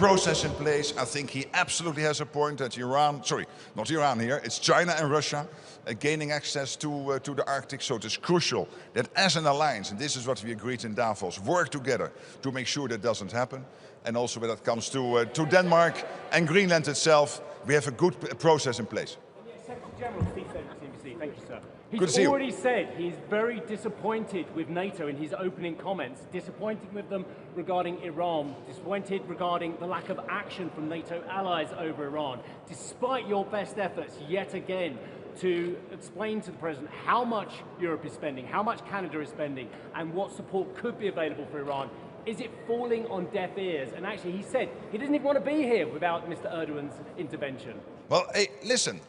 process in place. I think he absolutely has a point that Iran, sorry, not Iran here, it's China and Russia gaining access to the Arctic. So it is crucial that as an alliance, and this is what we agreed in Davos, work together to make sure that doesn't happen. And also when it comes to Denmark and Greenland itself, we have a good process in place. Secretary General Steve CNBC, thank you, sir. He's already said he's very disappointed with NATO in his opening comments, disappointed with them regarding Iran, disappointed regarding the lack of action from NATO allies over Iran, despite your best efforts yet again to explain to the President how much Europe is spending, how much Canada is spending, and what support could be available for Iran. Is it falling on deaf ears? And actually, he said he doesn't even want to be here without Mr. Erdogan's intervention. Well, hey, listen,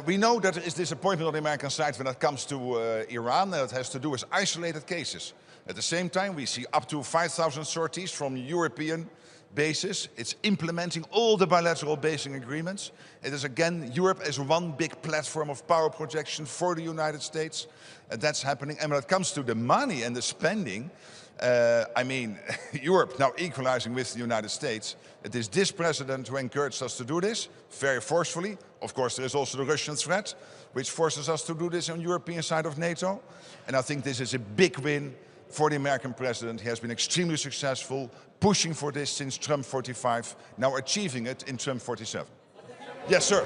we know that there is disappointment on the American side when it comes to Iran, and it has to do with isolated cases. At the same time, we see up to 5,000 sorties from European bases. It's implementing all the bilateral basing agreements. It is again, Europe as one big platform of power projection for the United States. That's happening. And when it comes to the money and the spending, I mean, Europe now equalizing with the United States. It is this president who encouraged us to do this very forcefully. Of course, there is also the Russian threat, which forces us to do this on the European side of NATO. And I think this is a big win for the American president. He has been extremely successful, pushing for this since Trump 45, now achieving it in Trump 47. Yes, sir.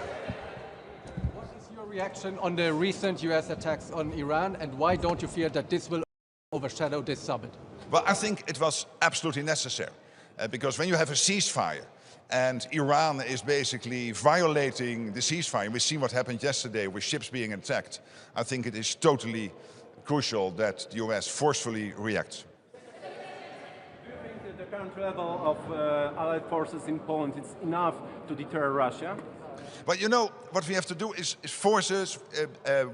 What is your reaction on the recent US attacks on Iran, and why don't you fear that this will overshadow this summit? Well, I think it was absolutely necessary, because when you have a ceasefire and Iran is basically violating the ceasefire, and we've seen what happened yesterday with ships being attacked, I think it is totally crucial that the US forcefully reacts. Do you think that the current level of Allied forces in Poland is enough to deter Russia? But you know, what we have to do is forces,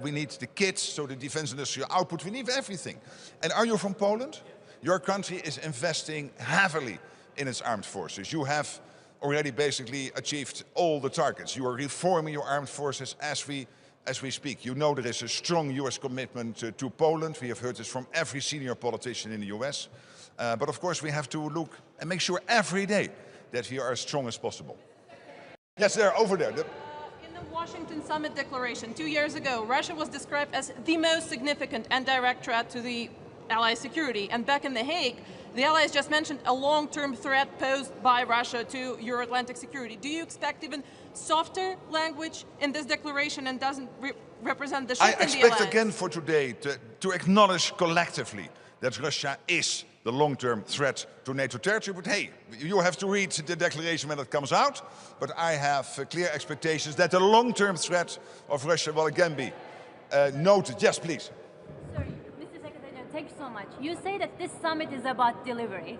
we need the kits, so the defense industrial output, we need everything. And are you from Poland? Your country is investing heavily in its armed forces. You have already basically achieved all the targets. You are reforming your armed forces as we speak. You know there is a strong US commitment to Poland. We have heard this from every senior politician in the US. But of course we have to look and make sure every day that we are as strong as possible. Yes, there, over there. In the Washington Summit Declaration 2 years ago, Russia was described as the most significant and direct threat to the Allies' security. And back in The Hague, the Allies just mentioned a long-term threat posed by Russia to Euro-Atlantic security. Do you expect even softer language in this declaration and doesn't represent the shift in the Allies? I expect again for today to acknowledge collectively that Russia is the long-term threat to NATO territory. But hey, you have to read the declaration when it comes out. But I have clear expectations that the long-term threat of Russia will again be noted. Yes, please. Sorry, Mr. Secretary, thank you so much. You say that this summit is about delivery.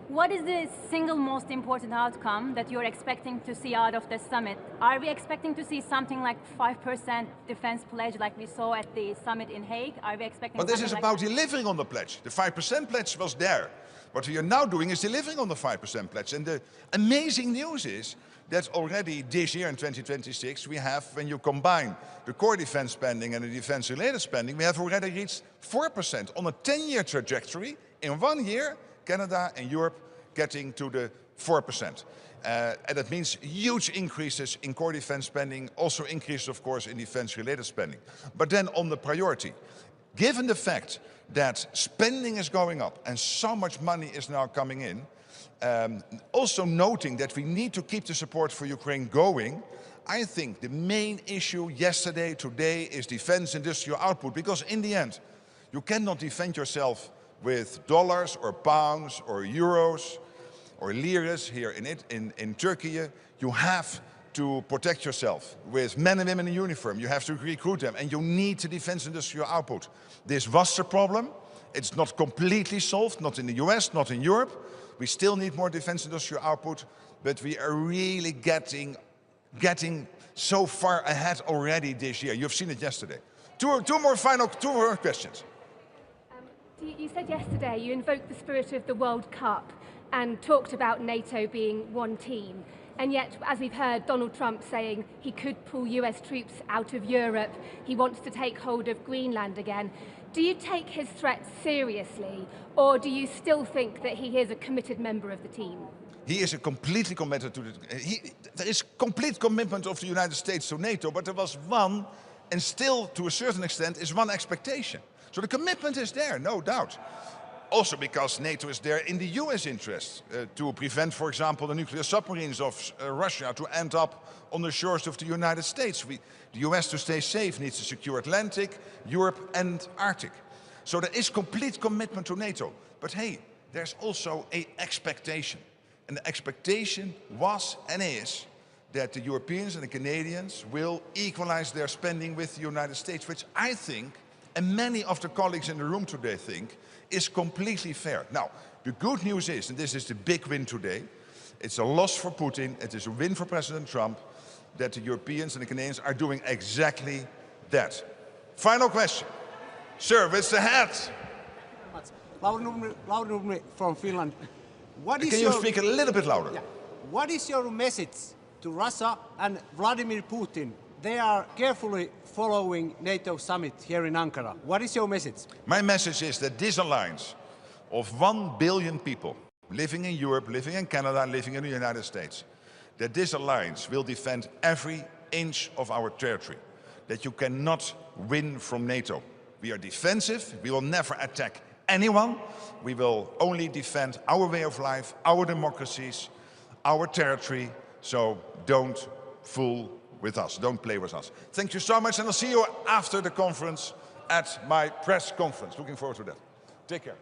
What is the single most important outcome that you're expecting to see out of the summit? Are we expecting to see something like 5% defense pledge like we saw at the summit in Hague? Are we expecting? But this is like about delivering on the pledge. The 5% pledge was there. What we are now doing is delivering on the 5% pledge. And the amazing news is that already this year in 2026, we have, when you combine the core defense spending and the defense-related spending, we have already reached 4% on a 10-year trajectory. In 1 year, Canada and Europe getting to the 4%. And that means huge increases in core defense spending, also increases, of course, in defense-related spending. But then on the priority, given the fact that spending is going up and so much money is now coming in, also noting that we need to keep the support for Ukraine going, I think the main issue yesterday, today, is defense industrial output. Because in the end, you cannot defend yourself with dollars or pounds or euros or liras here in Turkey. You have to protect yourself with men and women in uniform. You have to recruit them, and you need the defense industrial output. This was the problem. It's not completely solved, not in the US, not in Europe. We still need more defense industrial output, but we are really getting so far ahead already this year. You've seen it yesterday. Two more questions. You said yesterday you invoked the spirit of the World Cup and talked about NATO being one team. And yet, as we've heard Donald Trump saying he could pull US troops out of Europe, he wants to take hold of Greenland again. Do you take his threats seriously, or do you still think that he is a committed member of the team? He is a completely committed to there is complete commitment of the United States to NATO, but there was one, and still to a certain extent, is one expectation. So the commitment is there, no doubt. Also because NATO is there in the US interest to prevent, for example, the nuclear submarines of Russia to end up on the shores of the United States. The US, to stay safe, needs to secure Atlantic, Europe and Arctic. So there is complete commitment to NATO. But hey, there's also an expectation. And the expectation was and is that the Europeans and the Canadians will equalize their spending with the United States, which I think, and many of the colleagues in the room today think, is completely fair. Now, the good news is, and this is the big win today, it's a loss for Putin, it is a win for President Trump, that the Europeans and the Canadians are doing exactly that. Final question. Sir, with the hat. Lauri from Finland. Can you speak a little bit louder? Yeah. What is your message to Russia and Vladimir Putin? They are carefully following NATO summit here in Ankara. What is your message? My message is that this alliance of 1 billion people living in Europe, living in Canada, living in the United States, that this alliance will defend every inch of our territory, that you cannot win from NATO. We are defensive, we will never attack anyone, we will only defend our way of life, our democracies, our territory, so don't fool with us, don't play with us. Thank you so much, and I'll see you after the conference at my press conference. Looking forward to that. Take care.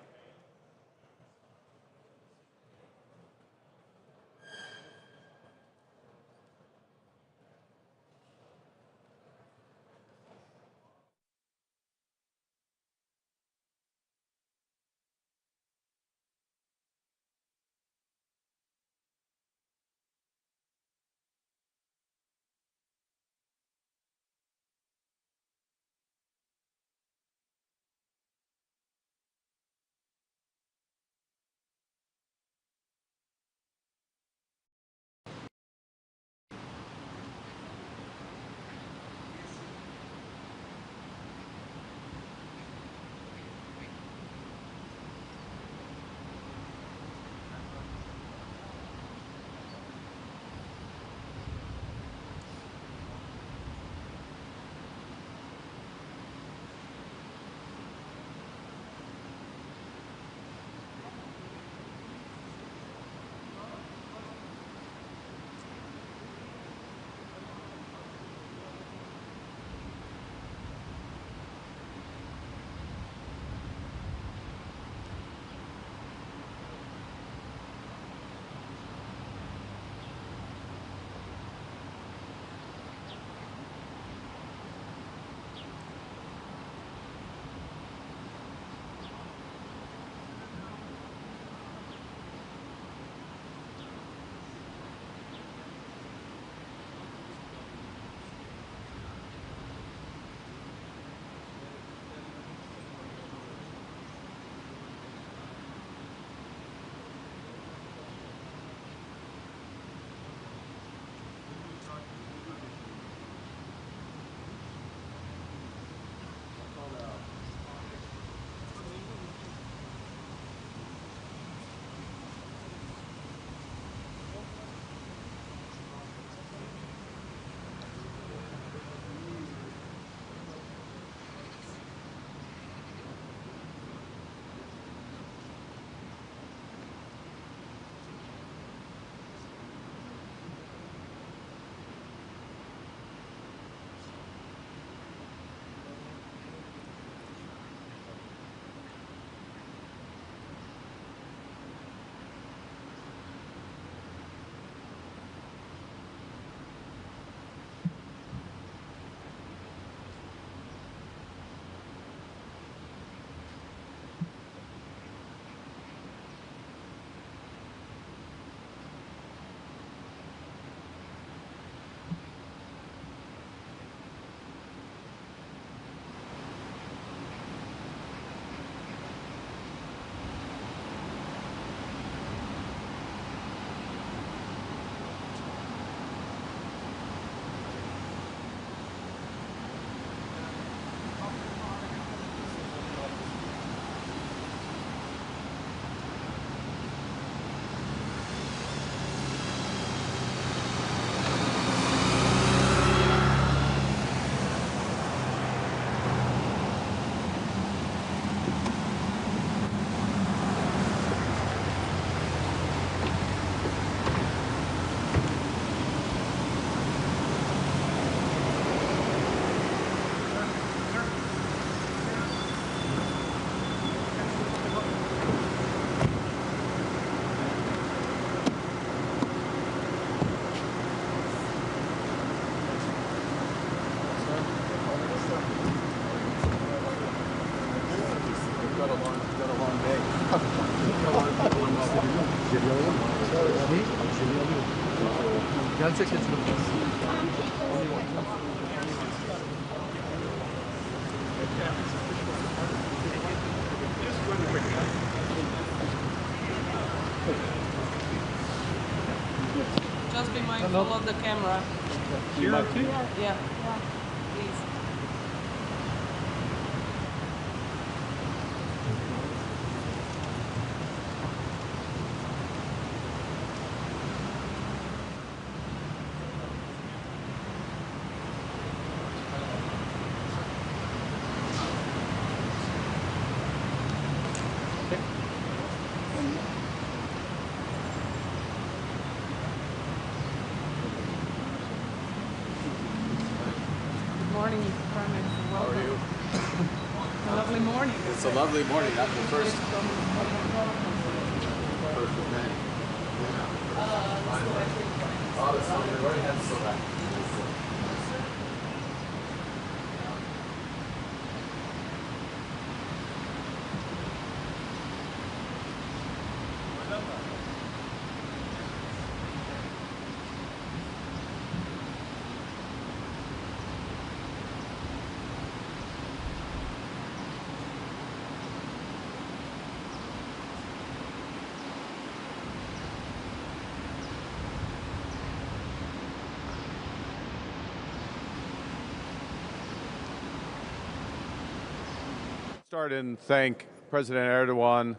Gelecek getirin. Just be mindful of the camera. Yeah. Please. Good morning, Prime Minister. Welcome. How are you? A lovely morning. It's a lovely morning. That's the first of many. Oh, that's something we've already had so back. Start and thank President Erdogan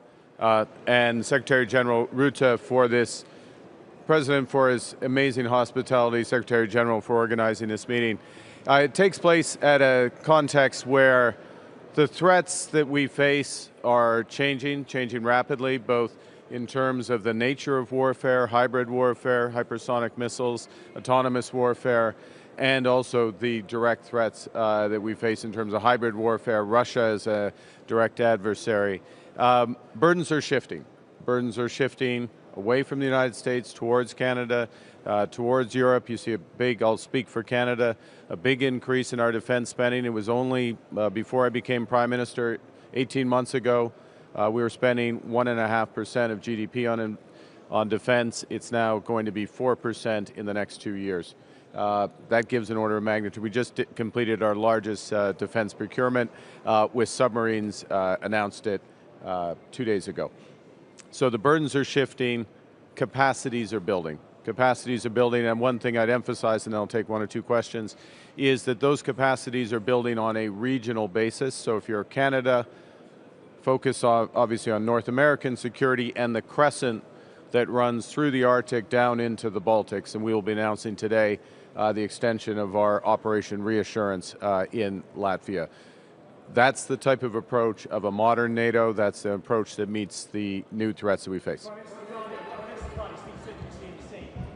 and Secretary General Rutte for this, President for his amazing hospitality, Secretary General for organizing this meeting. It takes place at a context where the threats that we face are changing rapidly, both in terms of the nature of warfare, hybrid warfare, hypersonic missiles, autonomous warfare, and also the direct threats that we face in terms of hybrid warfare. Russia is a direct adversary. Burdens are shifting. Burdens are shifting away from the United States towards Canada, towards Europe. You see a big, I'll speak for Canada, a big increase in our defense spending. It was only before I became Prime Minister 18 months ago, we were spending 1.5% of GDP on defense. It's now going to be 4% in the next 2 years. That gives an order of magnitude. We just completed our largest defense procurement with submarines, announced it 2 days ago. So the burdens are shifting, capacities are building. Capacities are building, and one thing I'd emphasize, and then I'll take one or two questions, is that those capacities are building on a regional basis. So if you're Canada, focus obviously on North American security and the crescent that runs through the Arctic down into the Baltics, and we will be announcing today the extension of our Operation Reassurance in Latvia. That's the type of approach of a modern NATO. That's the approach that meets the new threats that we face.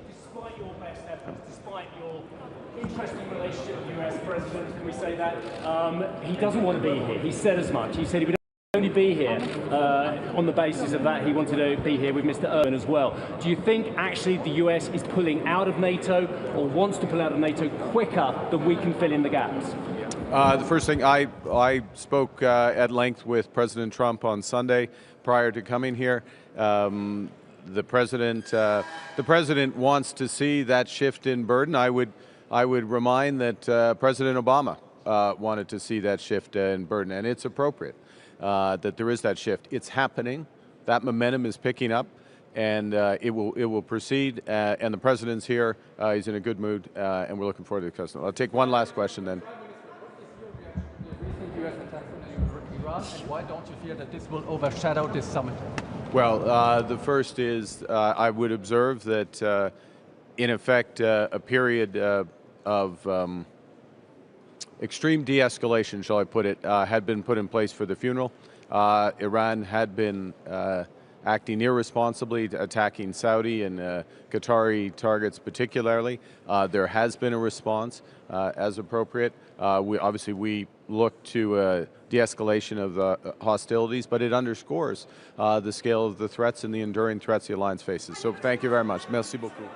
Despite your best efforts, despite your interesting relationship with the US President, can we say that? He doesn't want to be here. He said as much. He said he would only be here on the basis of that. He wanted to be here with Mr. Erdogan as well. Do you think actually the US is pulling out of NATO or wants to pull out of NATO quicker than we can fill in the gaps? The first thing, I spoke at length with President Trump on Sunday prior to coming here. The president wants to see that shift in burden. I would remind that President Obama wanted to see that shift in burden, and it's appropriate that there is that shift. It's happening. That momentum is picking up, and it will proceed. And the president's here. He's in a good mood, and we're looking forward to the discussion. I'll take one last question then. US attacks on Iran, and why don't you fear that this will overshadow this summit? Well, the first is I would observe that, in effect, a period of extreme de-escalation, shall I put it, had been put in place for the funeral. Iran had been acting irresponsibly, attacking Saudi and Qatari targets particularly. There has been a response as appropriate. We look to de-escalation of the hostilities, but it underscores the scale of the threats and the enduring threats the alliance faces. So thank you very much. Merci beaucoup.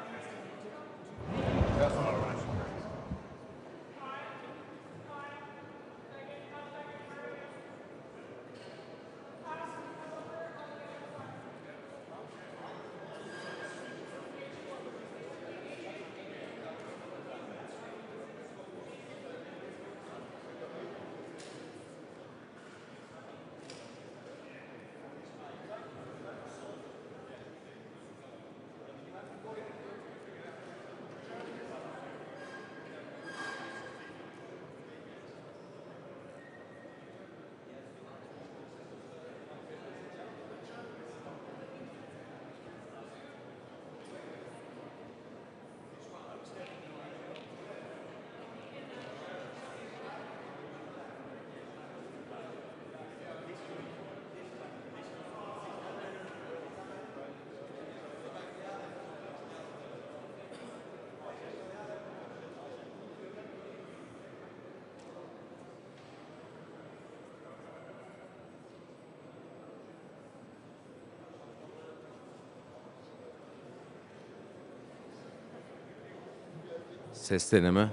Ses deneme.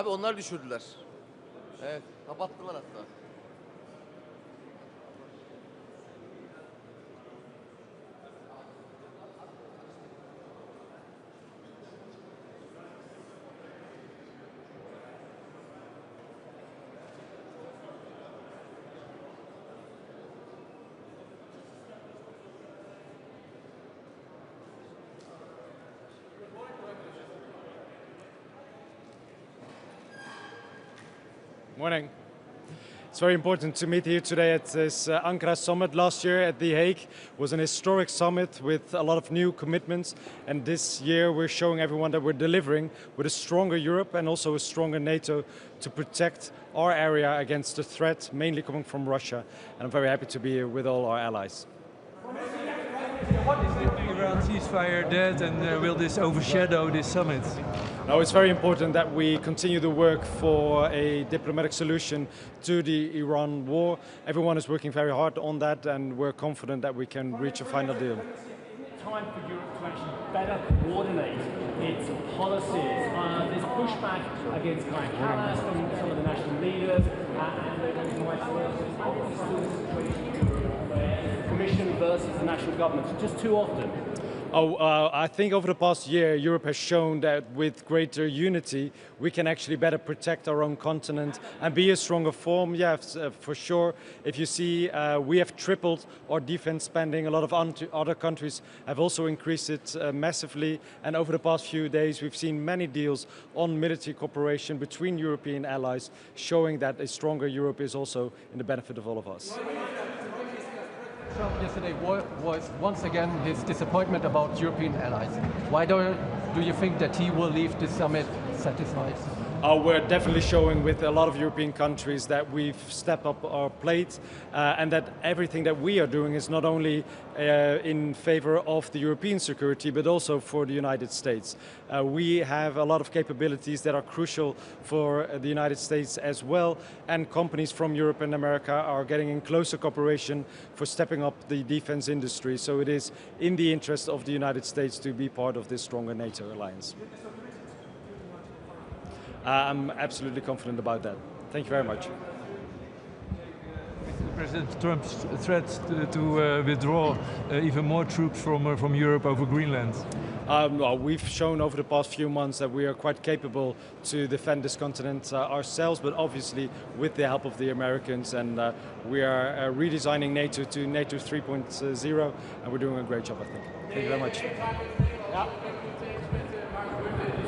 Onlar düşürdüler. Evet, kapattılar hatta. Morning. It's very important to meet here today at this Ankara summit. Last year at The Hague was an historic summit with a lot of new commitments, and this year we're showing everyone that we're delivering with a stronger Europe and also a stronger NATO to protect our area against the threat mainly coming from Russia. And I'm very happy to be here with all our allies. Is the Iran ceasefire dead, and will this overshadow this summit? No, it's very important that we continue to work for a diplomatic solution to the Iran war. Everyone is working very hard on that, and we're confident that we can reach a final deal. Time for Europe to actually better coordinate its policies. There's pushback against Kai Kallas from some of the national leaders, and the Commission versus the national governments just too often. I think over the past year, Europe has shown that with greater unity, we can actually better protect our own continent and be a stronger form. Yes, for sure. If you see, we have tripled our defense spending. A lot of other countries have also increased it massively. And over the past few days, we've seen many deals on military cooperation between European allies, showing that a stronger Europe is also in the benefit of all of us. Trump yesterday voiced once again his disappointment about European allies. Why do you think that he will leave this summit satisfied? We're definitely showing with a lot of European countries that we've stepped up our plate and that everything that we are doing is not only in favor of the European security but also for the United States. We have a lot of capabilities that are crucial for the United States as well, and companies from Europe and America are getting in closer cooperation for stepping up the defense industry. So it is in the interest of the United States to be part of this stronger NATO alliance. I'm absolutely confident about that. Thank you very much. President Trump's threat to withdraw even more troops from Europe over Greenland? Well, we've shown over the past few months that we are quite capable to defend this continent ourselves, but obviously with the help of the Americans, and we are redesigning NATO to NATO 3.0, and we're doing a great job, I think. Thank you very much. Ja.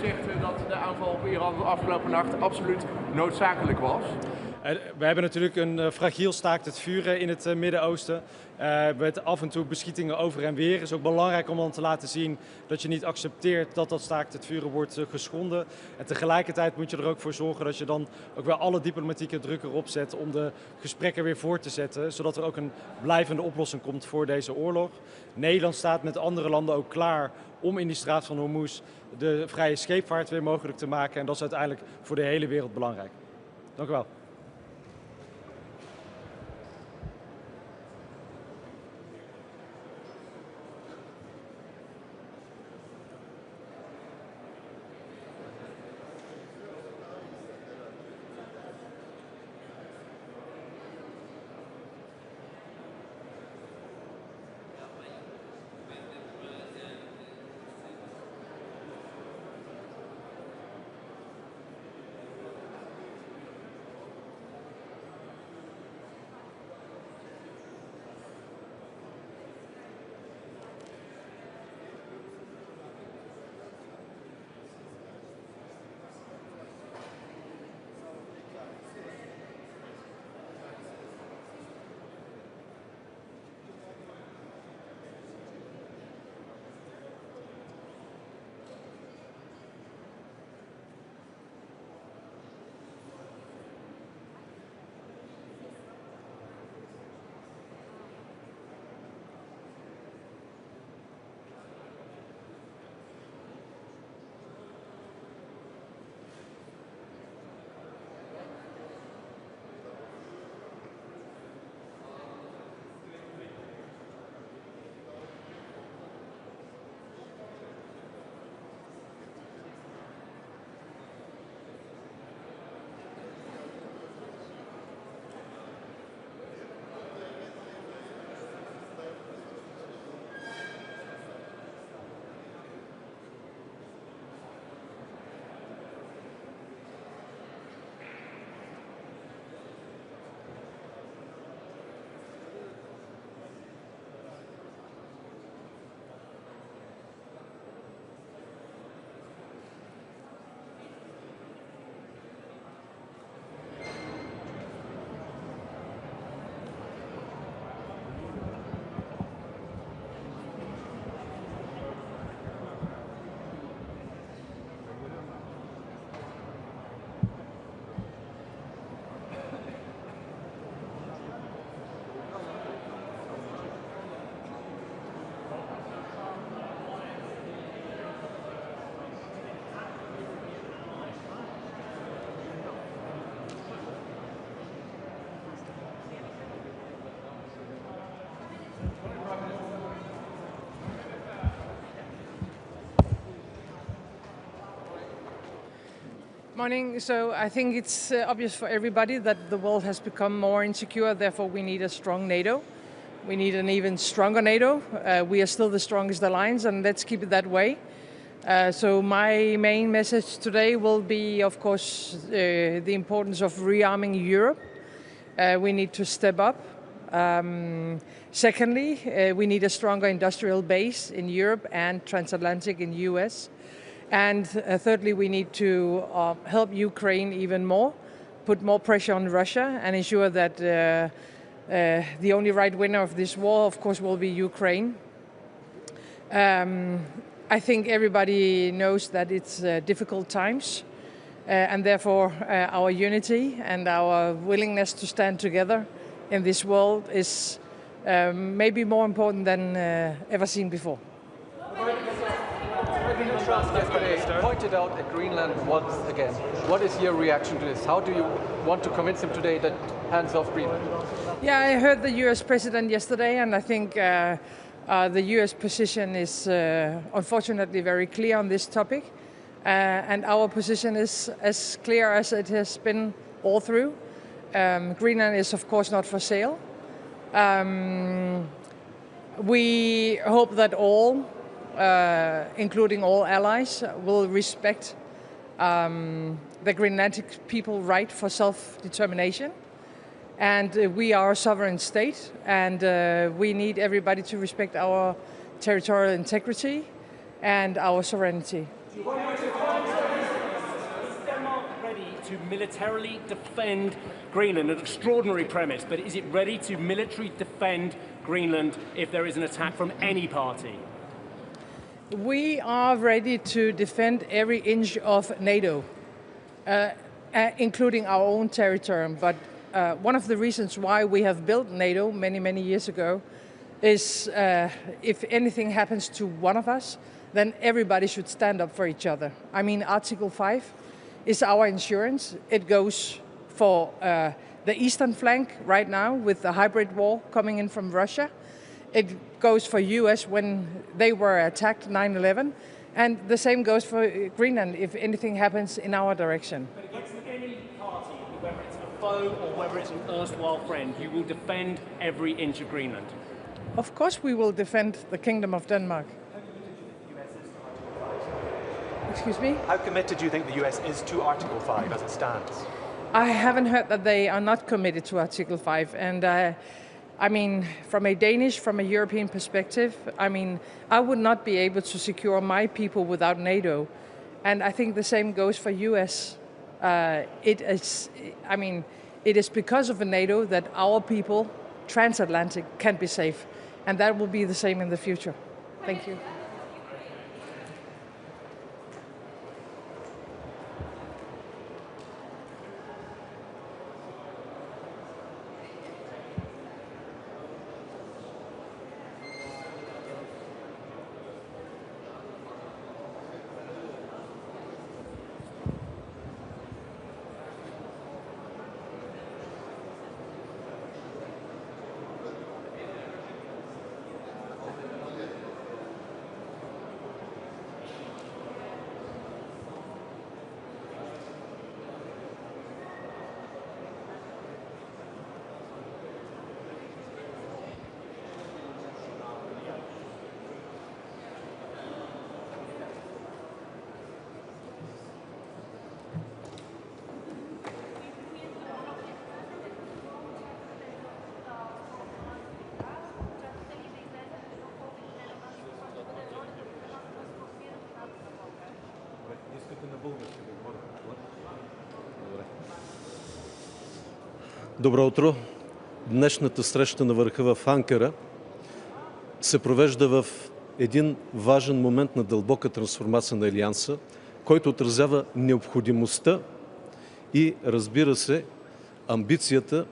Zegt dat de aanval op Iran de afgelopen nacht absoluut noodzakelijk was. We hebben natuurlijk een fragiel staakt het vuren in het Midden-Oosten. Met af en toe beschietingen over en weer. Het is ook belangrijk om dan te laten zien dat je niet accepteert dat dat staakt het vuren wordt geschonden. En tegelijkertijd moet je er ook voor zorgen dat je dan ook wel alle diplomatieke druk erop zet om de gesprekken weer voort te zetten. Zodat er ook een blijvende oplossing komt voor deze oorlog. Nederland staat met andere landen ook klaar om in die straat van Hormuz de vrije scheepvaart weer mogelijk te maken. En dat is uiteindelijk voor de hele wereld belangrijk. Dank u wel. Morning. So I think it's obvious for everybody that the world has become more insecure, therefore we need a strong NATO. We need an even stronger NATO. We are still the strongest alliance, and let's keep it that way. So my main message today will be, of course, the importance of rearming Europe. We need to step up. Secondly, we need a stronger industrial base in Europe and transatlantic in the US. And thirdly, we need to help Ukraine even more, put more pressure on Russia, and ensure that the only right winner of this war, of course, will be Ukraine. I think everybody knows that it's difficult times, and therefore our unity and our willingness to stand together in this world is maybe more important than ever seen before. President Trump yesterday pointed out at Greenland once again. What is your reaction to this? How do you want to convince him today that hands off Greenland? Yeah, I heard the US president yesterday, and I think the US position is unfortunately very clear on this topic. And our position is as clear as it has been all through. Greenland is of course not for sale. We hope that all, including all allies, will respect the Greenlandic people's right for self-determination. And we are a sovereign state, and we need everybody to respect our territorial integrity and our sovereignty. Is Denmark ready to militarily defend Greenland? An extraordinary premise, but is it ready to militarily defend Greenland if there is an attack from any party? We are ready to defend every inch of NATO, including our own territory. But one of the reasons why we have built NATO many years ago is if anything happens to one of us, then everybody should stand up for each other. I mean, Article 5 is our insurance. It goes for the eastern flank right now with the hybrid war coming in from Russia. It goes for US when they were attacked 9/11. And the same goes for Greenland if anything happens in our direction. But against any party, whether it's a foe or whether it's an erstwhile friend, you will defend every inch of Greenland. Of course we will defend the Kingdom of Denmark. Excuse me? How committed do you think the US is to Article 5 as it stands? I haven't heard that they are not committed to Article 5. And I mean, from a European perspective, I mean, I would not be able to secure my people without NATO. And I think the same goes for US. It is because of NATO that our people, transatlantic, can be safe. And that will be the same in the future. Thank you. Добро утро! Днешната среща на върха в Анкара се провежда в един важен момент на дълбока трансформация на Алианса, който отразява необходимостта и, разбира се, амбицията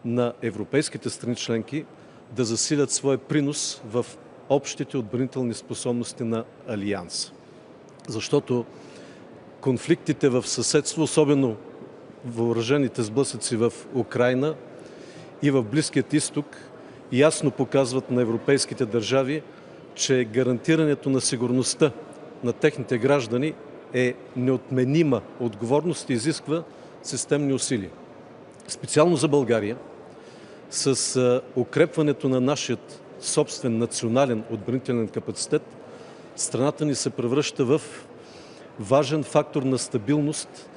на европейските страни членки да засилят своя принос в общите отбранителни способности на Алианса. Защото конфликтите в съседство, особено въоръжените сблъсъци в Украйна и в Близкият изток, ясно показват на европейските държави, че гарантирането на сигурността на техните граждани е неотменима отговорност и изисква системни усилия. Специално за България, с укрепването на нашия собствен национален отбранителен капацитет, страната ни се превръща в важен фактор на стабилност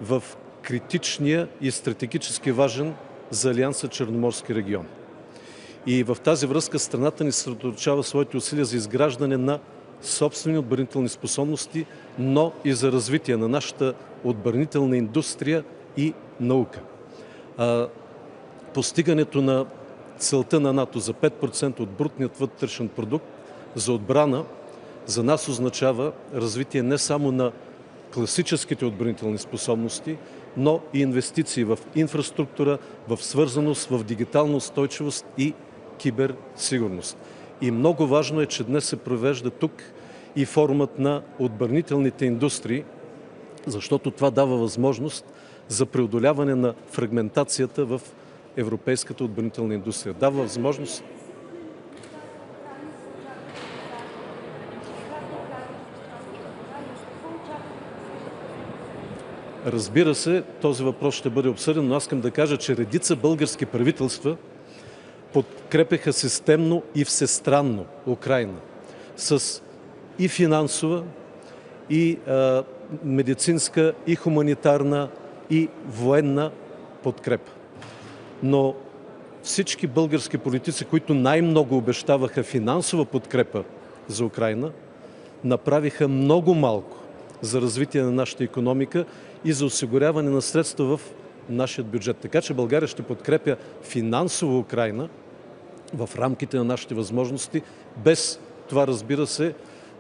в критичния и стратегически важен за Алианса Черноморски регион. И в тази връзка страната ни съсредоточава своите усилия за изграждане на собствени отбранителни способности, но и за развитие на нашата отбранителна индустрия и наука. Постигането на целта на НАТО за 5% от брутният вътрешен продукт за отбрана за нас означава развитие не само на класическите отбранителни способности, но и инвестиции в инфраструктура, в свързаност, в дигитална устойчивост и киберсигурност. И много важно е, че днес се провежда тук и форумът на отбранителните индустрии, защото това дава възможност за преодоляване на фрагментацията в европейската отбранителна индустрия. Дава възможност Разбира се, този въпрос ще бъде обсъден, но аз искам да кажа, че редица български правителства подкрепяха системно и всестранно Украйна с и финансова, и медицинска, и хуманитарна, и военна подкрепа. Но всички български политици, които най-много обещаваха финансова подкрепа за Украйна, направиха много малко за развитие на нашата икономика и за осигуряване на средства в нашия бюджет. Така че България ще подкрепя финансово Украйна в рамките на нашите възможности, без това, разбира се,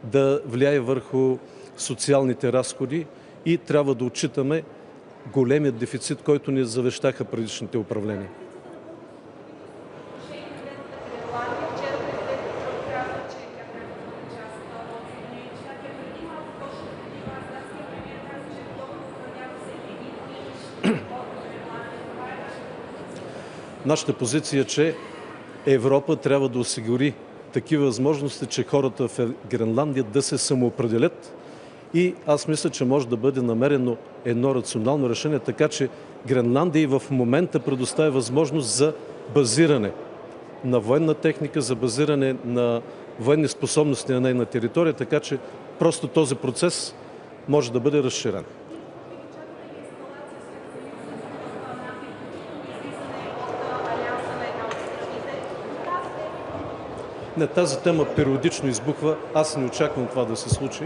да влияе върху социалните разходи и трябва да отчитаме големият дефицит, който ни завещаха предишните управления. Нашата позиция е, че Европа трябва да осигури такива възможности, че хората в Гренландия да се самоопределят и аз мисля, че може да бъде намерено едно рационално решение, така че Гренландия и в момента предоставя възможност за базиране на военна техника, за базиране на военни способности на нейна територия, така че просто този процес може да бъде разширен. Не, тази тема периодично избухва. Аз не очаквам това да се случи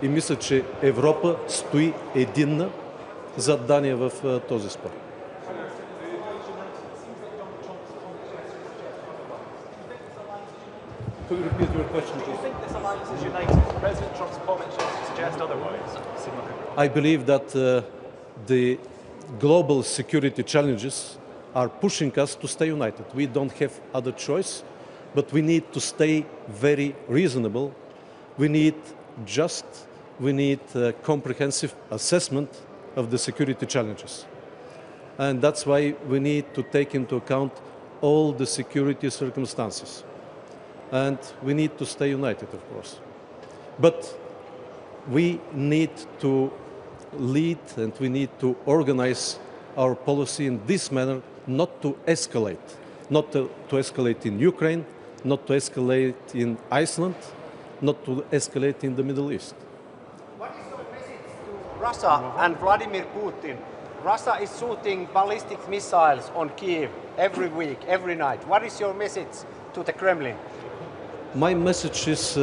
и мисля, че Европа стои единна зад Дания в този спор. I believe that the global security challenges are pushing us to stay united. We don't have other choice. But we need to stay very reasonable. We need a comprehensive assessment of the security challenges. And that's why we need to take into account all the security circumstances. And we need to stay united, of course. But we need to lead and we need to organize our policy in this manner, not to escalate. Not to escalate in Ukraine, not to escalate in Iceland, not to escalate in the Middle East. What is your message to Russia and Vladimir Putin? Russia is shooting ballistic missiles on Kyiv every week, every night. What is your message to the Kremlin? My message is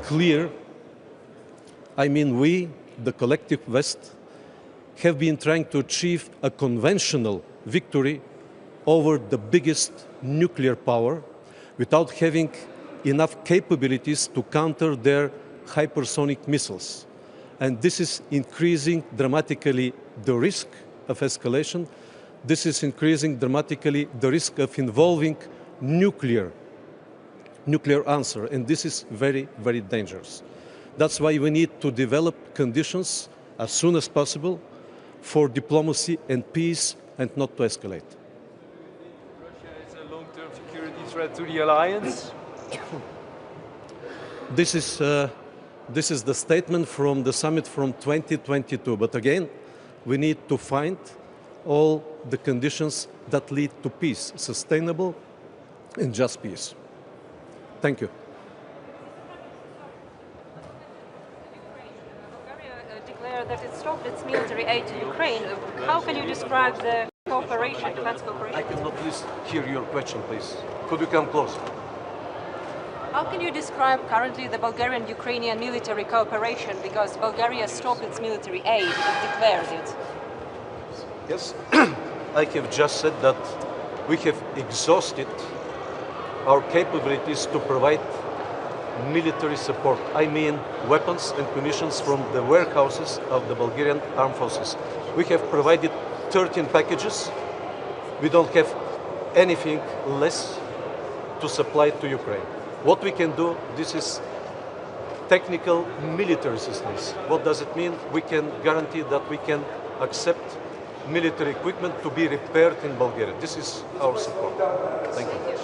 clear. I mean, we, the collective West, have been trying to achieve a conventional victory over the biggest nuclear power without having enough capabilities to counter their hypersonic missiles. And this is increasing dramatically the risk of escalation. This is increasing dramatically the risk of involving nuclear answer. And this is very, very dangerous. That's why we need to develop conditions as soon as possible for diplomacy and peace and not to escalate. Threat to the alliance? This is This is the statement from the summit from 2022. But again, we need to find all the conditions that lead to peace, sustainable and just peace. Thank you. Bulgaria declared that it stopped its military aid to Ukraine. How can you describe the cooperation, defense cooperation? I cannot please hear your question, please. Could you come closer? How can you describe currently the Bulgarian-Ukrainian military cooperation? Because Bulgaria stopped its military aid, it declared it. Yes, I have just said that we have exhausted our capabilities to provide military support. I mean weapons and munitions from the warehouses of the Bulgarian armed forces. We have provided 13 packages. We don't have anything less to supply to Ukraine. What we can do, this is technical military assistance. What does it mean? We can guarantee that we can accept military equipment to be repaired in Bulgaria. This is our support. Thank you.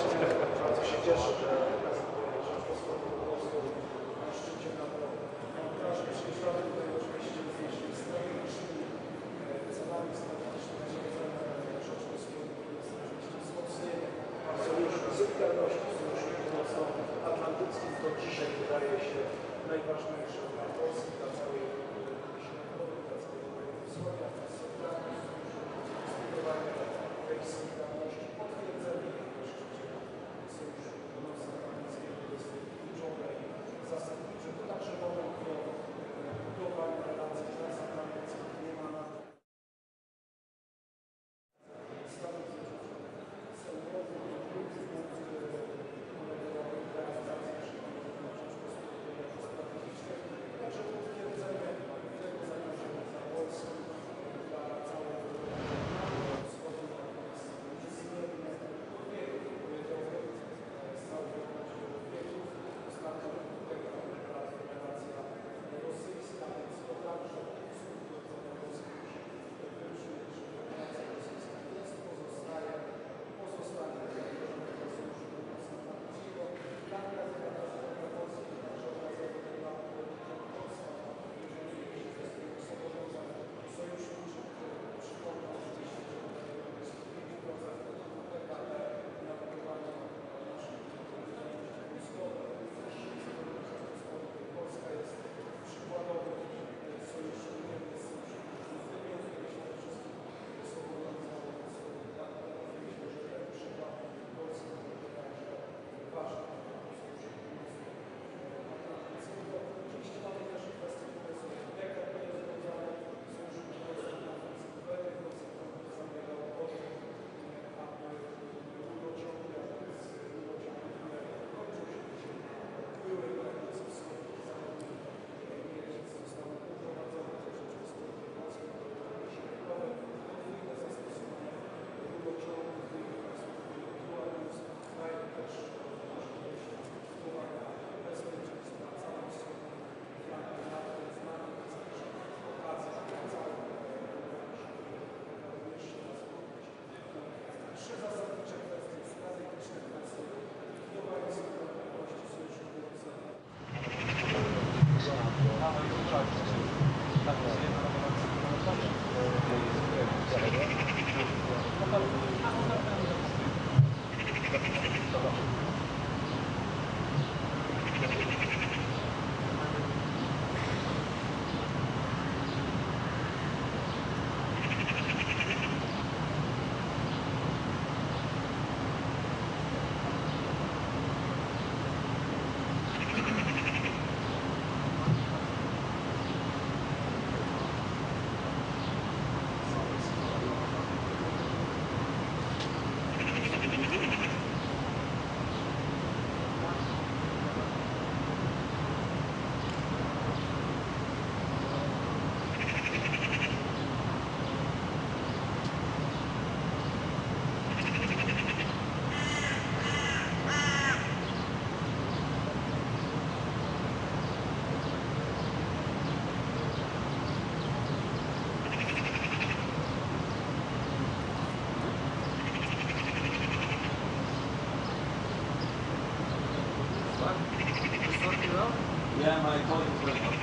Yeah, my colleagues will help.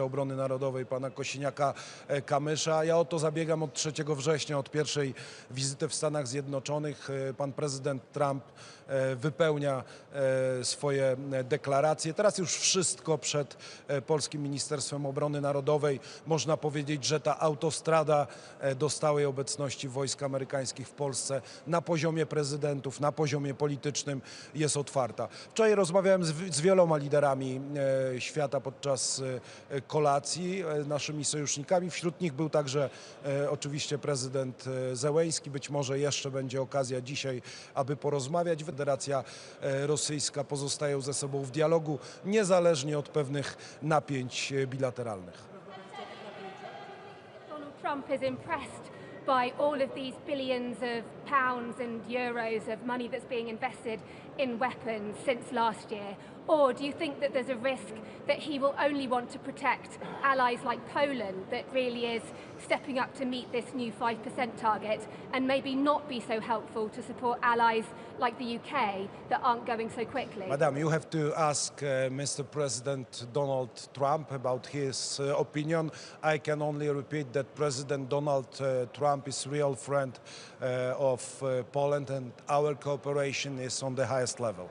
Obrony Narodowej pana Kosiniaka-Kamysza. Ja o to zabiegam od 3 września, od pierwszej wizyty w Stanach Zjednoczonych. Pan prezydent Trump wypełnia swoje deklaracje. Teraz już wszystko przed Polskim Ministerstwem Obrony Narodowej. Można powiedzieć, że ta autostrada do stałej obecności wojsk amerykańskich w Polsce na poziomie prezydentów, na poziomie politycznym jest otwarta. Wczoraj rozmawiałem z wieloma liderami świata podczas kolacji, naszymi sojusznikami. Wśród nich był także oczywiście prezydent Zełenski. Być może jeszcze będzie okazja dzisiaj, aby porozmawiać. Federacja Rosyjska pozostają ze sobą w dialogu, niezależnie od pewnych napięć bilateralnych. Donald Trump is impressed by all of these billions of pounds and euros of money that's being invested in weapons since last year? Or do you think that there's a risk that he will only want to protect allies like Poland, that really is stepping up to meet this new 5% target, and maybe not be so helpful to support allies like the UK that aren't going so quickly? Madam, you have to ask Mr. President Donald Trump about his opinion. I can only repeat that President Donald Trump is a real friend of Poland, and our cooperation is on the highest level.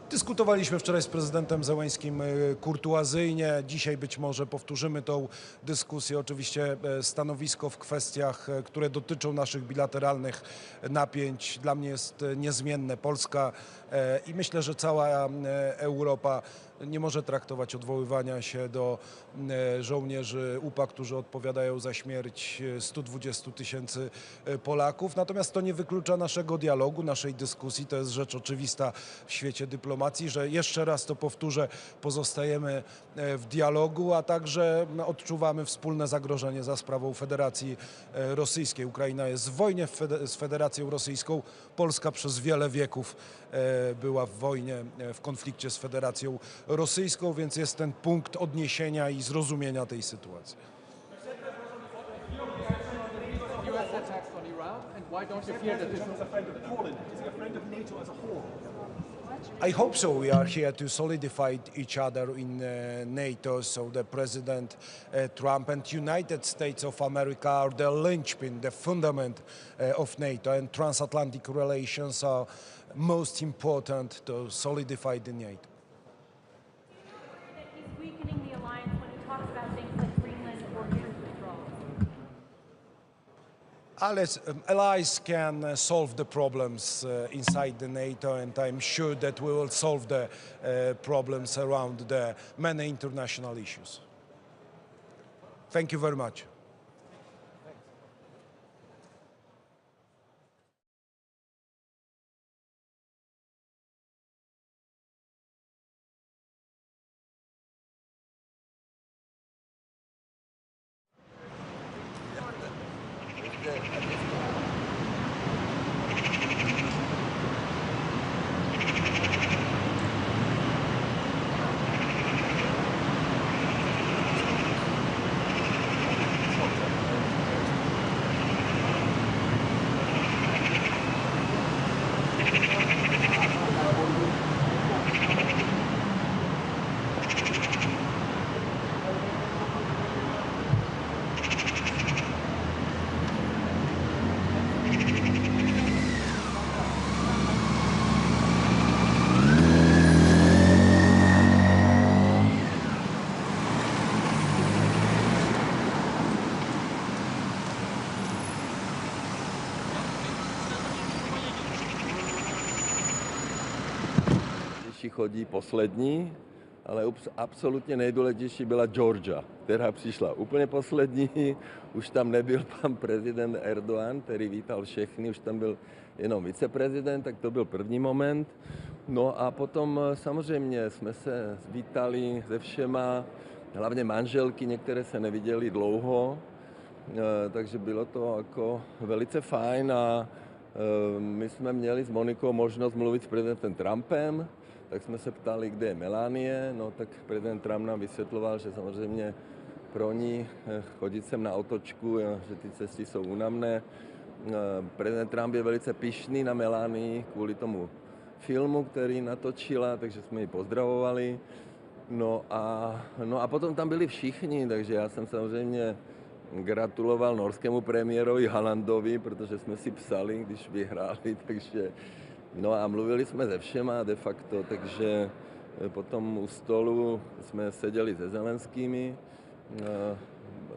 Dyskutowaliśmy wczoraj z prezydentem Zełenskim kurtuazyjnie. Dzisiaj być może powtórzymy tą dyskusję. Oczywiście stanowisko w kwestiach, które dotyczą naszych bilateralnych napięć, dla mnie jest niezmienne. Polska i myślę, że cała Europa nie może traktować odwoływania się do żołnierzy UPA, którzy odpowiadają za śmierć 120 000 Polaków. Natomiast to nie wyklucza naszego dialogu, naszej dyskusji. To jest rzecz oczywista w świecie dyplomacji, że jeszcze raz to powtórzę, pozostajemy w dialogu, a także odczuwamy wspólne zagrożenie za sprawą Federacji Rosyjskiej. Ukraina jest w wojnie z Federacją Rosyjską. Polska przez wiele wieków była w wojnie, w konflikcie z Federacją Rosyjską, więc jest ten punkt odniesienia i zrozumienia tej sytuacji. I hope so. We are here to solidify each other in NATO, so the President Trump and United States of America are the linchpin, the fundament of NATO, and transatlantic relations are most important to solidify the NATO. He's weakening the alliance when he talks about things like Greenland or troop withdrawal. Allies can solve the problems inside the NATO, and I'm sure that we will solve the problems around the many international issues. Thank you very much. nepřichodí poslední, ale absolutně nejdůležitější byla Georgia, která přišla úplně poslední. Už tam nebyl pan prezident Erdogan, který vítal všechny, už tam byl jenom viceprezident, tak to byl první moment. No a potom samozřejmě jsme se vítali se všema, hlavně manželky, některé se neviděli dlouho, takže bylo to jako velice fajn a my jsme měli s Monikou možnost mluvit s prezidentem Trumpem, tak jsme se ptali, kde je Melanie, no tak prezident Trump nám vysvětloval, že samozřejmě pro ní chodit sem na otočku, že ty cesty jsou únavné. Prezident Trump je velice pyšný na Melanii kvůli tomu filmu, který natočila, takže jsme ji pozdravovali. No a potom tam byli všichni, takže já jsem samozřejmě gratuloval norskému premiérovi Haalandovi, protože jsme si psali, když vyhráli, takže no a mluvili jsme se všema de facto, takže potom u stolu jsme seděli se Zelenskými,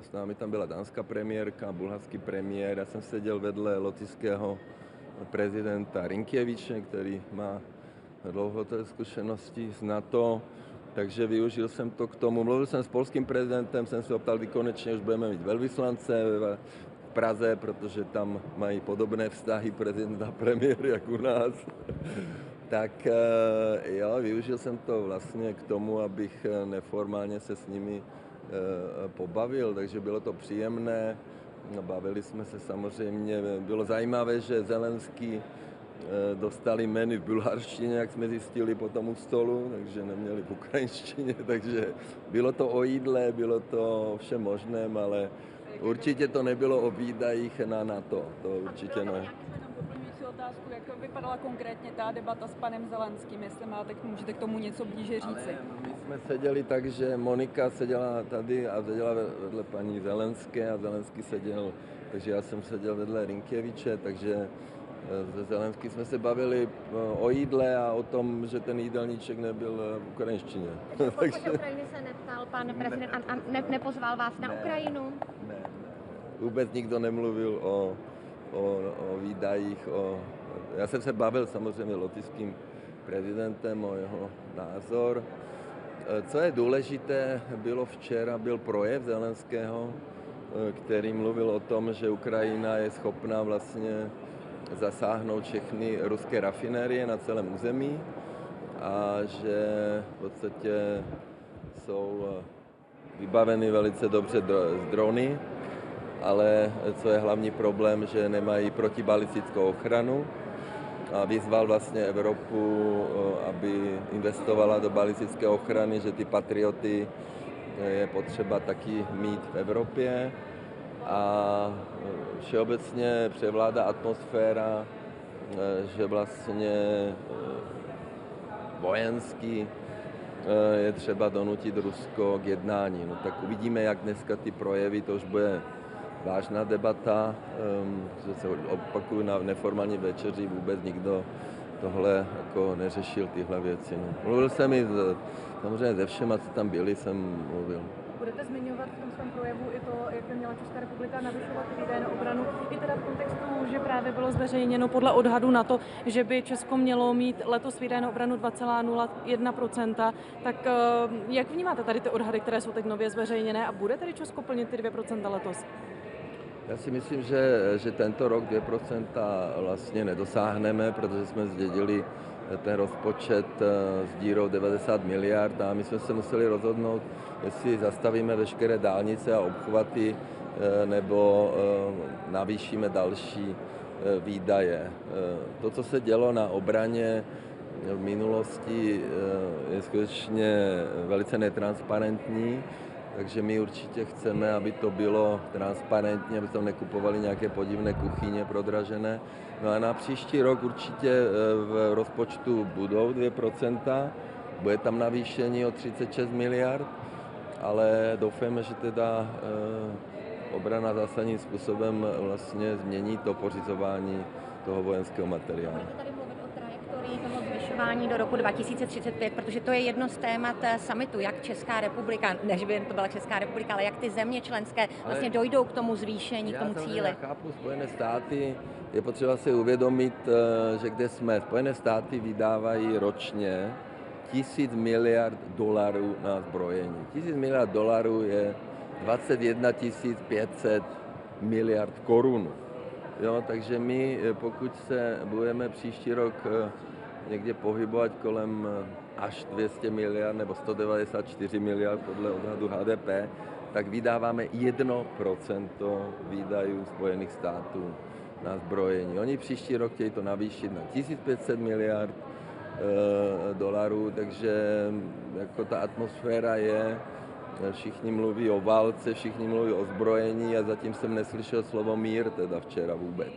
s námi tam byla dánská premiérka, bulharský premiér, já jsem seděl vedle lotyšského prezidenta Rinkěviče, který má dlouholeté zkušenosti z NATO, takže využil jsem to k tomu. Mluvil jsem s polským prezidentem, jsem se optal, kdy konečně už budeme mít velvyslance v Praze, protože tam mají podobné vztahy prezident a premiér, jak u nás. Tak jo, využil jsem to vlastně k tomu, abych neformálně se s nimi pobavil, takže bylo to příjemné. Bavili jsme se samozřejmě, bylo zajímavé, že Zelenský dostal jmény v bulharštině, jak jsme zjistili potom u stolu, takže neměli v ukrajinštině, takže bylo to o jídle, bylo to o všem možném, ale určitě to nebylo o výdajích na NATO, to určitě ne. Otázku, jak vypadala konkrétně ta debata s panem Zelenským, jestli můžete k tomu něco blíže říci. My jsme seděli tak, že Monika seděla tady a seděla vedle paní Zelenské a Zelenský seděl, takže já jsem seděl vedle Rinkěviče, takže se Zelenským jsme se bavili o jídle a o tom, že ten jídelníček nebyl v ukrajinštině. Takže Ukrajiny se neptal pan prezident a nepozval vás na Ukrajinu? Ne. Vůbec nikdo nemluvil o výdajích. Já jsem se bavil samozřejmě lotyšským prezidentem o jeho názor. Co je důležité, byl projev Zelenského, který mluvil o tom, že Ukrajina je schopná vlastně zasáhnout všechny ruské rafinérie na celém území a že v podstatě jsou vybaveny velice dobře z drony, ale co je hlavní problém, že nemají protibalistickou ochranu a vyzval vlastně Evropu, aby investovala do balistické ochrany, že ty patrioty je potřeba taky mít v Evropě a všeobecně převládá atmosféra, že vlastně vojensky je třeba donutit Rusko k jednání. No tak uvidíme, jak dneska ty projevy, to už bude vážná debata, že se opakuju na neformální večeři, vůbec nikdo tohle jako neřešil, tyhle věci. No. Mluvil jsem i samozřejmě ze všema, co tam byli, jsem mluvil. Budete zmiňovat v tom svém projevu i to, jak by měla Česká republika navyšovat výdaje na obranu, i teda v kontextu, že právě bylo zveřejněno podle odhadu na to, že by Česko mělo mít letos výdaje na obranu 2,01%, tak jak vnímáte tady ty odhady, které jsou teď nově zveřejněné a bude tedy Česko plnit ty 2% letos? Já si myslím, že tento rok 2% vlastně nedosáhneme, protože jsme zdědili ten rozpočet s dírou 90 miliard a my jsme se museli rozhodnout, jestli zastavíme veškeré dálnice a obchvaty nebo navýšíme další výdaje. To, co se dělo na obraně v minulosti, je skutečně velice netransparentní. Takže my určitě chceme, aby to bylo transparentní, aby tam nekupovali nějaké podivné kuchyně prodražené. No a na příští rok určitě v rozpočtu budou 2%, bude tam navýšení o 36 miliard, ale doufáme, že teda obrana zásadním způsobem vlastně změní to pořizování toho vojenského materiálu. Toho zvyšování do roku 2035, protože to je jedno z témat summitu, jak Česká republika, než by to byla Česká republika, ale jak ty země členské vlastně dojdou k tomu zvýšení, k tomu cíli. Já chápu Spojené státy, je potřeba si uvědomit, že kde jsme. Spojené státy vydávají ročně 1000 miliard dolarů na zbrojení. 1000 miliard dolarů je 21 500 miliard korun. Jo, takže my, pokud se budeme příští rok někde pohybovat kolem až 200 miliard nebo 194 miliard podle odhadu HDP, tak vydáváme 1% výdajů Spojených států na zbrojení. Oni příští rok chtějí to navýšit na 1500 miliard dolarů, takže jako ta atmosféra je, všichni mluví o válce, všichni mluví o zbrojení a zatím jsem neslyšel slovo mír teda včera vůbec.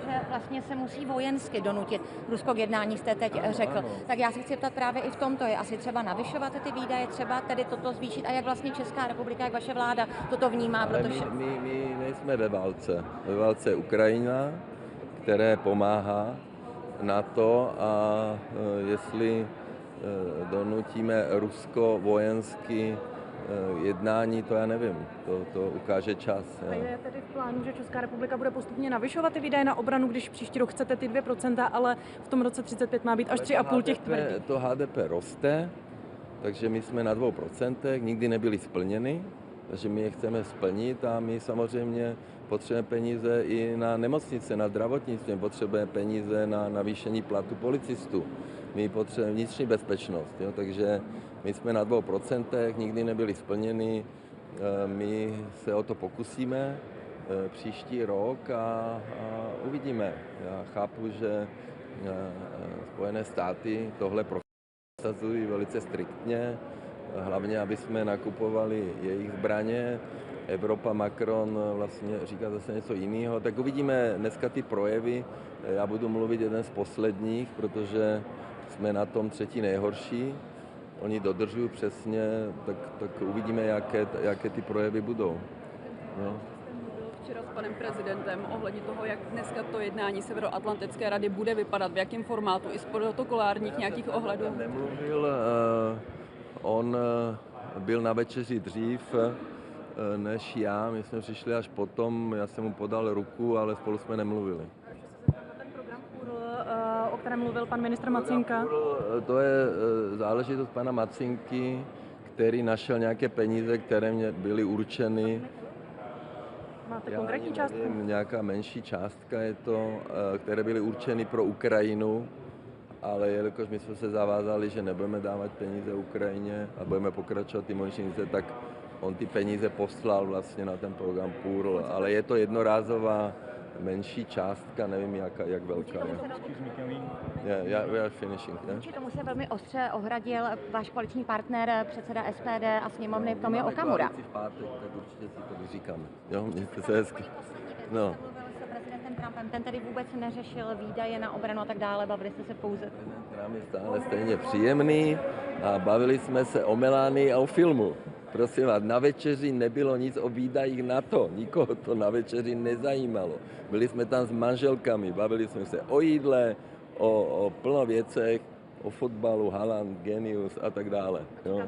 Že vlastně se musí vojensky donutit Rusko k jednání, jste teď řekl. Tak já se chci ptat právě i v tomto, je asi třeba navyšovat ty výdaje, třeba tedy toto zvýšit a jak vlastně Česká republika, jak vaše vláda toto vnímá, protože... My nejsme ve válce. Ve válce je Ukrajina, které pomáhá NATO a jestli donutíme Rusko vojensky jednání, to já nevím, to ukáže čas. A je tedy v plánu, že Česká republika bude postupně navyšovat ty výdaje na obranu, když příští rok chcete ty 2%, ale v tom roce 35 má být až 3,5 těch tvrdých? To HDP roste, takže my jsme na 2%, nikdy nebyly splněny, takže my je chceme splnit a my samozřejmě potřebujeme peníze i na nemocnice, na zdravotnictví, potřebujeme peníze na navýšení platu policistů, my potřebujeme vnitřní bezpečnost, jo, takže my jsme na 2%, nikdy nebyly splněny, my se o to pokusíme příští rok a uvidíme. Já chápu, že Spojené státy tohle prosazují velice striktně, hlavně, aby jsme nakupovali jejich zbraně. Evropa, Macron vlastně říká zase něco jiného. Tak uvidíme dneska ty projevy. Já budu mluvit jeden z posledních, protože jsme na tom třetí nejhorší. Oni dodržují přesně, tak uvidíme, jaké ty projevy budou. No. Včera s panem prezidentem ohledně toho, jak dneska to jednání Severoatlantické rady bude vypadat, v jakém formátu, i z protokolárních nějakých ohledů? Nemluvil, on byl na večeři dřív než já, my jsme přišli až potom, já jsem mu podal ruku, ale spolu jsme nemluvili. O kterém mluvil pan ministr Macinka? To je záležitost pana Macinky, který našel nějaké peníze, které mě byly určeny. Máte konkrétní částku? Nějaká menší částka je to, které byly určeny pro Ukrajinu, ale jelikož my jsme se zavázali, že nebudeme dávat peníze Ukrajině a budeme pokračovat ty možnice, tak on ty peníze poslal vlastně na ten program PURL, ale je to jednorázová menší částka, nevím jak velká je. We are finishing. Vůči tomu se velmi ostře ohradil váš koaliční partner, předseda SPD a sněmovny Tomio Okamura. V pátek, tak určitě si to vyříkáme. Jo, mějte se hezky. No. Prezidentem Trumpem, ten tedy vůbec neřešil výdaje na obranu a tak dále, bavili jste se pouze. Trump je stále stejně příjemný a bavili jsme se o Melánii a o filmu. Prosím vás, na večeři nebylo nic o výdajích NATO, nikoho to na večeři nezajímalo. Byli jsme tam s manželkami, bavili jsme se o jídle, o plno věcech, o fotbalu, Haaland, Genius a tak dále. Jo.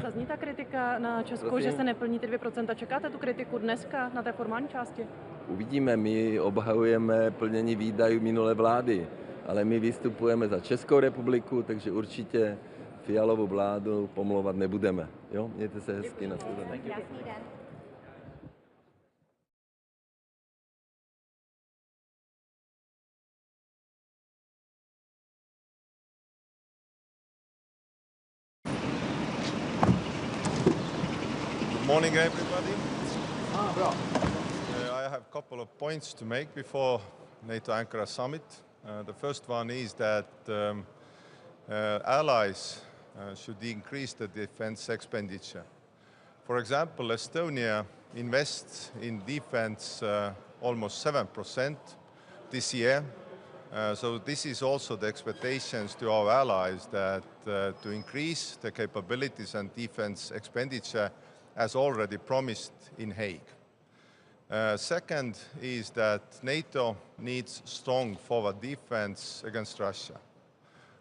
Zazní ta kritika na Česko, že se neplní ty 2%. Čekáte tu kritiku dneska na té formální části? Uvidíme, my obhajujeme plnění výdajů minulé vlády, ale my vystupujeme za Českou republiku, takže určitě Fialovou vládu pomlouvat nebudeme. Jo? Mějte se hezky na shledanou. Good morning, everybody. I have a couple of points to make before NATO Ankara summit. The first one is that allies should increase the defense expenditure. For example, Estonia invests in defense almost 7% this year. So this is also the expectations to our allies that to increase the capabilities and defense expenditure as already promised in Hague. Second is that NATO needs strong forward defense against Russia.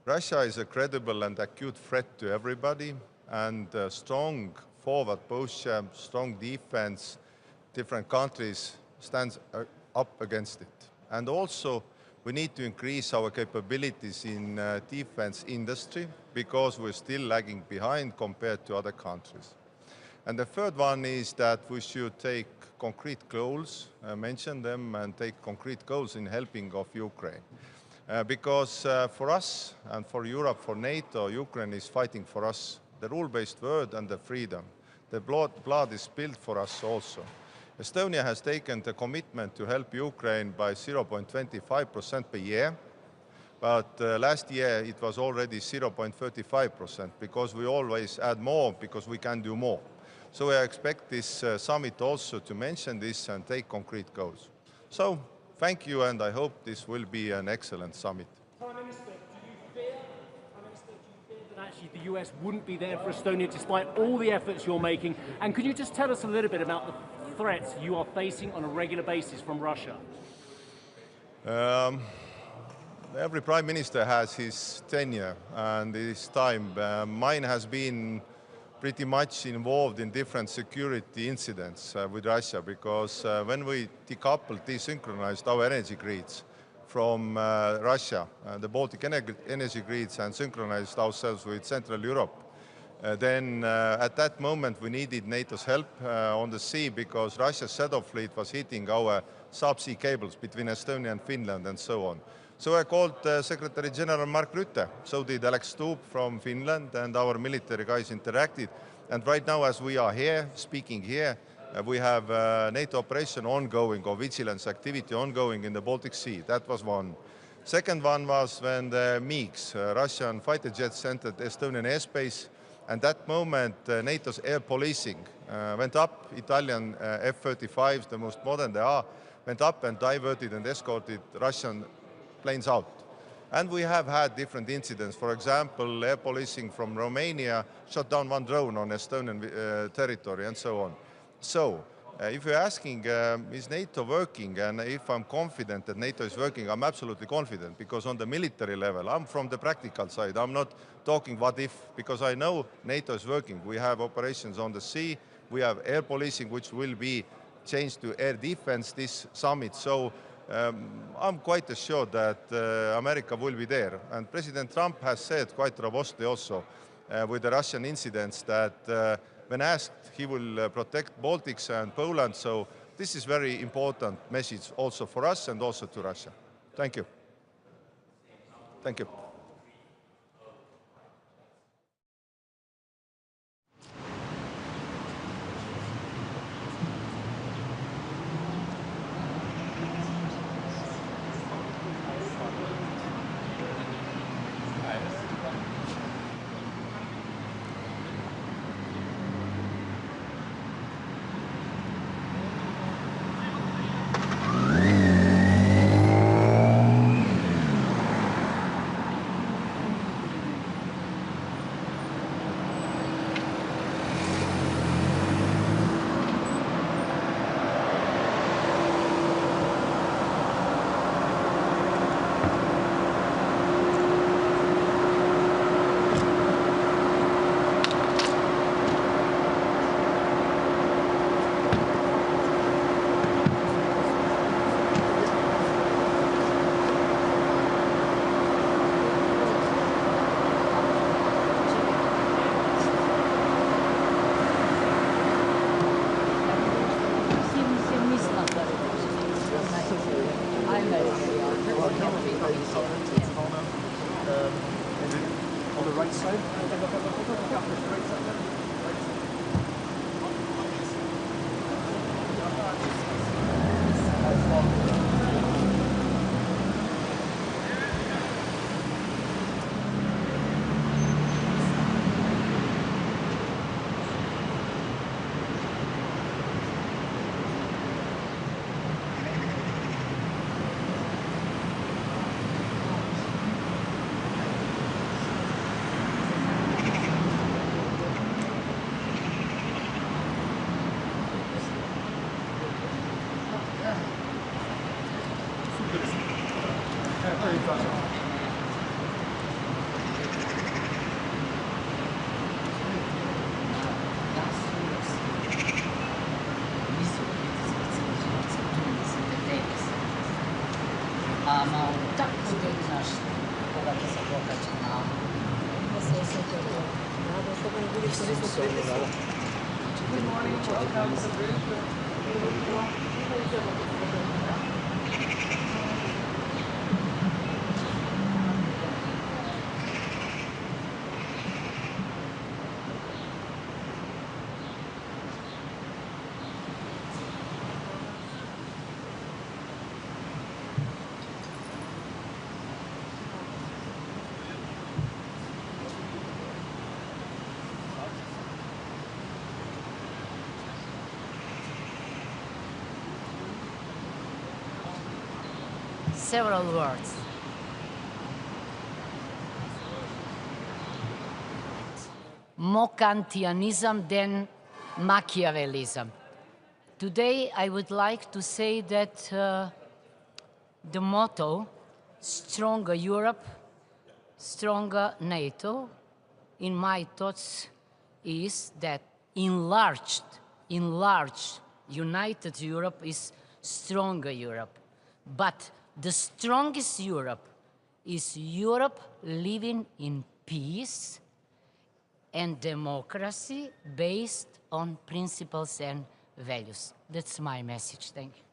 Russia is a credible and acute threat to everybody, and strong forward posture, strong defense, different countries stands up against it. And also, We need to increase our capabilities in defense industry because we're still lagging behind compared to other countries. And the third one is that we should take concrete goals, mention them, and take concrete goals in helping of Ukraine. Because for us and for Europe, for NATO, Ukraine is fighting for us the rule-based world and the freedom. The blood is spilled for us also. Estonia has taken the commitment to help Ukraine by 0.25% per year, but last year it was already 0.35% because we always add more because we can do more. So I expect this summit also to mention this and take concrete goals. So thank you, and I hope this will be an excellent summit. Prime Minister, do you fear that actually the US wouldn't be there for Estonia despite all the efforts you're making? And could you just tell us a little bit about the threats you are facing on a regular basis from Russia? Every prime minister has his tenure and his time. Mine has been pretty much involved in different security incidents with Russia because when we decoupled, desynchronized our energy grids from Russia, the Baltic energy grids, and synchronized ourselves with Central Europe, then at that moment we needed NATO's help on the sea because Russia's shadow fleet was hitting our subsea cables between Estonia and Finland and so on. So I called Secretary General Mark Rutte, so did Alex Stubb from Finland, and our military guys interacted. And right now, as we are here, speaking here, we have NATO operation ongoing, or vigilance activity ongoing in the Baltic Sea. That was one. Second one was when the MiGs, Russian fighter jets, entered Estonian airspace. And that moment, NATO's air policing went up. Italian F-35s, the most modern they are, went up and diverted and escorted Russian planes out. And we have had different incidents. For example, air policing from Romania shot down one drone on Estonian territory and so on. So if you're asking, is NATO working, and if I'm confident that NATO is working, I'm absolutely confident, because on the military level, I'm from the practical side. I'm not talking what if, because I know NATO is working. We have operations on the sea. We have air policing, which will be changed to air defense this summit. So I'm quite assured that America will be there. And President Trump has said quite robustly also with the Russian incidents that when asked, he will protect Baltics and Poland. So this is very important message also for us and also to Russia. Thank you. Thank you. On the right side. malo, tako da znaš koga da se pokače malo. Da se osjeća to. Nada, što ga ne bude koristiti pritisak. Good morning, welcome to Bruce. Several words. More Kantianism than Machiavellism. Today I would like to say that the motto, stronger Europe, stronger NATO, in my thoughts is that enlarged, united Europe is stronger Europe. But the strongest Europe is Europe living in peace and democracy based on principles and values. That's my message. Thank you.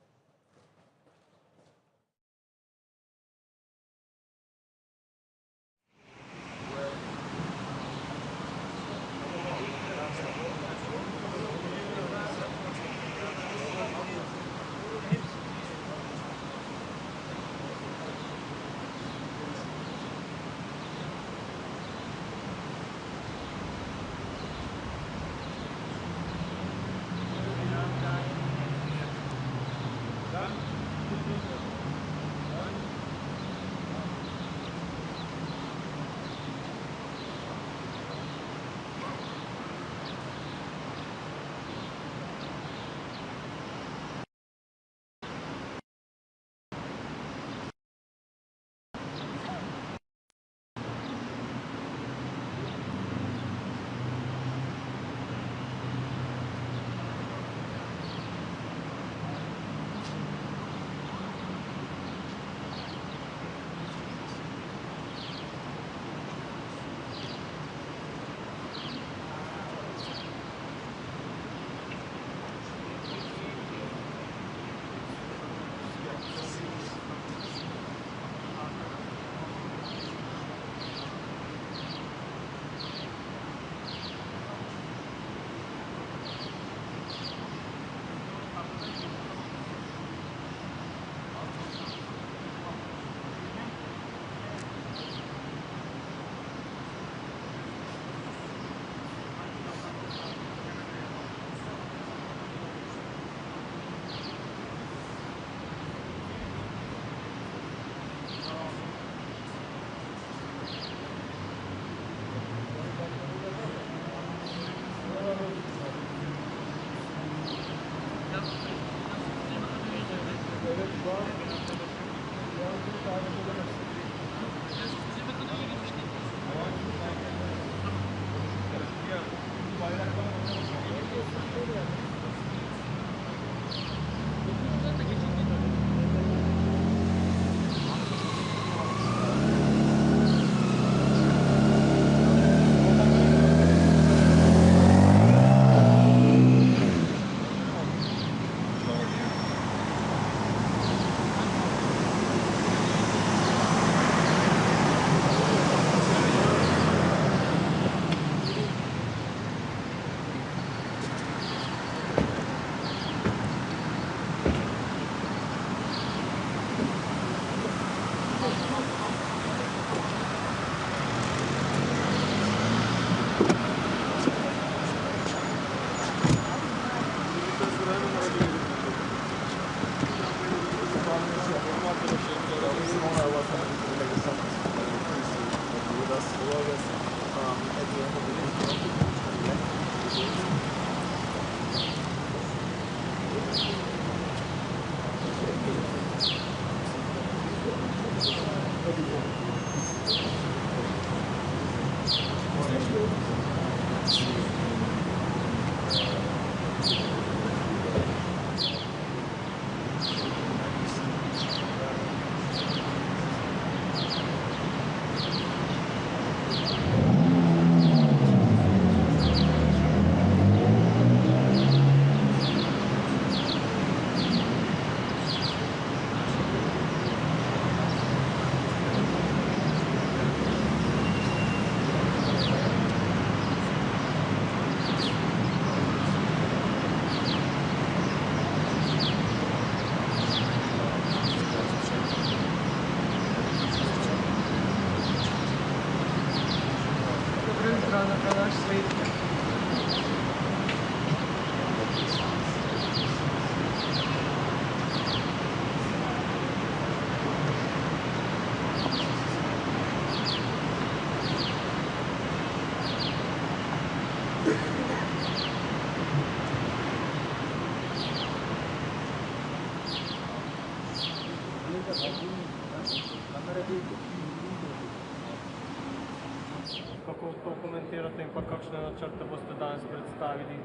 Kako to komentirate in pa kakšne načrte boste danes predstavili?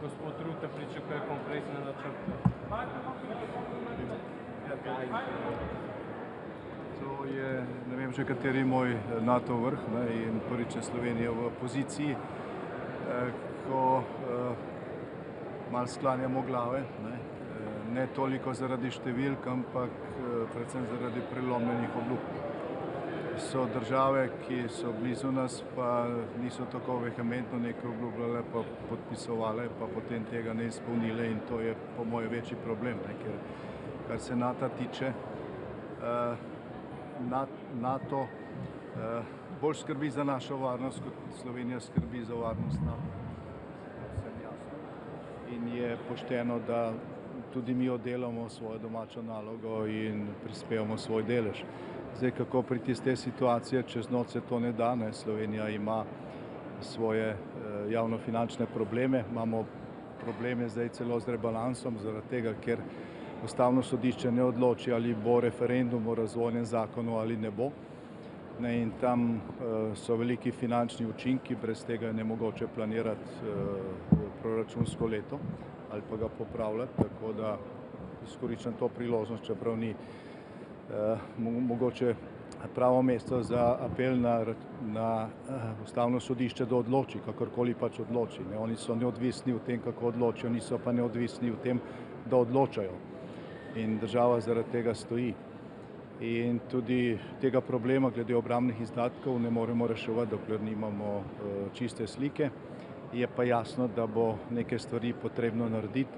Gospod Rutte pričakuje konkretne načrte. To je, ne vem že kateri moj NATO vrh, ne, in prvič je Slovenija v poziciji, ko malo sklanjamo glave, ne toliko zaradi številk, ampak predvsem zaradi prelomljenih obljub. So države, ki so blizu nas, pa niso tako vehementno nekaj obljubljale, pa podpisovale, pa potem tega ne izpolnile in to je po moje večji problem, ker kar se NATO tiče, NATO bolj skrbi za našo varnost, kot Slovenija skrbi za varnost NATO. Vsem jasno. In je pošteno, da tudi mi oddelamo svojo domačo nalogo in prispevamo svoj delež. Zdaj, kako priti iz te situacije, čez noč se to ne da, ne? Slovenija ima svoje javnofinančne probleme, imamo probleme zdaj celo z rebalansom, zaradi tega, ker Ustavno sodišče ne odloči, ali bo referendum o razvojnem zakonu ali ne bo. In tam so veliki finančni učinki, brez tega je nemogoče planirati proračunsko leto ali pa ga popravljati, tako da izkoriščam to priložnost, čeprav ni mogoče pravo mesto za apel na Ustavno sodišče, da odloči, kakorkoli pač odloči. Oni so neodvisni v tem, kako odločijo, niso pa neodvisni v tem, da odločajo. In država zaradi tega stoji. In tudi tega problema glede obrambnih izdatkov ne moremo reševati, dokler nimamo čiste slike. Je pa jasno, da bo neke stvari potrebno narediti.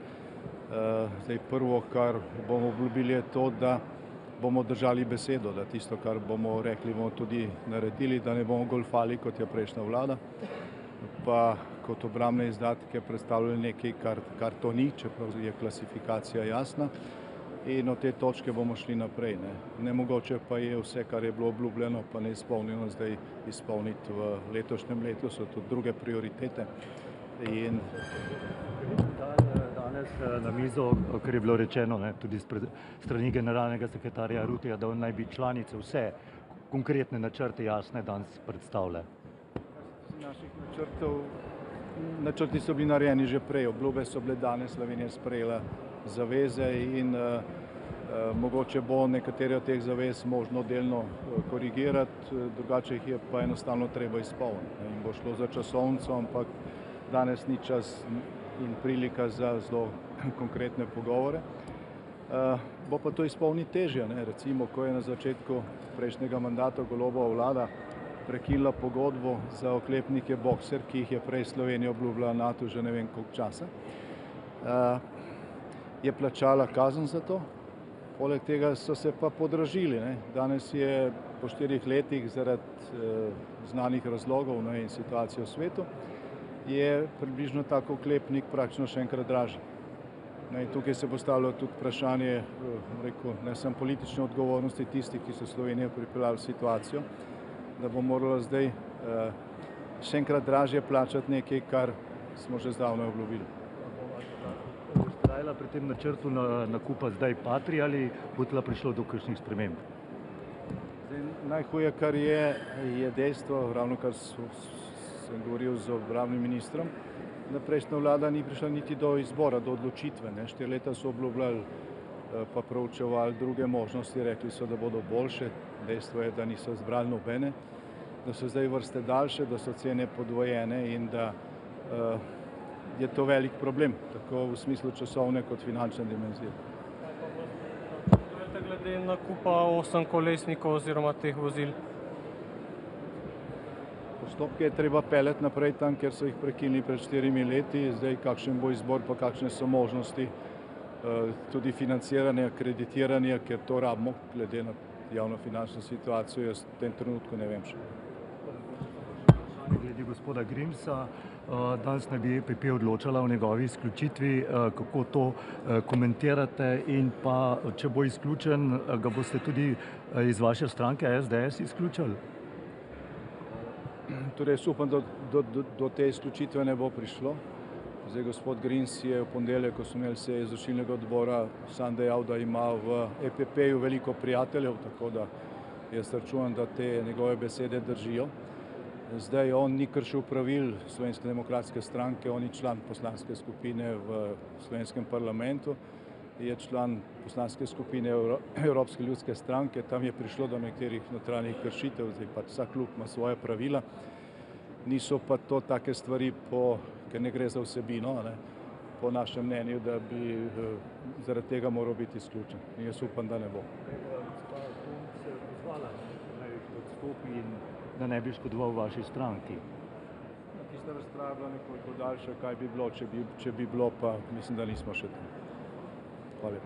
Zdaj, prvo, kar bomo obljubili, je to, da bomo držali besedo, da tisto, kar bomo rekli, bomo tudi naredili, da ne bomo golfali, kot je prejšnja vlada, pa kot obrambne izdatke predstavljali nekaj, kar to ni, čeprav je klasifikacija jasna. In od te točke bomo šli naprej. Nemogoče pa je vse, kar je bilo obljubljeno, pa ne izpolnjeno, zdaj izpolniti v letošnjem letu, so tudi druge prioritete. In danes na mizo, kar je bilo rečeno, tudi strani generalnega sekretarja Rutteja, da naj bi članice vse konkretne načrte jasne danes predstavile. Naših načrti so bili narejeni že prej, obljube so bile danes, Slovenija sprejela zaveze in mogoče bo nekatere od teh zavez možno delno korigirati, drugače jih je pa enostavno treba izpolniti. In bo šlo za časovnico, ampak danes ni čas in prilika za zelo konkretne pogovore. Bo pa to izpolniti težje. Recimo, ko je na začetku prejšnjega mandata Golobova vlada prekinila pogodbo za oklepnike Boxer, ki jih je prej Slovenija obljubila NATO že ne vem koliko časa, je plačala kazen za to. Poleg tega so se pa podražili. Danes je po 4 letih zaradi znanih razlogov in situacije v svetu, je približno tak oklepnik praktično še enkrat dražji. Tukaj se postavlja tudi vprašanje, ne samo politične odgovornosti tistih, ki so Slovenijo pripeljali v situacijo, da bo morala zdaj še enkrat dražje plačati nekaj, kar smo že zdavnaj obljubili. Vztrajala pri tem načrtu nakupa zdaj Patri ali bo tla prišlo do kakšnih sprememb? Najhuje, kar je dejstvo, ravno kar sem govoril z obrambnim ministrom, da prejšnja vlada ni prišla niti do izbora, do odločitve. 4 leta so obljubljali, pa proučevali druge možnosti, rekli so, da bodo boljše. Dejstvo je, da niso zbrali nobene, da so zdaj vrste daljše, da so cene podvojene in da je to velik problem, tako v smislu časovne kot finančne dimenzije. Glede nakupa 8-kolesnikov oziroma teh vozil? Postopke je treba peljati naprej tam, kjer so jih prekinili pred 4 leti. Zdaj, kakšen bo izbor, pa kakšne so možnosti tudi financiranja, kreditiranja, ker to rabimo, glede na javnofinančno situacijo, jaz v tem trenutku ne vem še. Glede gospoda Grimsa, danes naj bi EPP odločala o njegovi izključitvi. Kako to komentirate in pa, če bo izključen, ga boste tudi iz vaše stranke SDS izključili? Torej, jaz upam, da do te izključitve ne bo prišlo. Zdaj, gospod Grins je v ponedeljek, ko smo imeli sejo izvršilnega odbora, sam dejal, da ima v EPP-ju veliko prijateljev, tako da jaz računam, da te njegove besede držijo. Zdaj, on ni kršil pravil Slovenske demokratske stranke, on je član poslanske skupine v slovenskem parlamentu, je član poslanske skupine Evropske ljudske stranke, tam je prišlo do nekaterih notranjih kršitev, zdaj pač vsak klub ima svoje pravila. Niso pa to take stvari, ker ne gre za vsebino, po našem mnenju, da bi zaradi tega moral biti izključen. In jaz upam, da ne bo. Hvala, naj odstopi in da ne bi škodoval vaši stranki. Tista razprava je bila nekoliko daljša, kaj bi bilo, če bi bilo, pa mislim, da nismo še tam. Hvala.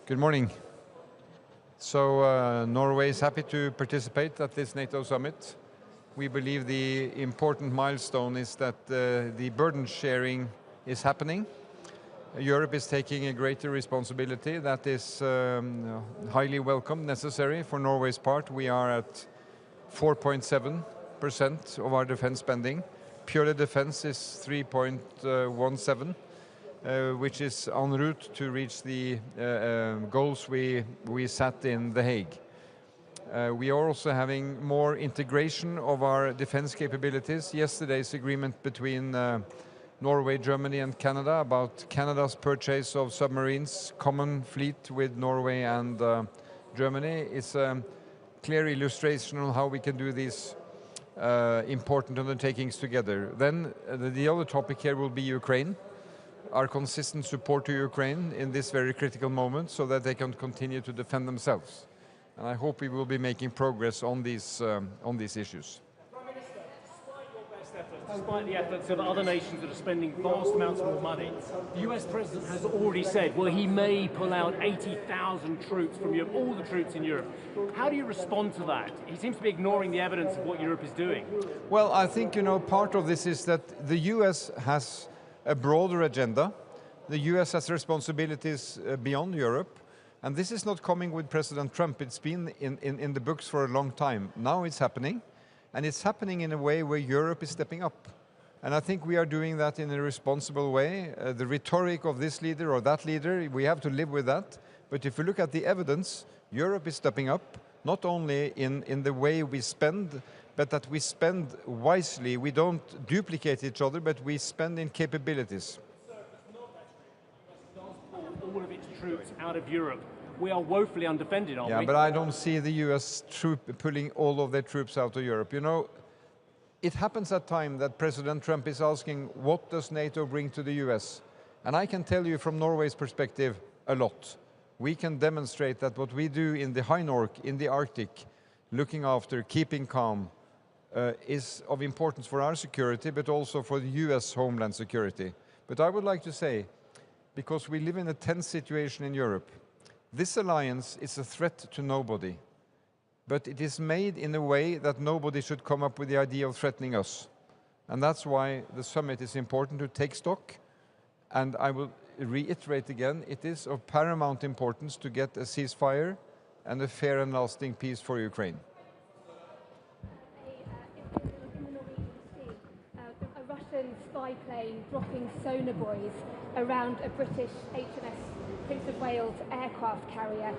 Good morning. So Norway is happy to participate at this NATO summit. We believe the important milestone is that the burden sharing is happening. Europe is taking a greater responsibility that is highly welcome, necessary for Norway's part. We are at 4.7% of our defense spending. Purely defense is 3.17%. Which is en route to reach the goals we set in The Hague. We are also having more integration of our defense capabilities. Yesterday's agreement between Norway, Germany and Canada about Canada's purchase of submarines, common fleet with Norway and Germany is a clear illustration of how we can do these important undertakings together. Then the other topic here will be Ukraine. Our consistent support to Ukraine in this very critical moment so that they can continue to defend themselves. And I hope we will be making progress on these issues. Prime Minister, despite the efforts of other nations that are spending vast amounts more money, the US President has already said, well, he may pull out 80,000 troops from Europe, all the troops in Europe. How do you respond to that? He seems to be ignoring the evidence of what Europe is doing. Well, I think, part of this is that the US has a broader agenda. The US has responsibilities beyond Europe, and this is not coming with President Trump. It's been in the books for a long time. Now it's happening, and it's happening in a way where Europe is stepping up. And I think we are doing that in a responsible way. The rhetoric of this leader or that leader, we have to live with that. But if you look at the evidence, Europe is stepping up, not only in the way we spend, but that we spend wisely. We don't duplicate each other, but we spend in capabilities. All of its troops out of Europe. We are woefully undefended, aren't we? Yeah, but I don't see the US pulling all of their troops out of Europe. You know, it happens at times that President Trump is asking, what does NATO bring to the US? And I can tell you from Norway's perspective, a lot. We can demonstrate that what we do in the High North, in the Arctic, looking after, keeping calm, is of importance for our security, but also for the US homeland security. But I would like to say, because we live in a tense situation in Europe, this alliance is a threat to nobody. But it is made in a way that nobody should come up with the idea of threatening us. And that's why the summit is important to take stock. And I will reiterate again, it is of paramount importance to get a ceasefire and a fair and lasting peace for Ukraine. A Russian spy plane dropping sonar buoys around a British HMS Prince of Wales aircraft carrier.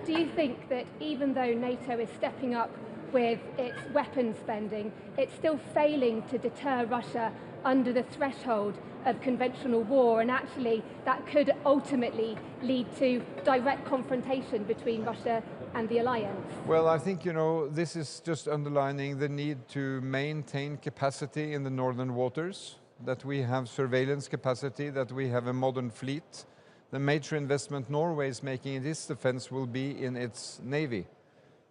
Do you think that even though NATO is stepping up with its weapons spending, it's still failing to deter Russia under the threshold of conventional war, and actually that could ultimately lead to direct confrontation between Russia and the alliance? Well, I think, you know, this is just underlining the need to maintain capacity in the northern waters, that we have surveillance capacity, that we have a modern fleet. The major investment Norway is making in its defense will be in its navy.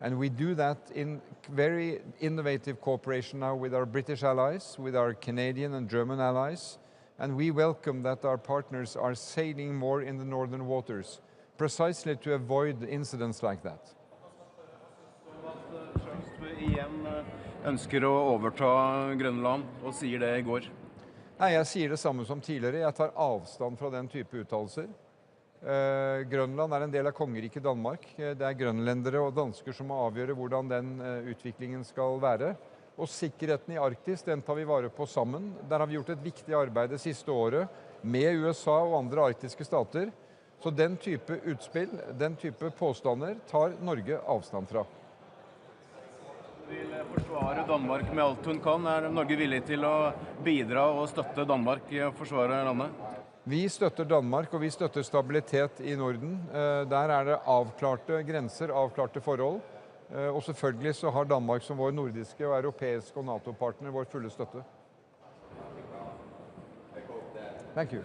And we do that in very innovative cooperation now with our British allies, with our Canadian and German allies. And we welcome that our partners are sailing more in the northern waters, precisely to avoid incidents like that. Igjen ønsker å overta Grønland og sier det I går. Nei, jeg sier det samme som tidligere. Jeg tar avstand fra den type uttalelser. Grønland en del av kongeriket Danmark. Det grønlendere og dansker som må avgjøre hvordan den utviklingen skal være. Og sikkerheten I Arktis, den tar vi vare på sammen. Der har vi gjort et viktig arbeid det siste året med USA og andre arktiske stater. Så den type utspill, den type påstander tar Norge avstand fra. Vil forsvare Danmark med alt hun kan. Norge villig til å bidra og støtte Danmark I å forsvare landet? Vi støtter Danmark, og vi støtter stabilitet I Norden. Der det avklarte grenser, avklarte forhold. Og selvfølgelig så har Danmark som vår nordiske og europeiske og NATO-partner vår fulle støtte. Thank you.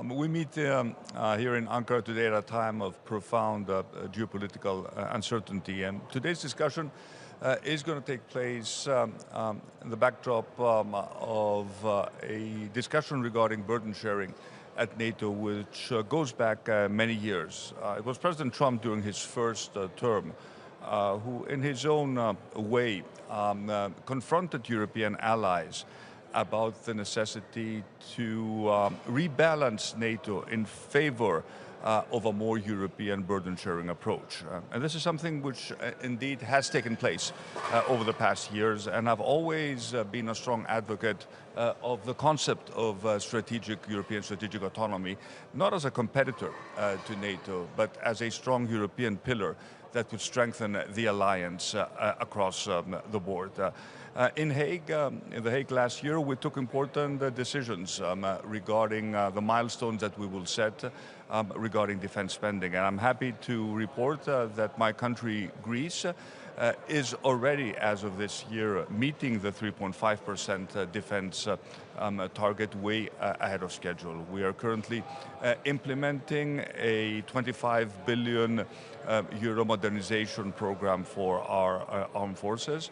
We meet here in Ankara today at a time of profound geopolitical uncertainty, and today's discussion is going to take place in the backdrop of a discussion regarding burden sharing at NATO, which goes back many years. It was President Trump during his first term who, in his own way, confronted European allies about the necessity to rebalance NATO in favor of a more European burden-sharing approach. And this is something which indeed has taken place over the past years, and I've always been a strong advocate of the concept of European strategic autonomy, not as a competitor to NATO, but as a strong European pillar that would strengthen the alliance across the board. In The Hague last year, we took important decisions regarding the milestones that we will set regarding defense spending. And I'm happy to report that my country, Greece, is already, as of this year, meeting the 3.5% defense target way ahead of schedule. We are currently implementing a 25 billion euro modernization program for our armed forces.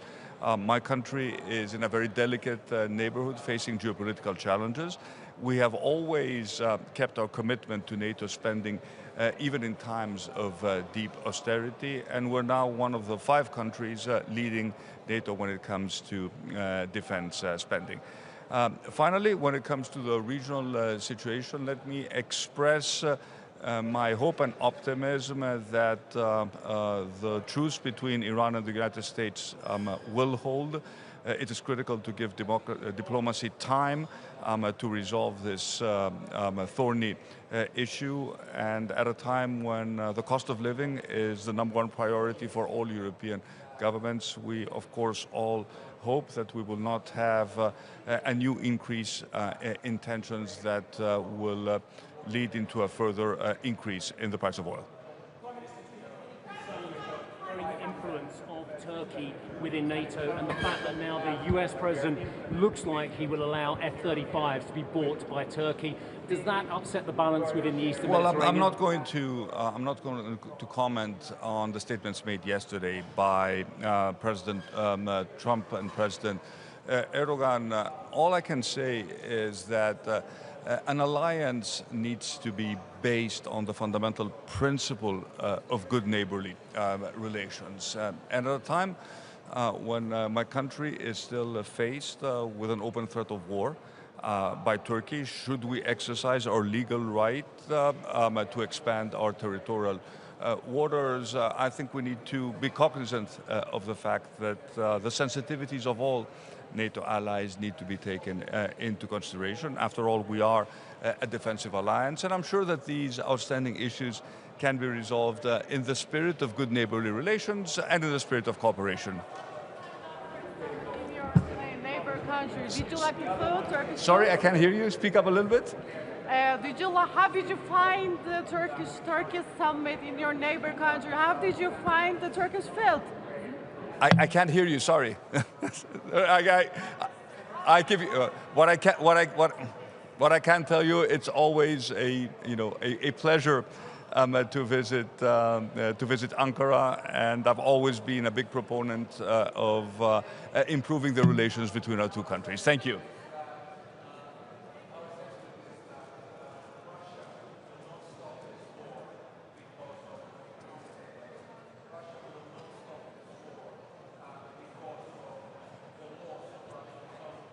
My country is in a very delicate neighborhood facing geopolitical challenges. We have always kept our commitment to NATO spending even in times of deep austerity, and we're now one of the 5 countries leading NATO when it comes to defense spending. Finally, when it comes to the regional situation, let me express my hope and optimism that the truce between Iran and the United States will hold. It is critical to give diplomacy time to resolve this thorny issue, and at a time when the cost of living is the #1 priority for all European governments. We, of course, all hope that we will not have a new increase in tensions that will lead into a further increase in the price of oil. Influence of Turkey within NATO, and the fact that now the US president looks like he will allow F-35s to be bought by Turkey, does that upset the balance within the Eastern Mediterranean? Well, I'm not going to comment on the statements made yesterday by President Trump and President Erdogan. All I can say is that an alliance needs to be based on the fundamental principle of good neighborly relations. And at a time when my country is still faced with an open threat of war by Turkey, should we exercise our legal right to expand our territorial waters? I think we need to be cognizant of the fact that the sensitivities of all NATO allies need to be taken into consideration. After all, we are a defensive alliance, and I'm sure that these outstanding issues can be resolved in the spirit of good neighborly relations and in the spirit of cooperation. In your neighbor country, did you like the food, Turkish Sorry, food? I can't hear you. Speak up a little bit. How did you find the Turkish summit in your neighbor country? How did you find the Turkish food? I can't hear you. Sorry. I give you what I can tell you. It's always a pleasure to visit Ankara, and I've always been a big proponent of improving the relations between our 2 countries. Thank you.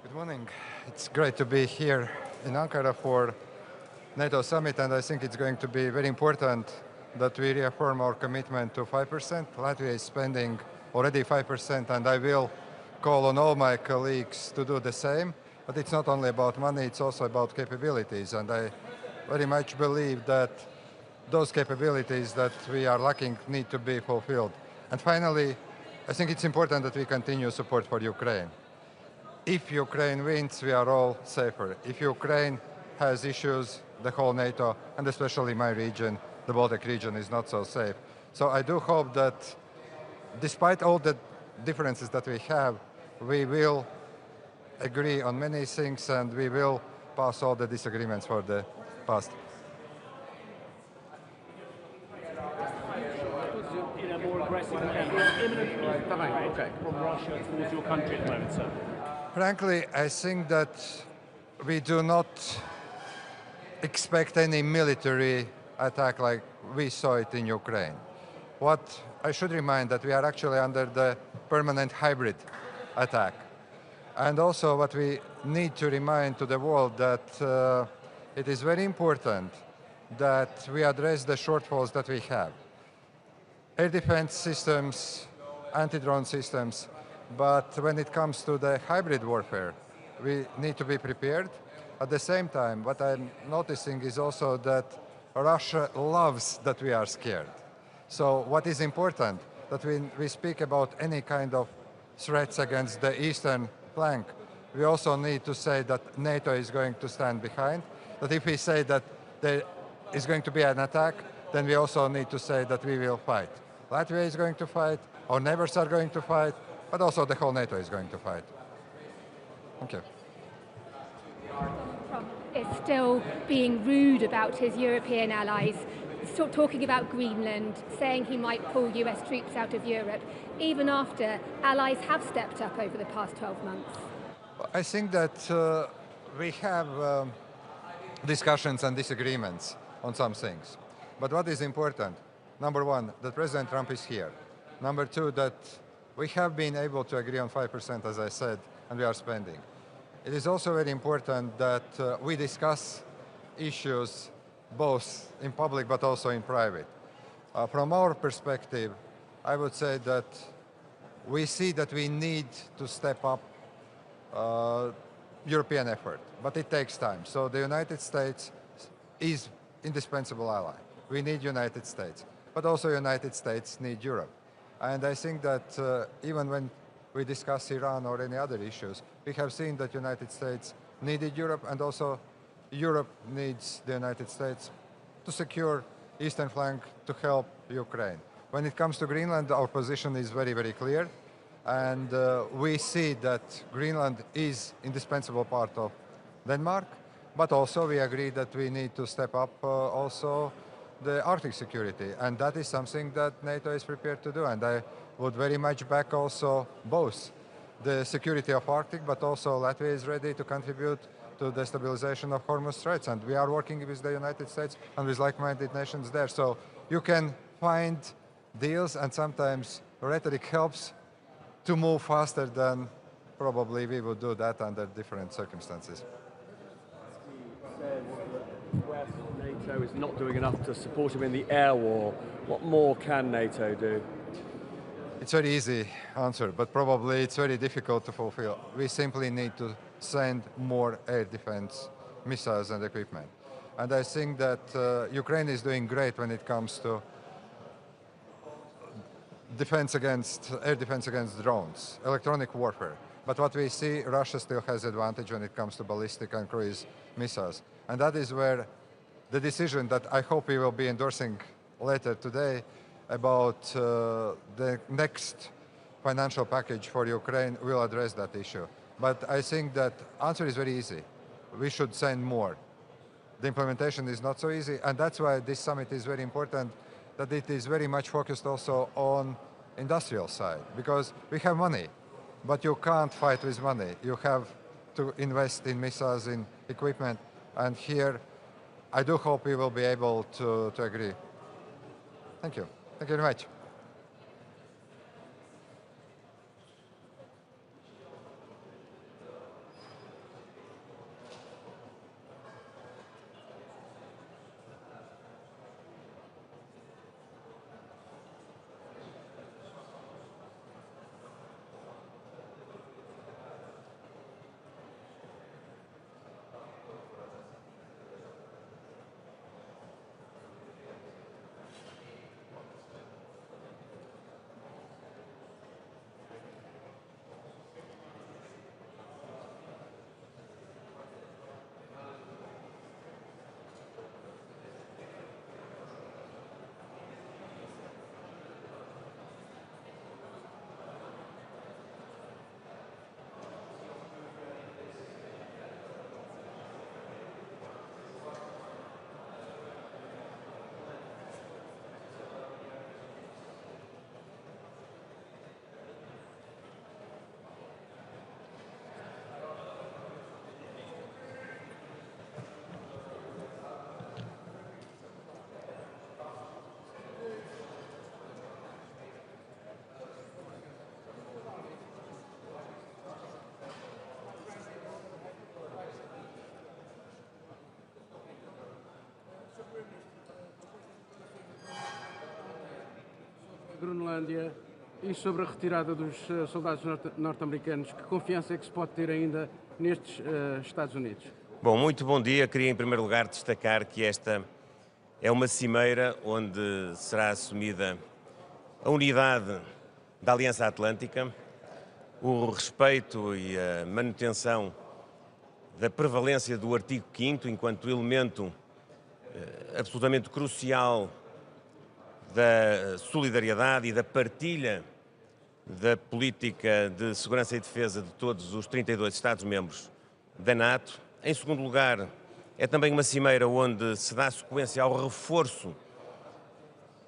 Good morning. It's great to be here in Ankara for NATO summit, and I think it's going to be very important that we reaffirm our commitment to 5%. Latvia is spending already 5%, and I will call on all my colleagues to do the same. But it's not only about money, it's also about capabilities, and I very much believe that those capabilities that we are lacking need to be fulfilled. And finally, I think it's important that we continue support for Ukraine. If Ukraine wins, we are all safer. If Ukraine has issues, the whole NATO, and especially my region, the Baltic region, is not so safe. So I do hope that despite all the differences that we have, we will agree on many things and we will pass all the disagreements for the past. aggressive and imminently threat from Russia towards your country at the moment, sir? Frankly, I think that we do not expect any military attack like we saw it in Ukraine. What I should remind that we are actually under the permanent hybrid attack. And also what we need to remind to the world that it is very important that we address the shortfalls that we have. Air defense systems, anti-drone systems, but when it comes to the hybrid warfare, we need to be prepared. At the same time, what I'm noticing is also that Russia loves that we are scared. So what is important, that when we speak about any kind of threats against the eastern flank, we also need to say that NATO is going to stand behind, that if we say that there is going to be an attack, then we also need to say that we will fight. Latvia is going to fight, our neighbors are going to fight, but also the whole NATO is going to fight. Thank you. Trump is still being rude about his European allies, still talking about Greenland, saying he might pull US troops out of Europe, even after allies have stepped up over the past 12 months. I think that we have discussions and disagreements on some things. But what is important? Number one, that President Trump is here. Number two, that we have been able to agree on 5%, as I said, and we are spending. It is also very important that we discuss issues both in public but also in private. From our perspective, I would say that we see that we need to step up European effort, but it takes time. So the United States is indispensable ally. We need United States, but also United States need Europe. And I think that even when we discuss Iran or any other issues, we have seen that United States needed Europe, and also Europe needs the United States to secure eastern flank to help Ukraine. When it comes to Greenland, our position is very, very clear. And we see that Greenland is indispensable part of Denmark, but also we agree that we need to step up also the Arctic security. And that is something that NATO is prepared to do. And I would very much back also both the security of Arctic, but also Latvia is ready to contribute to the stabilization of Hormuz Straits. And we are working with the United States and with like-minded nations there. So you can find deals, and sometimes rhetoric helps to move faster than probably we would do that under different circumstances. NATO is not doing enough to support him in the air war. What more can NATO do? It's a very easy answer, but probably it's very difficult to fulfill. We simply need to send more air defense missiles and equipment. And I think that Ukraine is doing great when it comes to air defense against drones, electronic warfare. But what we see, Russia still has advantage when it comes to ballistic and cruise missiles. And that is where the decision that I hope we will be endorsing later today about the next financial package for Ukraine will address that issue. But I think that answer is very easy. We should send more. The implementation is not so easy, and that's why this summit is very important, that it is very much focused also on industrial side, because we have money, but you can't fight with money. You have to invest in missiles, in equipment, and here I do hope we will be able to agree. Thank you. Thank you very much. Groenlândia e sobre a retirada dos soldados norte-americanos. Que confiança é que se pode ter ainda nestes Estados Unidos? Bom, muito bom dia. Queria em primeiro lugar destacar que esta é uma cimeira onde será assumida a unidade da Aliança Atlântica, o respeito e a manutenção da prevalência do artigo 5º enquanto elemento absolutamente crucial da solidariedade e da partilha da política de segurança e defesa de todos os 32 Estados-membros da NATO. Em segundo lugar, é também uma cimeira onde se dá sequência ao reforço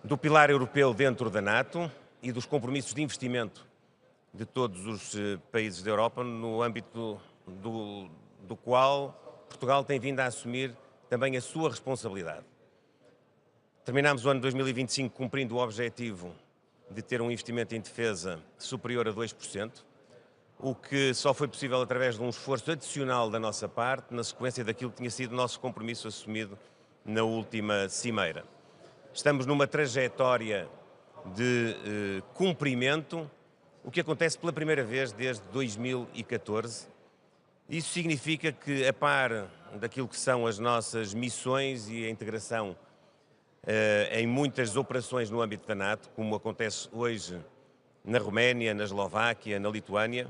do pilar europeu dentro da NATO e dos compromissos de investimento de todos os países da Europa, no âmbito do qual Portugal tem vindo a assumir também a sua responsabilidade. Terminámos o ano 2025 cumprindo o objetivo de ter um investimento em defesa superior a 2%, o que só foi possível através de um esforço adicional da nossa parte, na sequência daquilo que tinha sido o nosso compromisso assumido na última cimeira. Estamos numa trajetória de cumprimento, o que acontece pela primeira vez desde 2014. Isso significa que, a par daquilo que são as nossas missões e a integração em muitas operações no âmbito da NATO, como acontece hoje na Roménia, na Eslováquia, na Lituânia,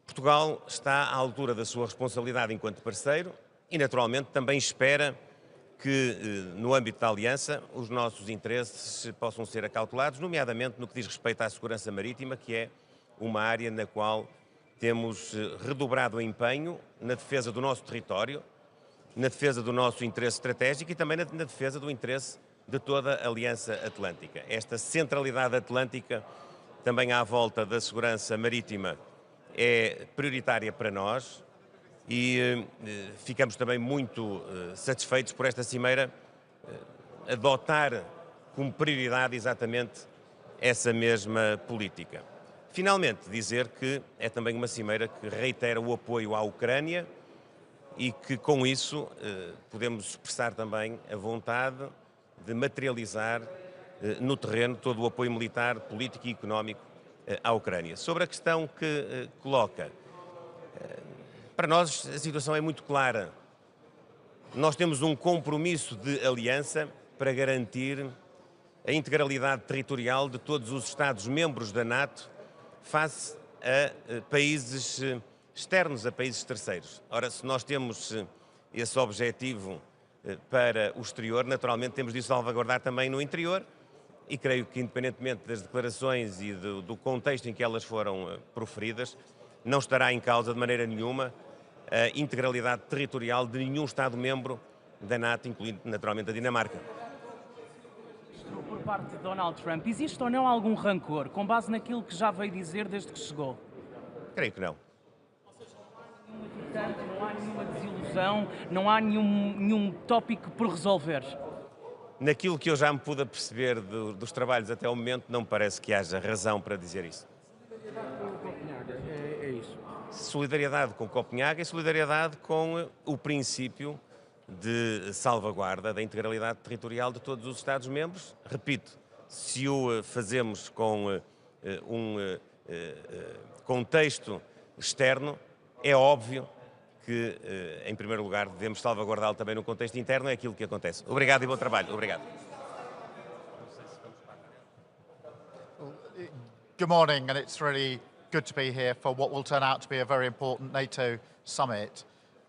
Portugal está à altura da sua responsabilidade enquanto parceiro e, naturalmente, também espera que, no âmbito da Aliança, os nossos interesses possam ser acautelados, nomeadamente no que diz respeito à segurança marítima, que é uma área na qual temos redobrado o empenho na defesa do nosso território, na defesa do nosso interesse estratégico e também na defesa do interesse de toda a Aliança Atlântica. Esta centralidade atlântica, também à volta da segurança marítima, é prioritária para nós e ficamos também muito satisfeitos por esta cimeira adotar como prioridade exatamente essa mesma política. Finalmente, dizer que é também uma cimeira que reitera o apoio à Ucrânia e que, com isso, podemos expressar também a vontade de materializar no terreno todo o apoio militar, político e económico à Ucrânia. Sobre a questão que coloca, para nós a situação é muito clara. Nós temos um compromisso de aliança para garantir a integralidade territorial de todos os Estados-membros da NATO face a países externos, a países terceiros. Ora, se nós temos esse objetivo para o exterior, naturalmente temos de salvaguardar também no interior e creio que, independentemente das declarações e do contexto em que elas foram proferidas, não estará em causa de maneira nenhuma a integralidade territorial de nenhum Estado-membro da NATO, incluindo naturalmente a Dinamarca. Por parte de Donald Trump, existe ou não algum rancor, com base naquilo que já veio dizer desde que chegou? Creio que não. Não há nenhuma desilusão, não há nenhum tópico por resolver? Naquilo que eu já me pude aperceber dos trabalhos até ao momento, não me parece que haja razão para dizer isso. É isso. Solidariedade com Copenhague e solidariedade com o princípio de salvaguarda da integralidade territorial de todos os Estados-membros. Repito, se o fazemos com um contexto externo, é óbvio que, em primeiro lugar, devemos salvaguardá-lo também no contexto interno, é aquilo que acontece. Obrigado e bom trabalho. Obrigado. Good morning, and it's really good to be here for what will turn out to be a very important NATO summit.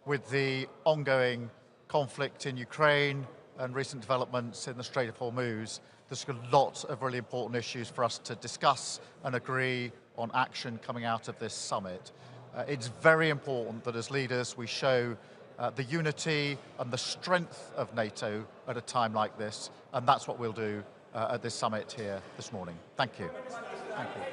With the ongoing conflict in Ukraine and recent developments in the Strait of Hormuz, there's a lot of really important issues for us to discuss and agree on action coming out of this summit. It's very important that as leaders we show the unity and the strength of NATO at a time like this, and that's what we'll do at this summit here this morning. Thank you. Thank you.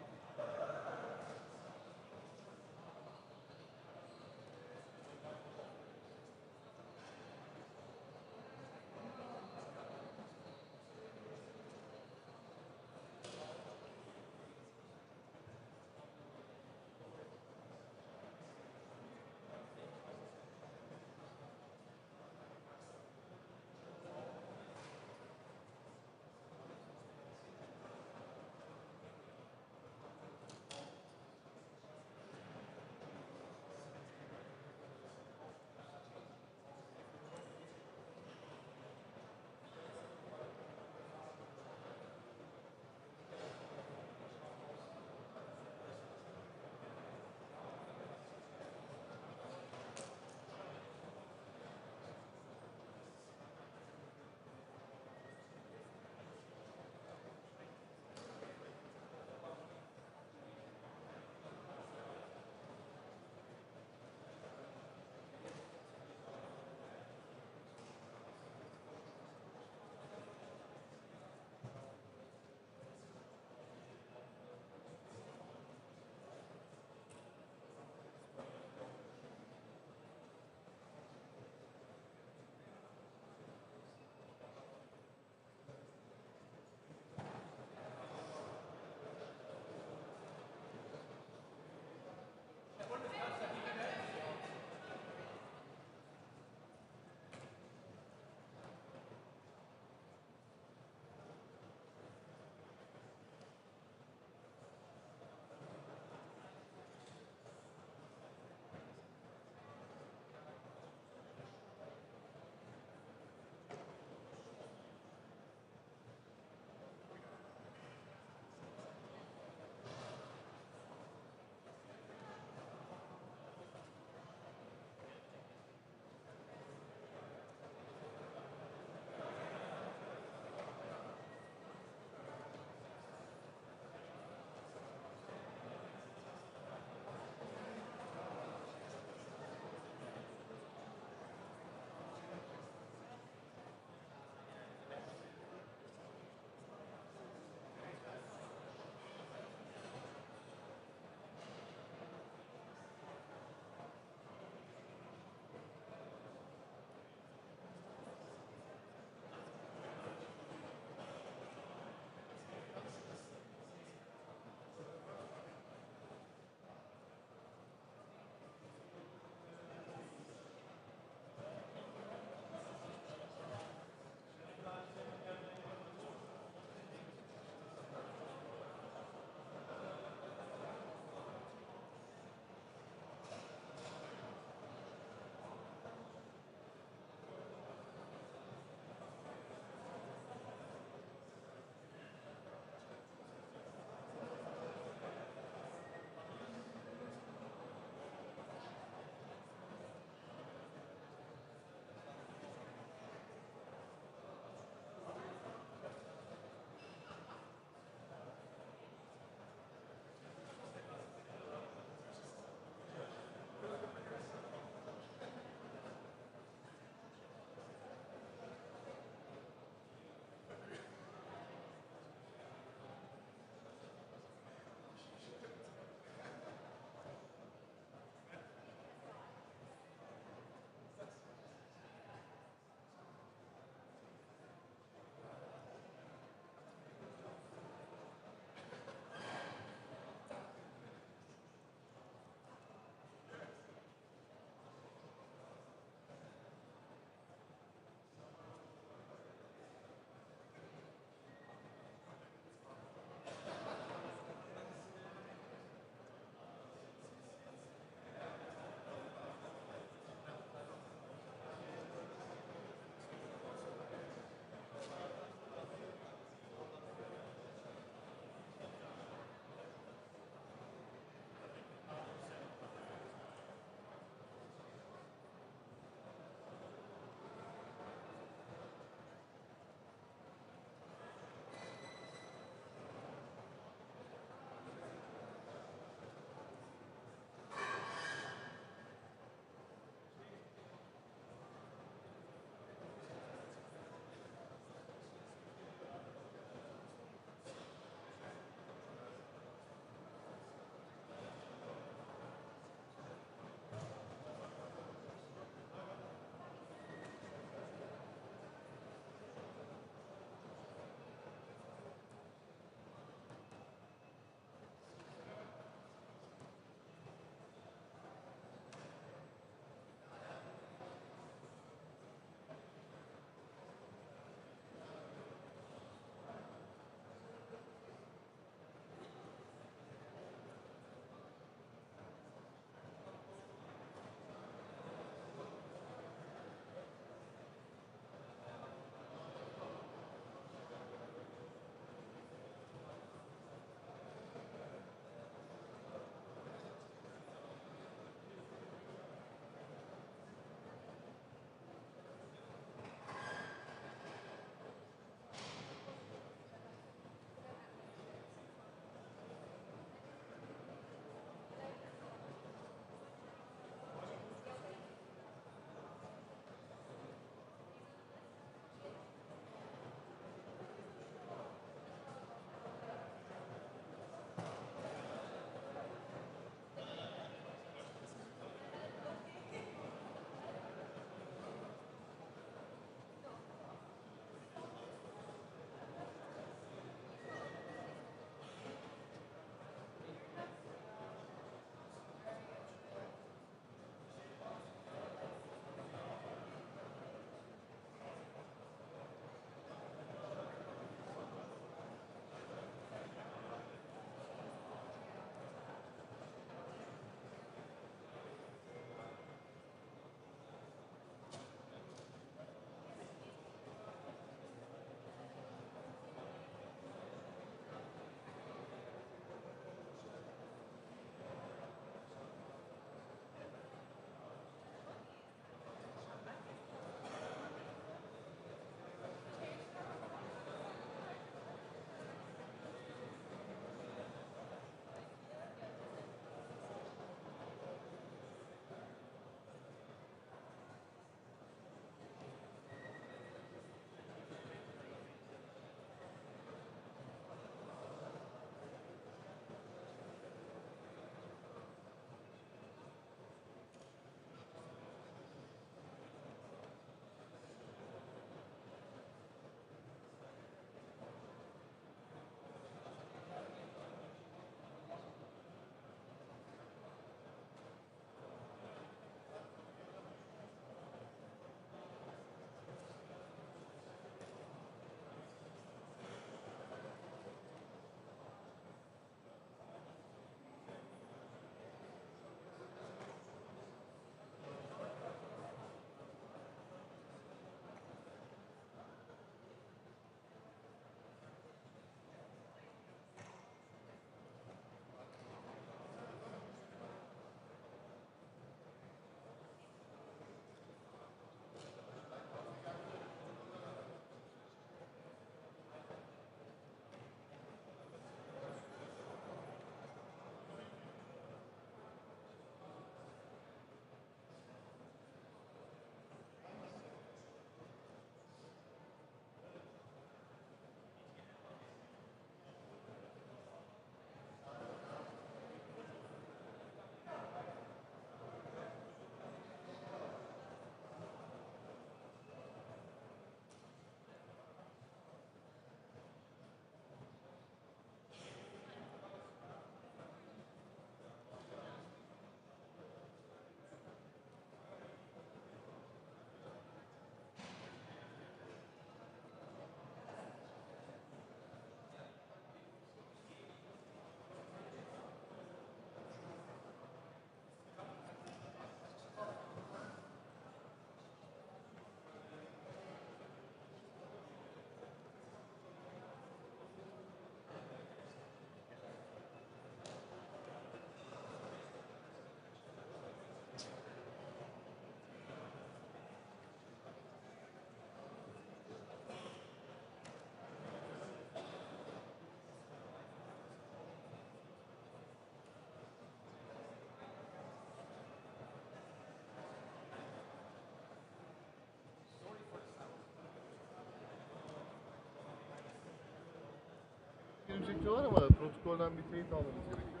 sakınca var ama protokolden bir teyit almamız gerekiyor.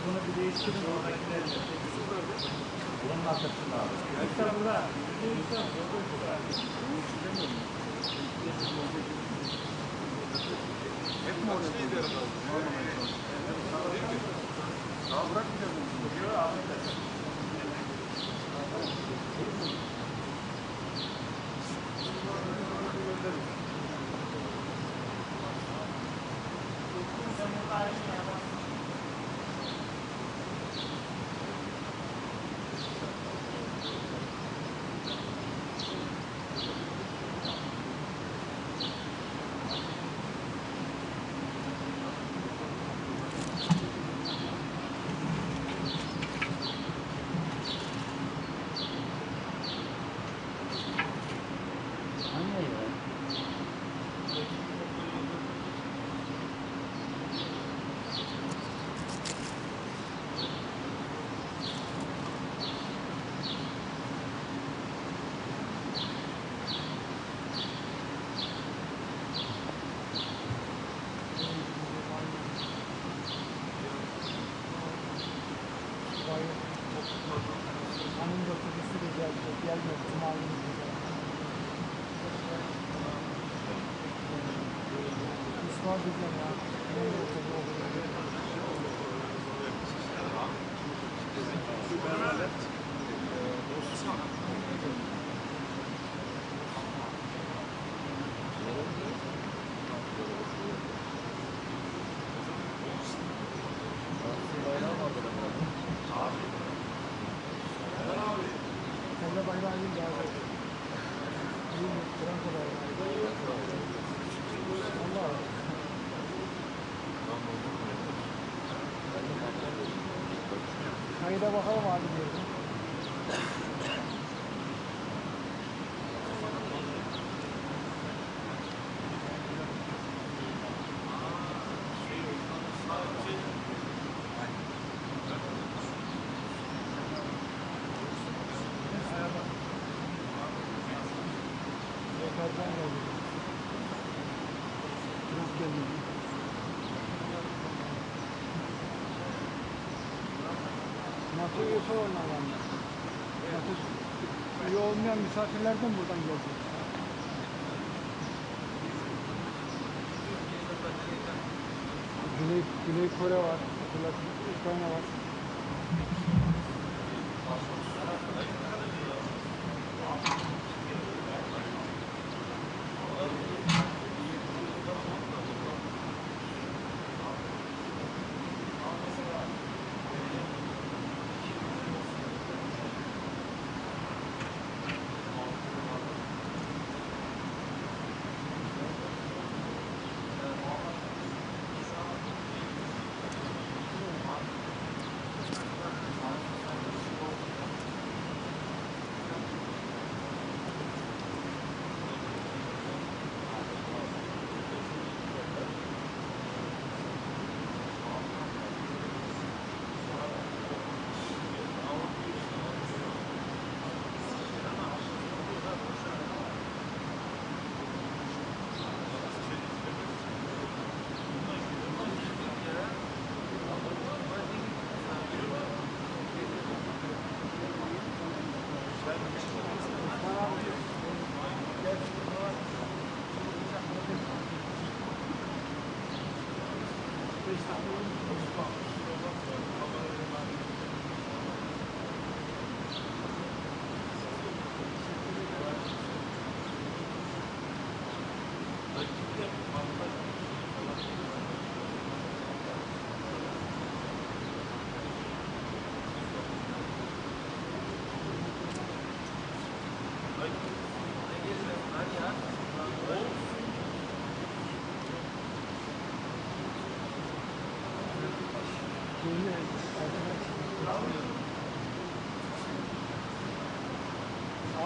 Bunu bir değiştirin. Bunun arkasında abi. Mesela burada. Hep mi orada? Bırakmayacağız. Kayda bakalım abi diyorum. NATO üyesi olan adamlar. NATO üye olmayan misafirlerden buradan gelecek. Güney Kore var, Ukrayna var.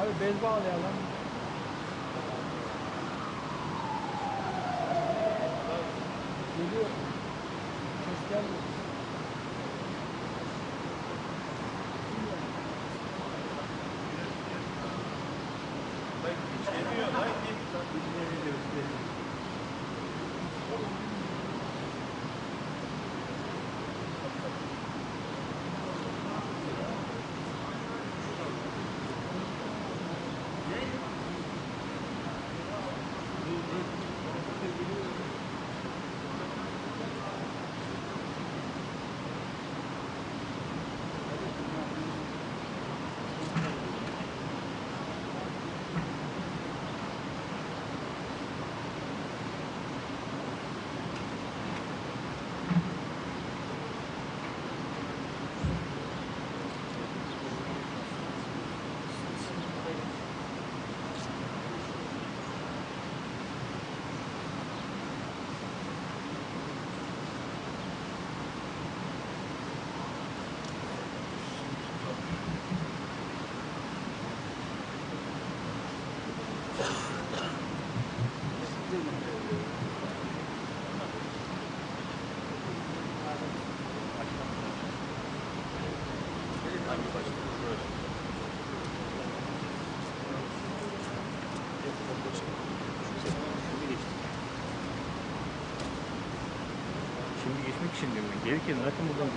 Abi bez bağlayalım. Geliyor. Ses gelmiyor. Şimdi geçmek için diyorum ben. Gelirken zaten buradan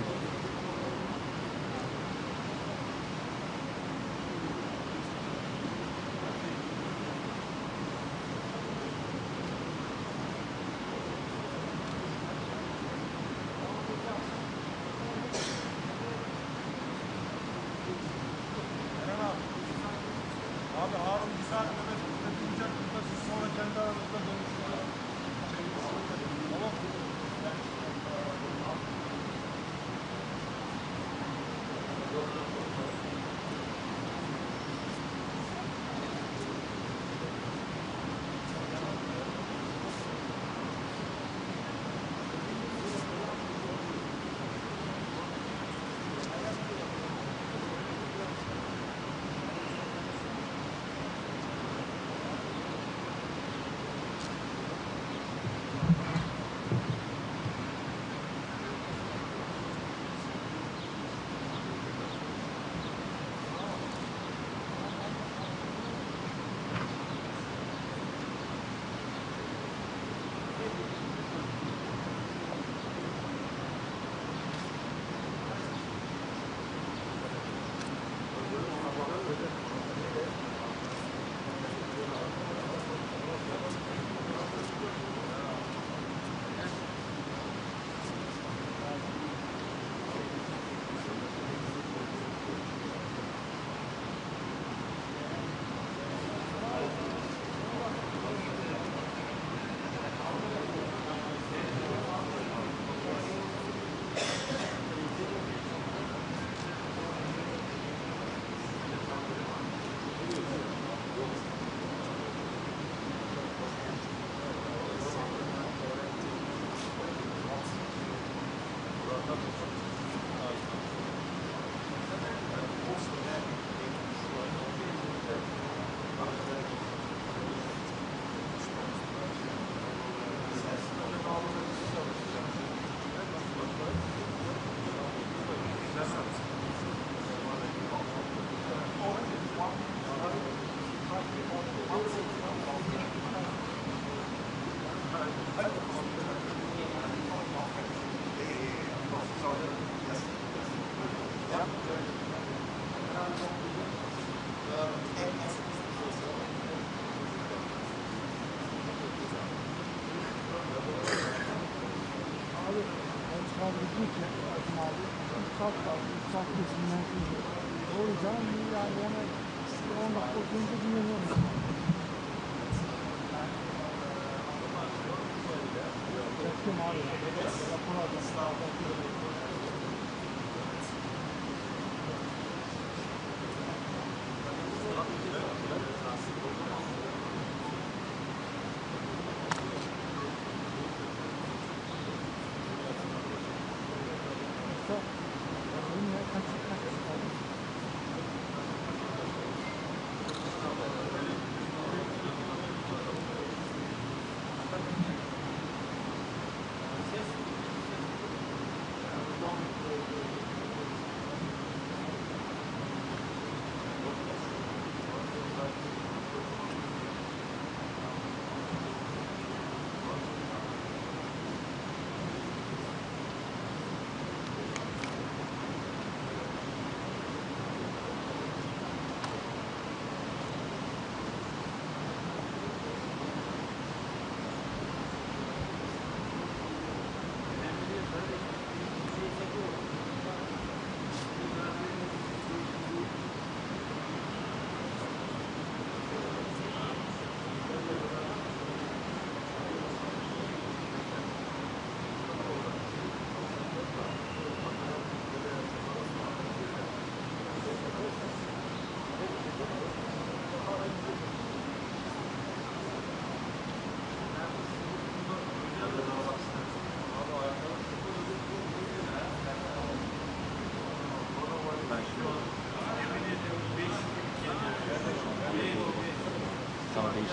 Abi Harun bir saat nöbet tutacak burada, siz sonra kendi aranızda dönüşürüz. Tamam.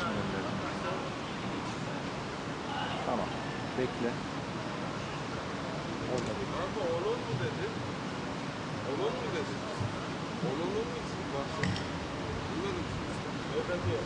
gönderdim. Tamam. Bekle. Ama onun mu dedi? Onun mu dedi? Onun mu için bahsettin? Bilmedim. Evet diyor.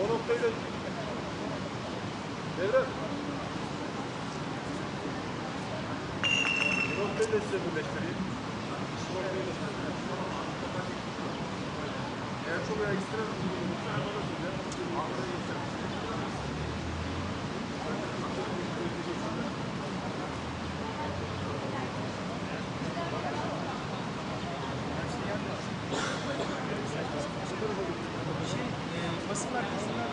O noktayla Devlet. Bu noktayı da size birleştireyim. Bu noktayı da size birleştireyim. Eğer çok ekstra bir şey olursa bana söyle. Ankara'ya geçelim. Basın arkasında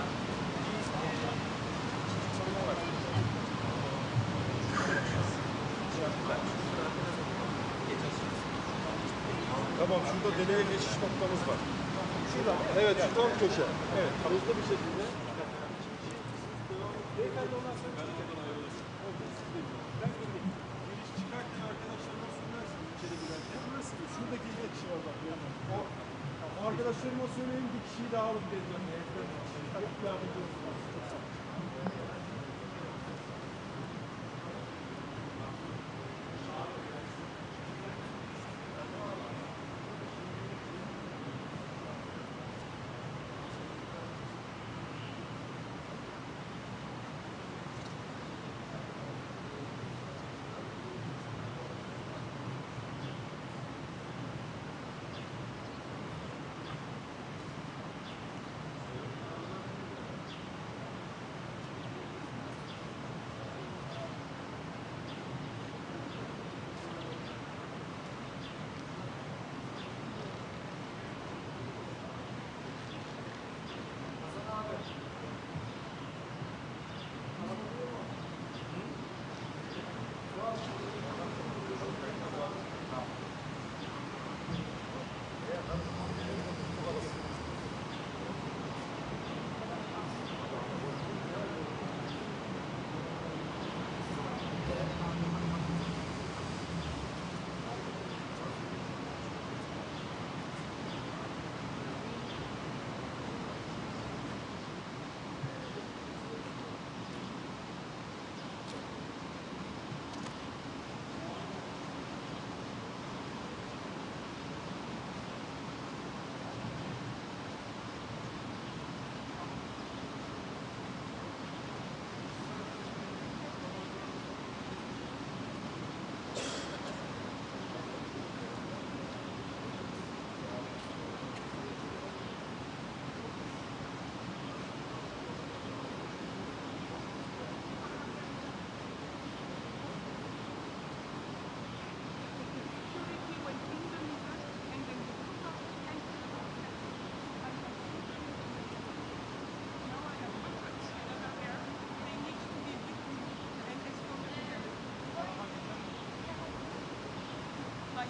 Tamam, şurada deneye geçiş noktamız var. Şurada mı? Evet, şu tam köşe. Evet, hızlı bir şekilde. Beyefendi ondan sonra ben gideyim. Giriş çıkarken arkadaşlarıma söylersiniz içeri girerken. Burası mı? Şuradaki iki kişi var bak. O arkadaşlarıma söyleyin, bir kişiyi daha alıp geleceğim. Çok yardımcı olsun. Çok sağ olun.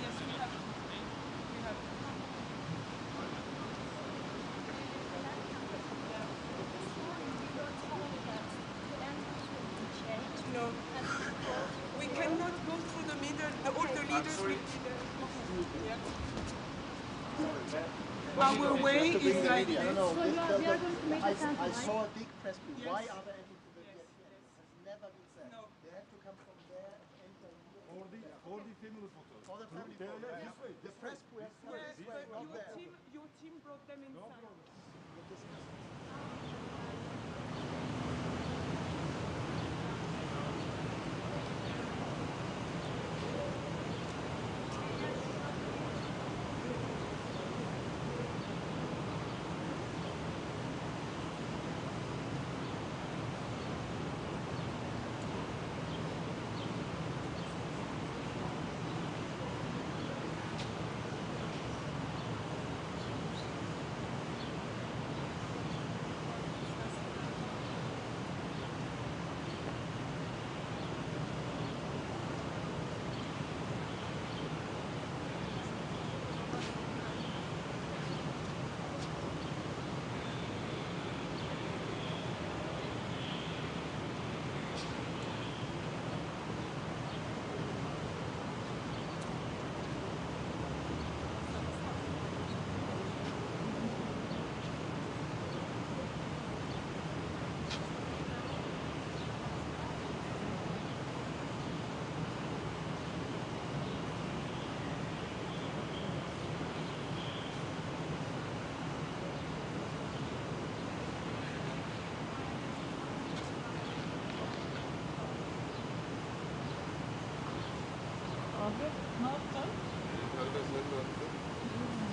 yes, we have. We have. No. We cannot go through the middle. All the leaders will be there. Our way is like this. No, I saw a big press brief. Why are they entering to the VPN? It has never been said. No. They have to come from there and enter here. For the family photo. For the family photo. This way. The press brief is this way, not there. Your team brought them inside. Ne yaptın? Arkadaşlarım attı.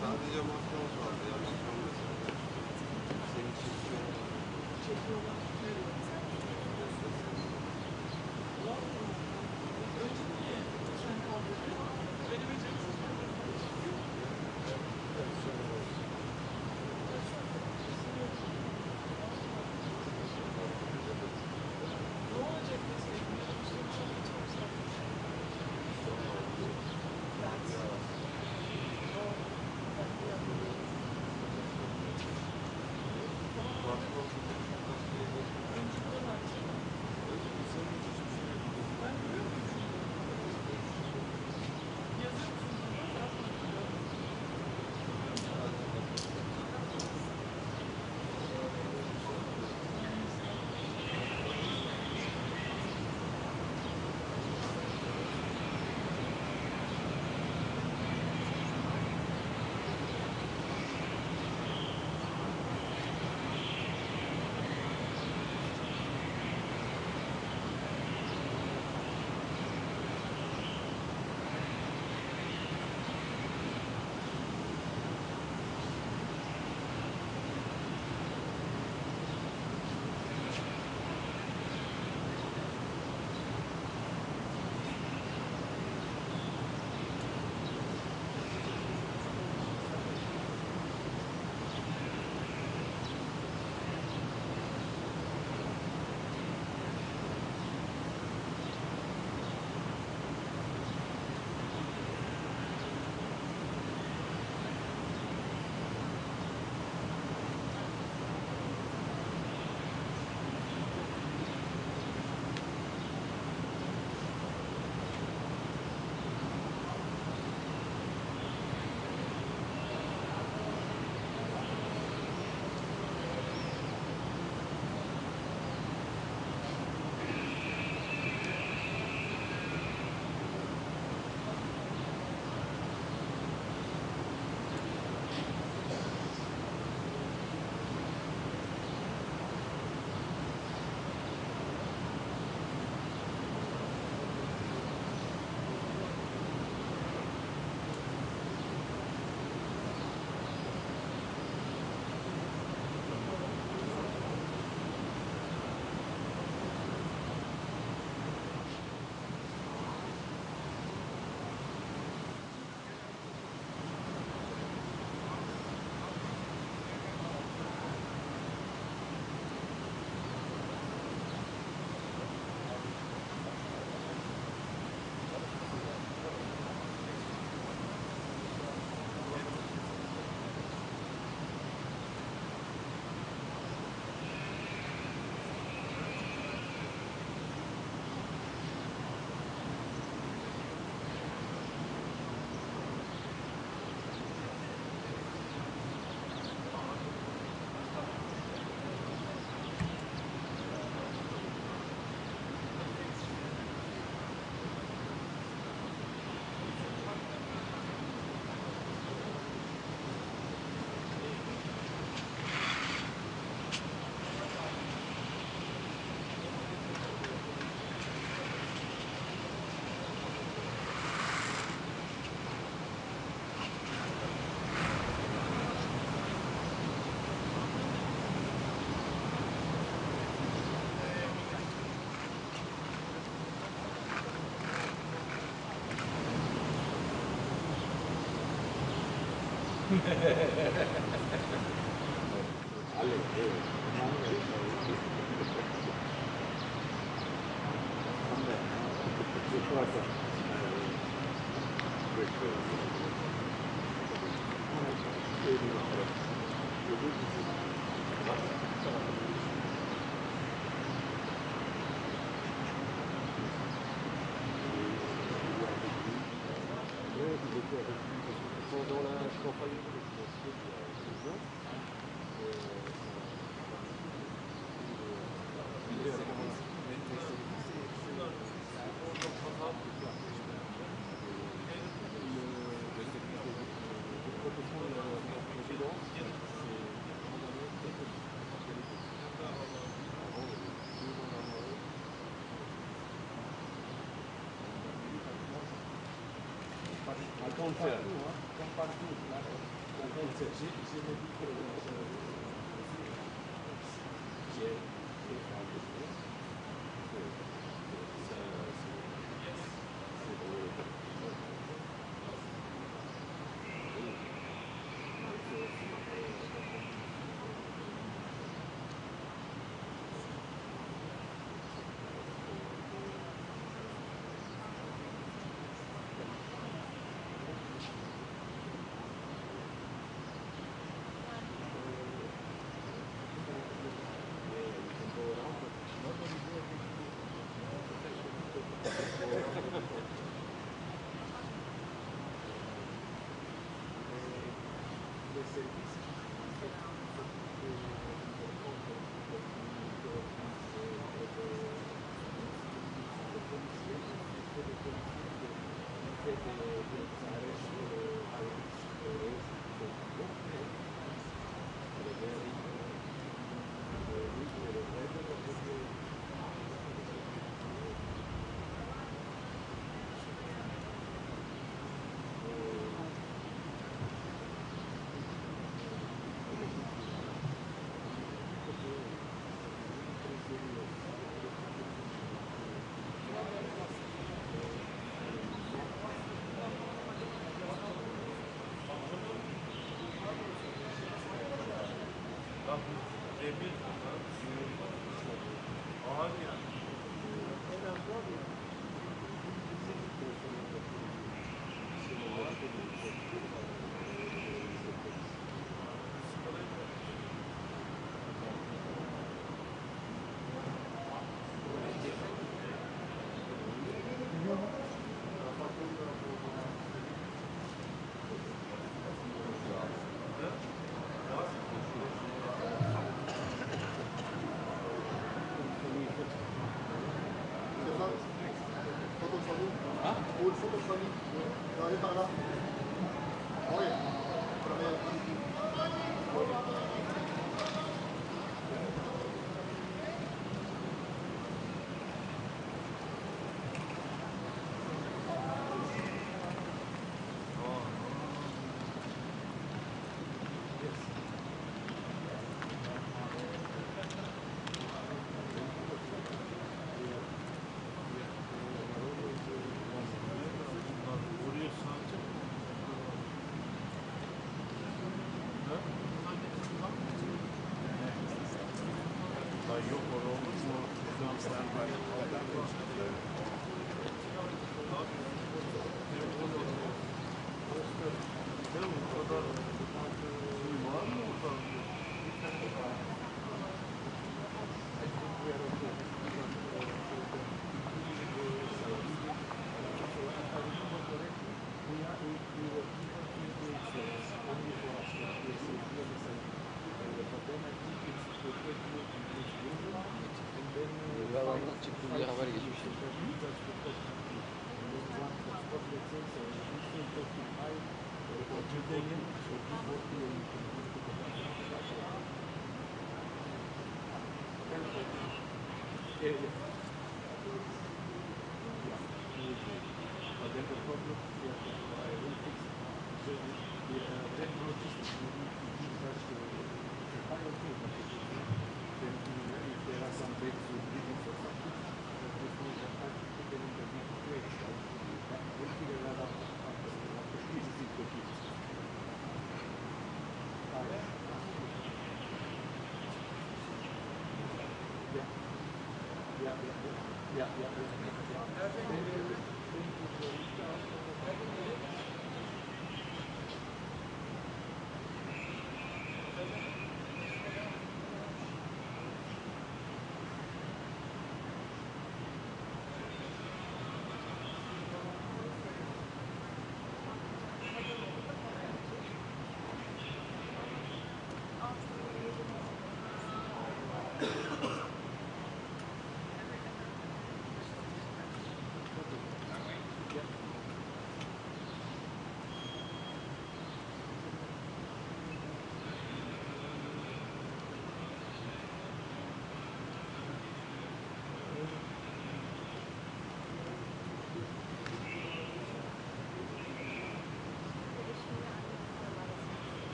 Sadece Macron vardı ya. Macron mesela. Seni çekiyorlar. Çekiyorlar. Sen kaldırdın. Ne olacak mesela? Pendant la campagne présidentielle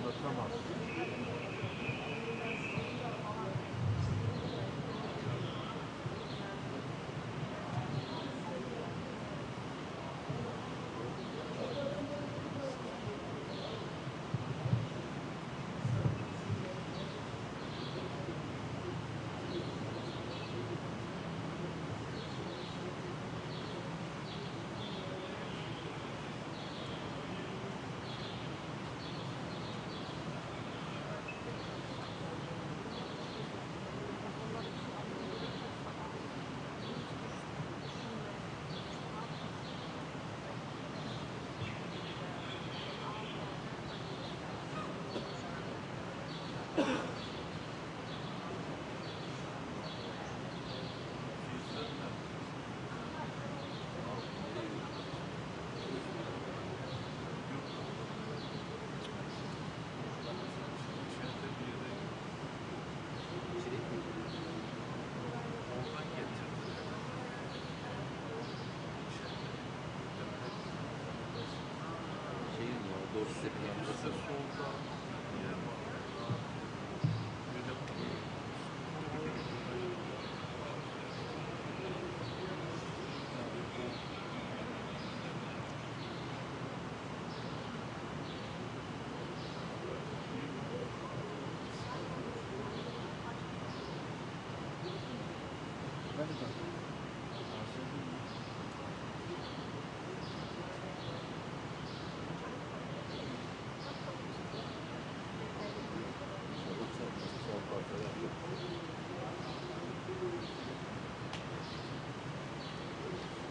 anlatamaz.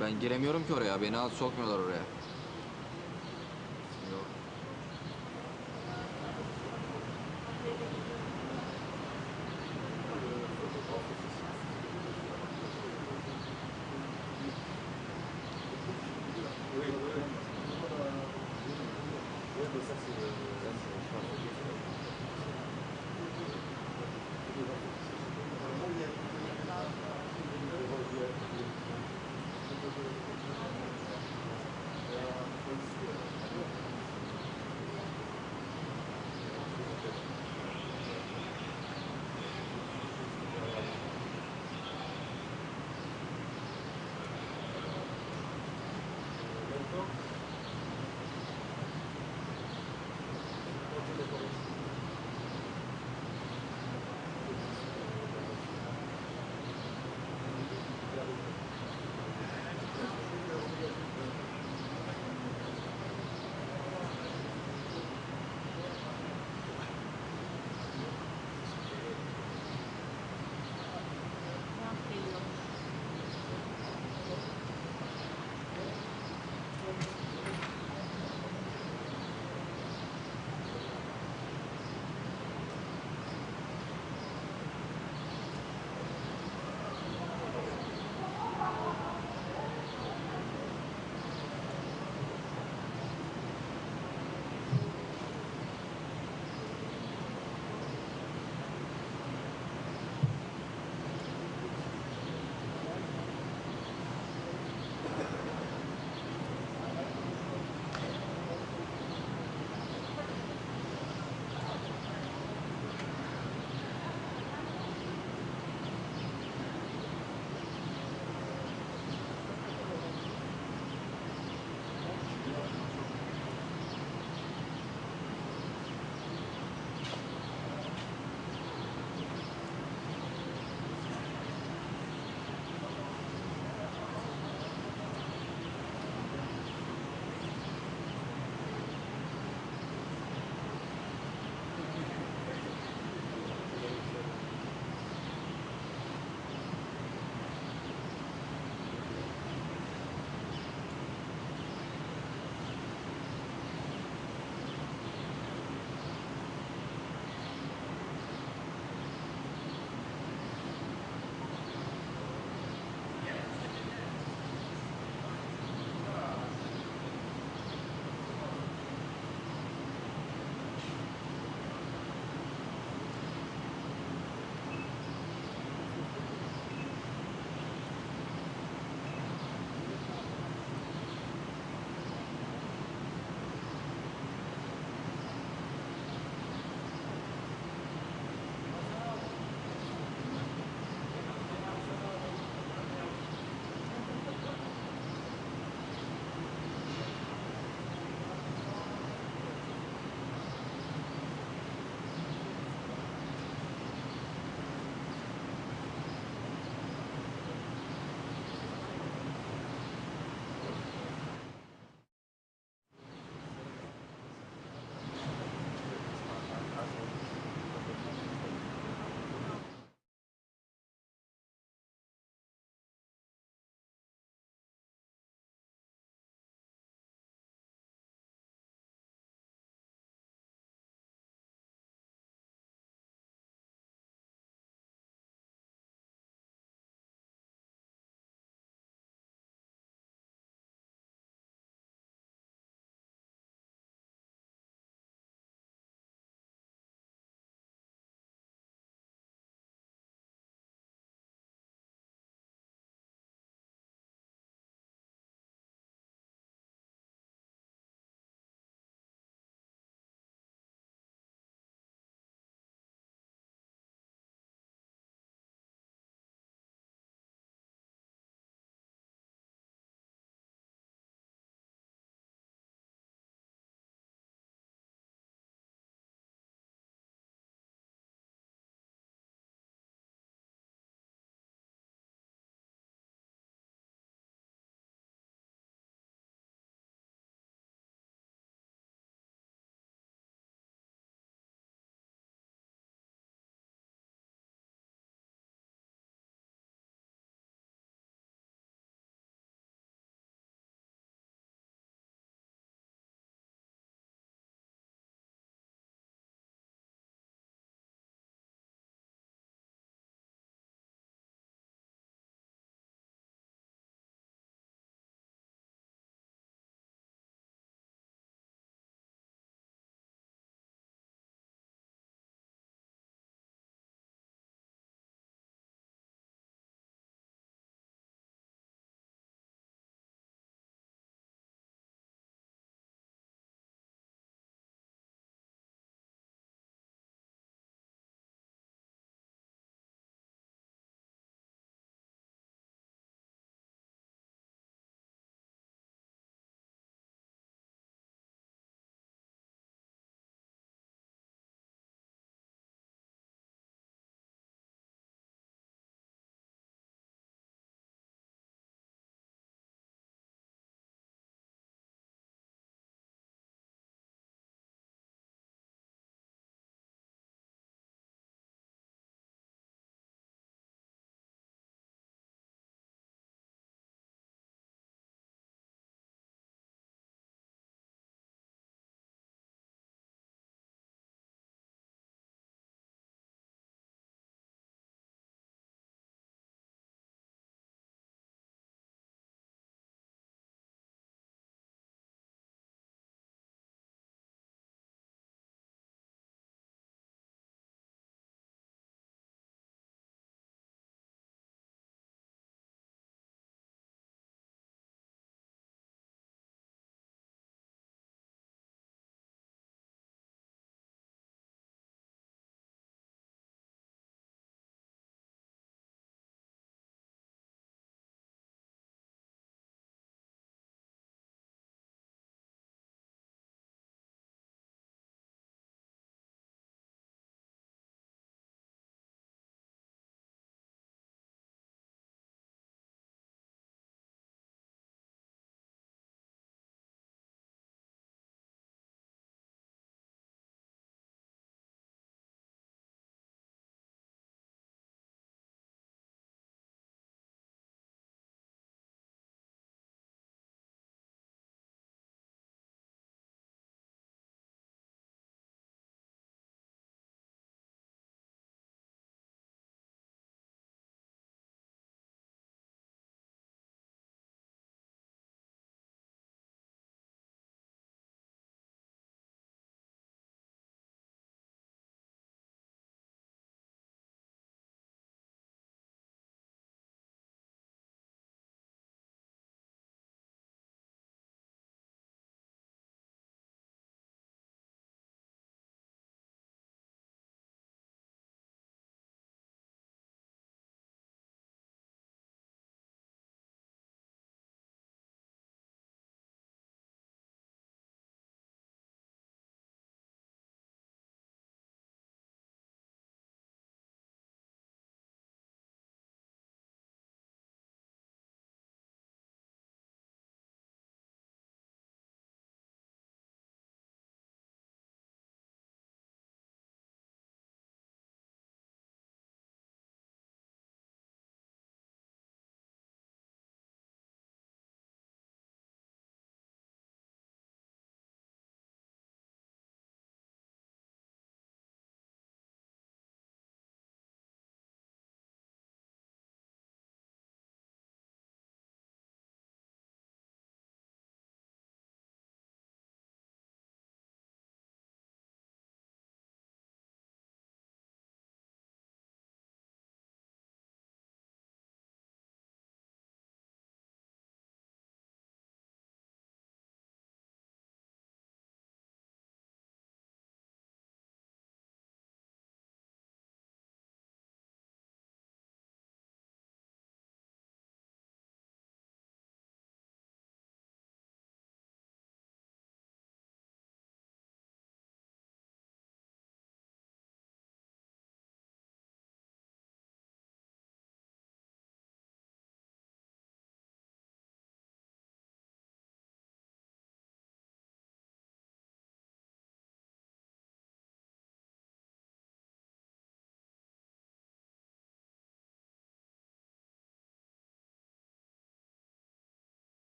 Ben giremiyorum ki oraya. Beni sokmuyorlar oraya. Yok.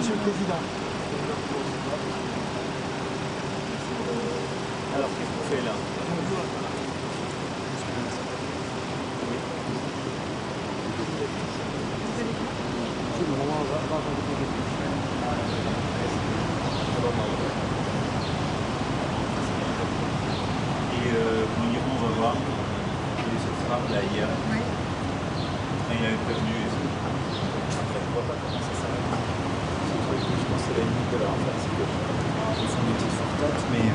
Monsieur le Président. Alors, qu'est-ce qu'on fait là? Et on va voir. Il y a cette frappe là hier. Et il avait prévenu. Je ne vois pas comment ça s'arrête. Je pense que c'est la limite de leur affaire, c'est que ce sont des petites fourtates, mais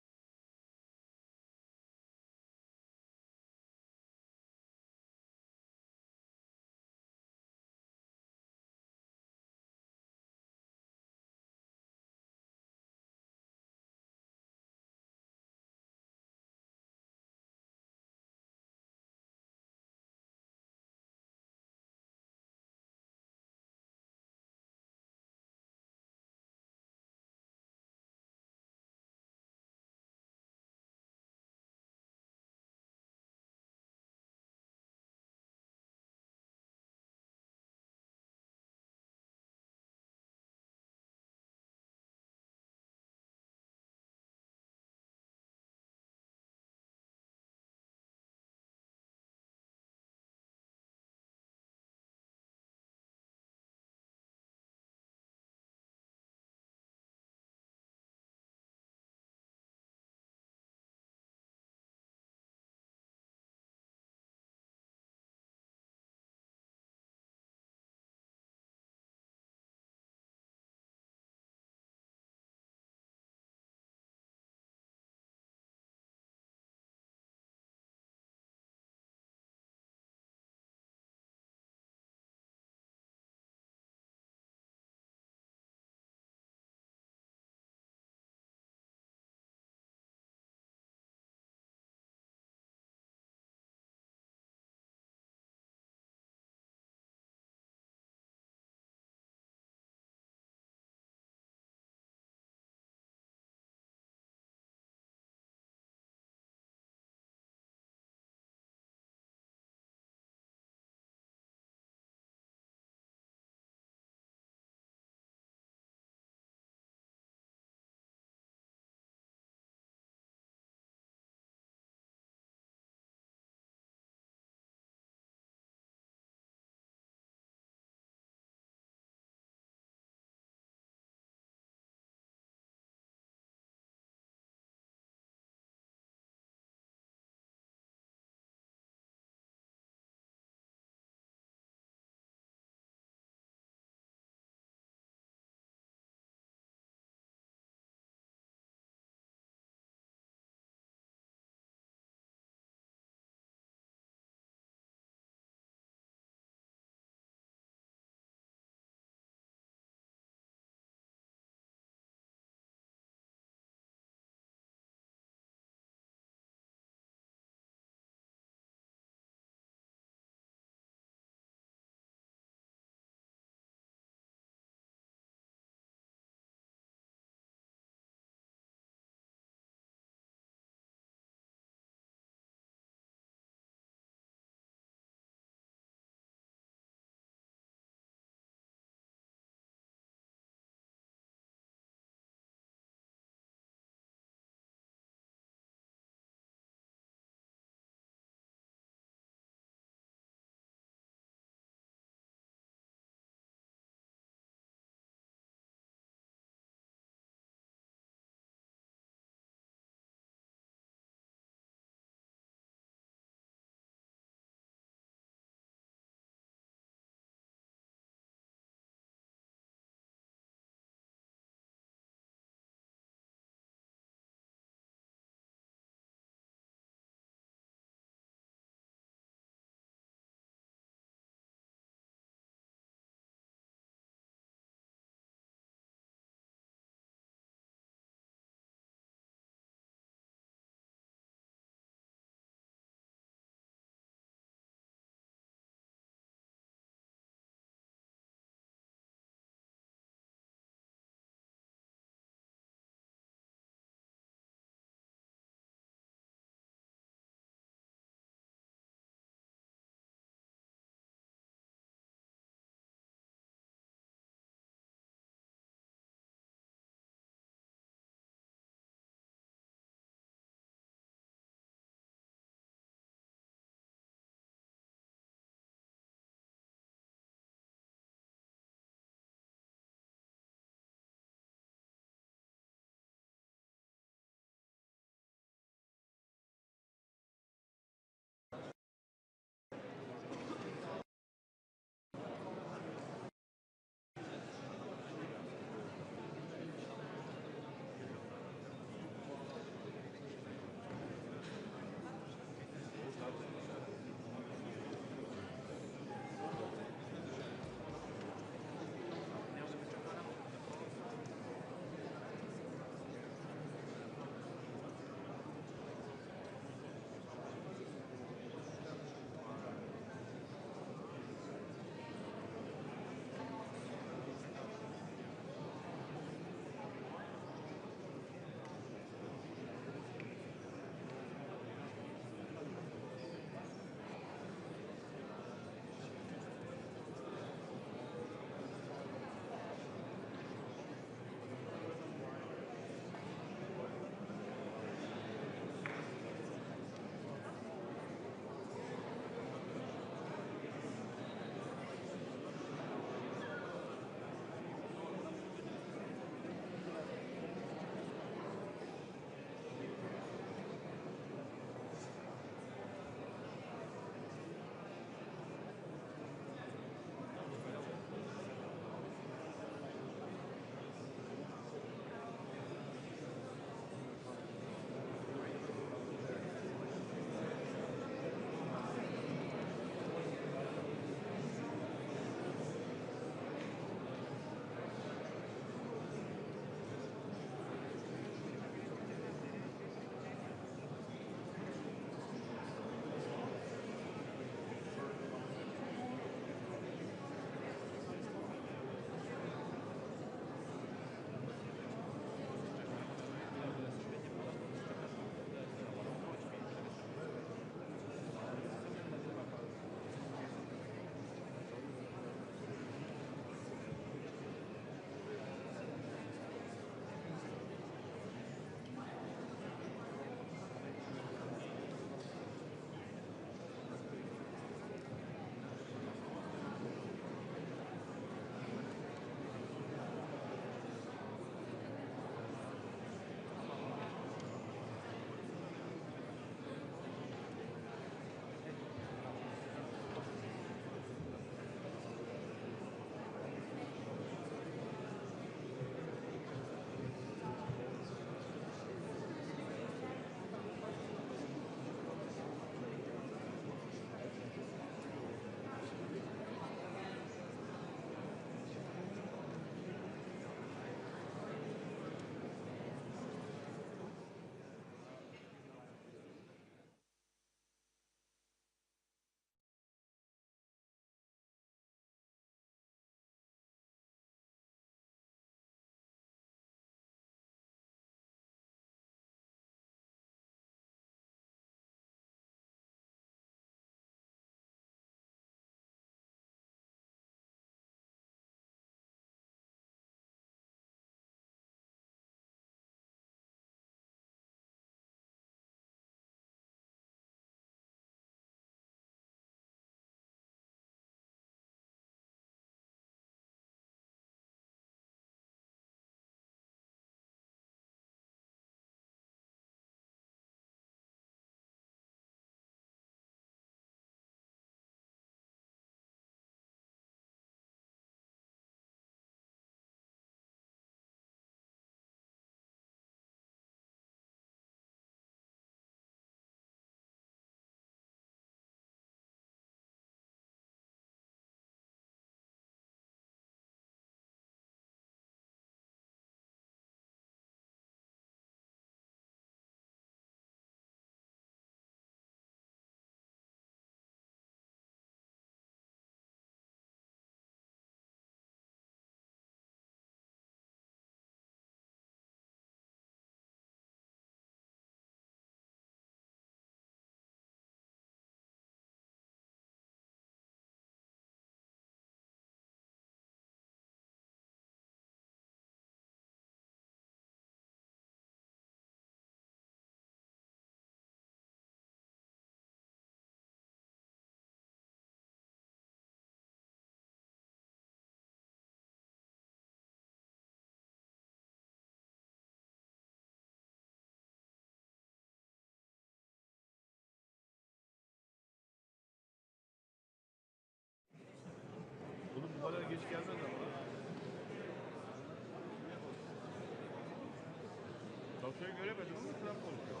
NATO'yu göremedim ama Trump konuşuyor.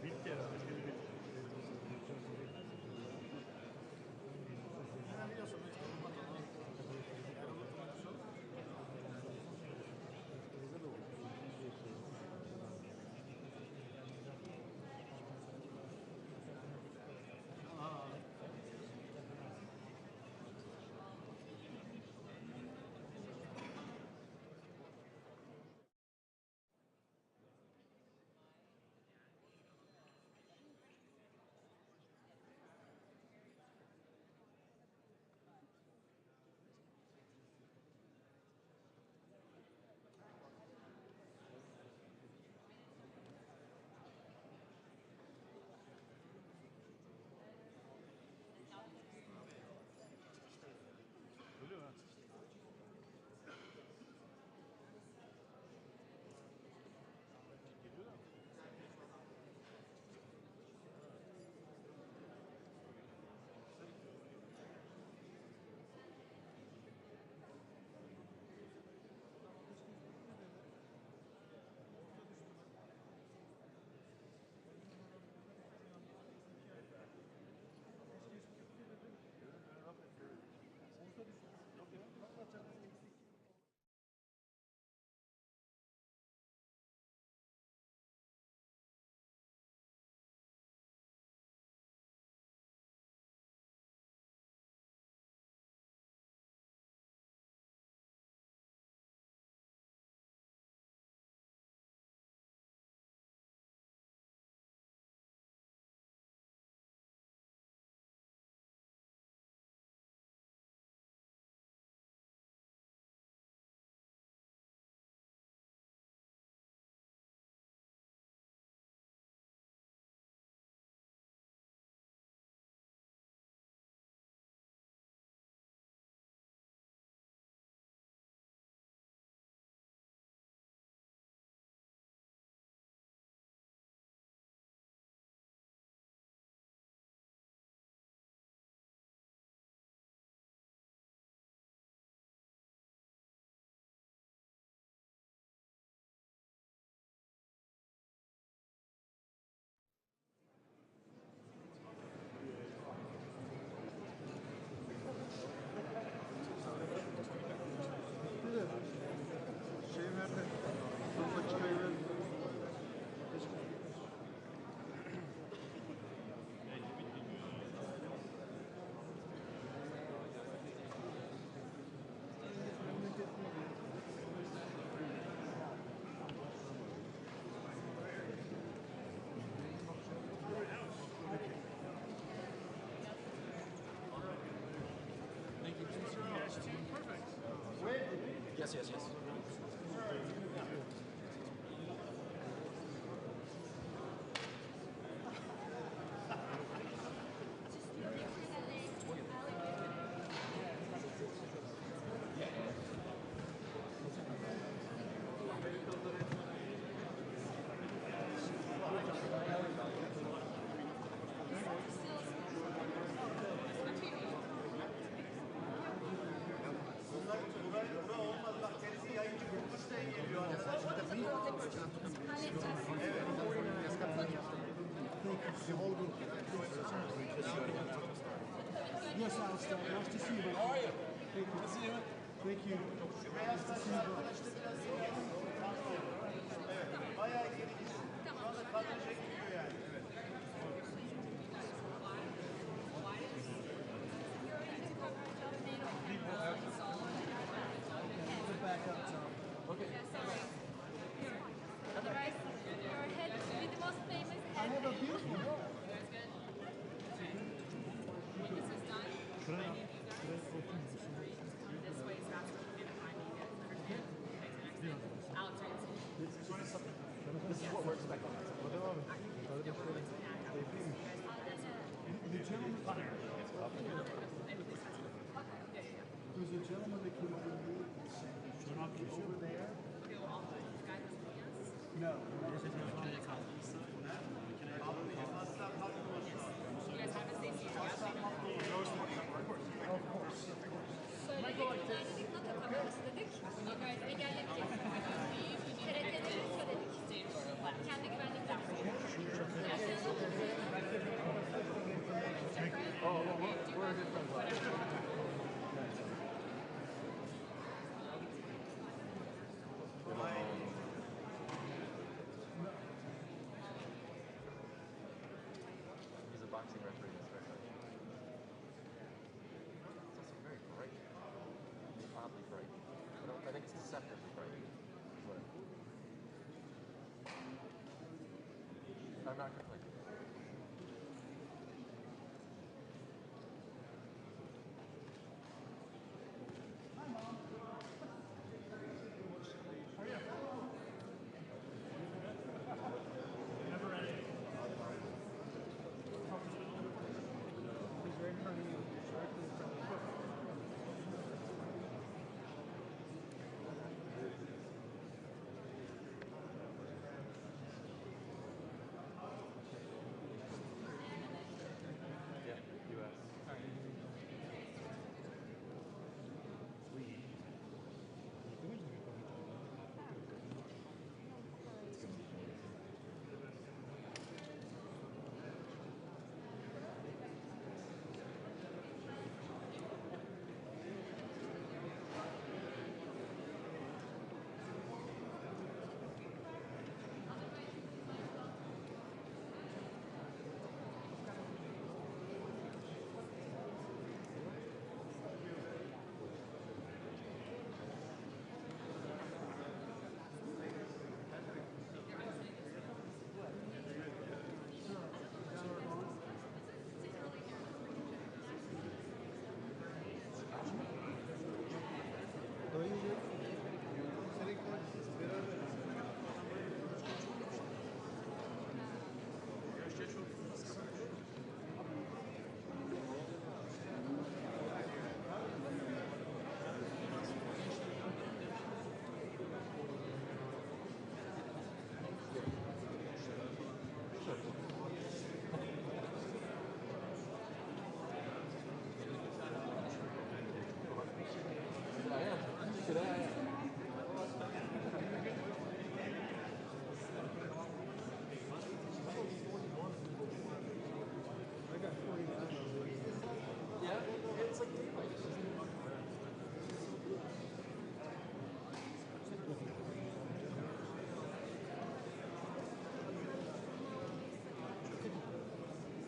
Bitti herhalde. Yes, yes, yes. Yes, Alistair. Nice to see you. How are you? Thank you. Good to see you. Thank you. Nice to see you. Bayağı geri gidiyor. Şu anda kadraja gidiyor yani. Back up top. Okay. Otherwise, your head to be the most famous I head. have a beautiful dog. When this is done, I need you guys to come this way as fast as you can find me guys. Understand? Okay, so next thing. Alex, are you This is what we're expecting. The gentleman. There's a gentleman that came over here. Over there. No. You guys have to stay seated. boxing referee, especially. It's also very bright. Oddly bright. I think it's deceptively bright. I'm not complaining.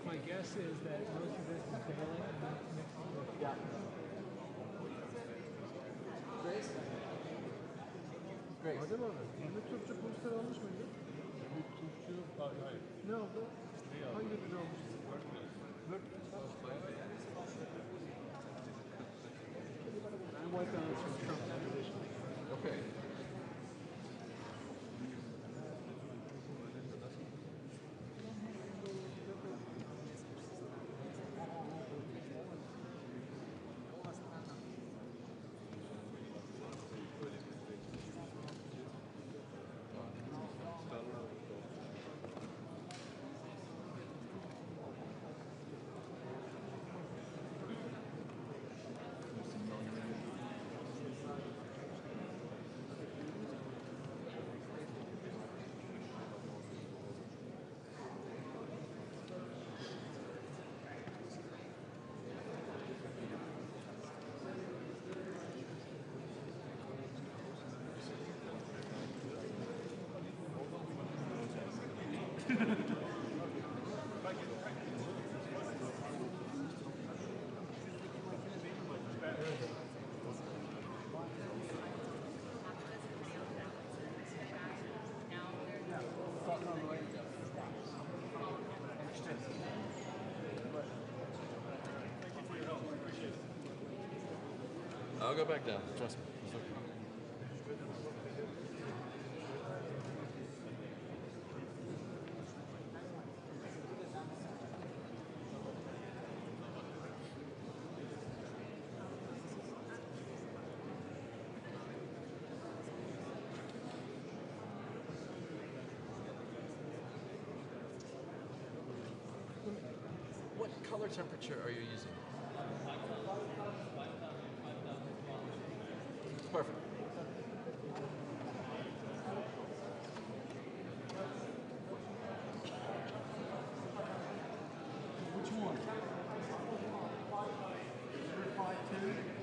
My guess is that most of this is bailing and not mixed with. Yeah. Grace? Grace. Hadi bana. Şimdi Türkçe poster almış mıydın? Türkçe hayır. Ne oldu? Hangi dil almışsın? I'm working on some Trump transition. Okay. I'll go back down, trust me. It's okay. What color temperature are you using? Perfect. Which one? 5'2"?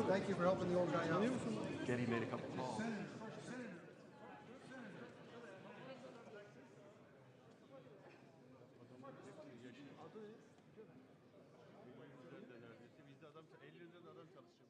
Thank you for helping the old guy out. Getty made a couple calls. Bizde adam 50 liradan adam çalışıyor.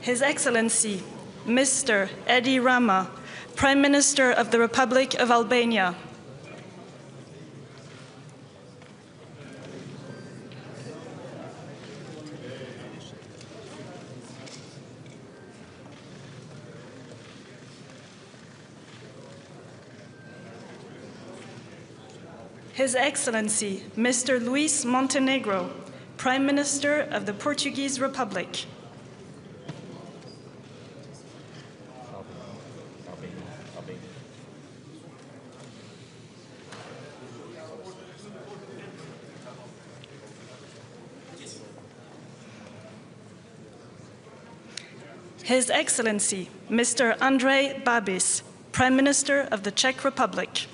His Excellency, Mr. Edi Rama, Prime Minister of the Republic of Albania. His Excellency, Mr. Luis Montenegro, Prime Minister of the Portuguese Republic. His Excellency, Mr. Andrej Babis, Prime Minister of the Czech Republic.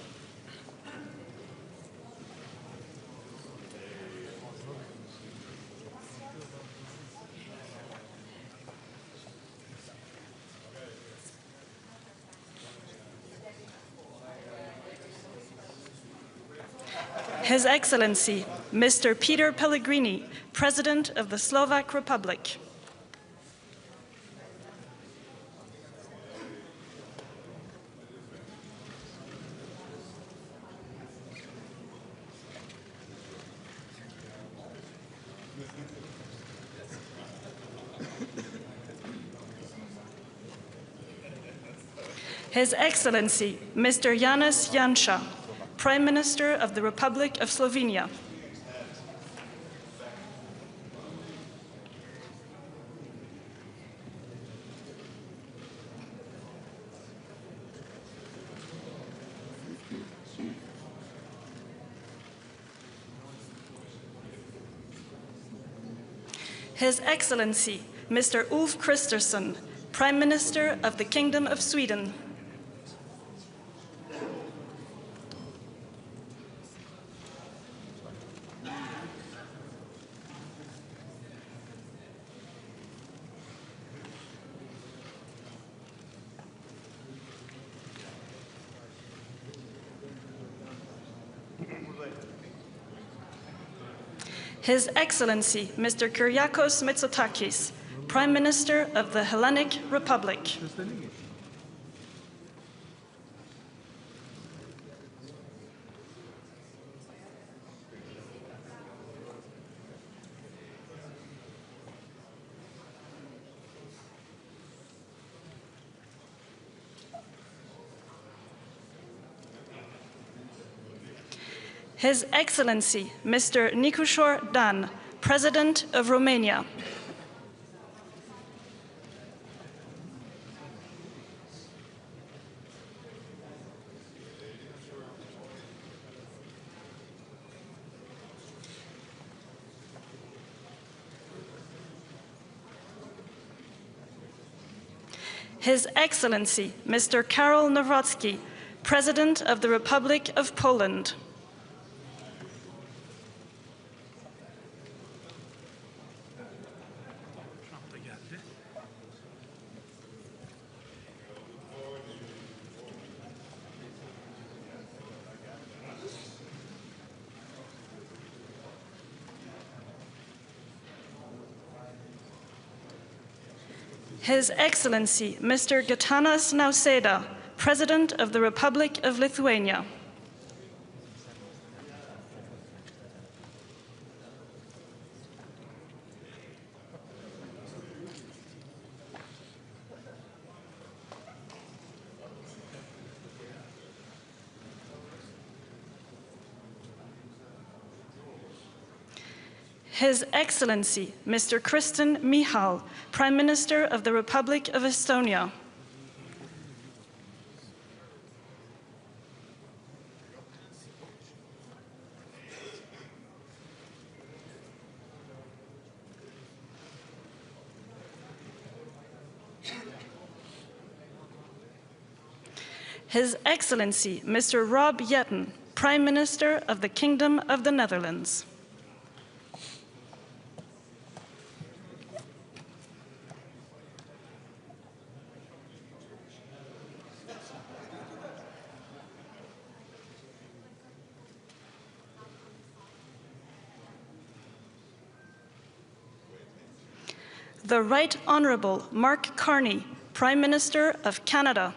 His Excellency, Mr. Peter Pellegrini, President of the Slovak Republic. His Excellency, Mr. Janez Janša, Prime Minister of the Republic of Slovenia. His Excellency, Mr. Ulf Kristersson, Prime Minister of the Kingdom of Sweden. His Excellency, Mr. Kyriakos Mitsotakis, Prime Minister of the Hellenic Republic. His Excellency, Mr. Nicușor Dan, President of Romania. His Excellency, Mr. Karol Nawrocki, President of the Republic of Poland. His Excellency, Mr. Gitanas Nausėda, President of the Republic of Lithuania. His Excellency, Mr. Kristen Michal, Prime Minister of the Republic of Estonia. His Excellency, Mr. Rob Jetten, Prime Minister of the Kingdom of the Netherlands. The Right Honourable Mark Carney, Prime Minister of Canada.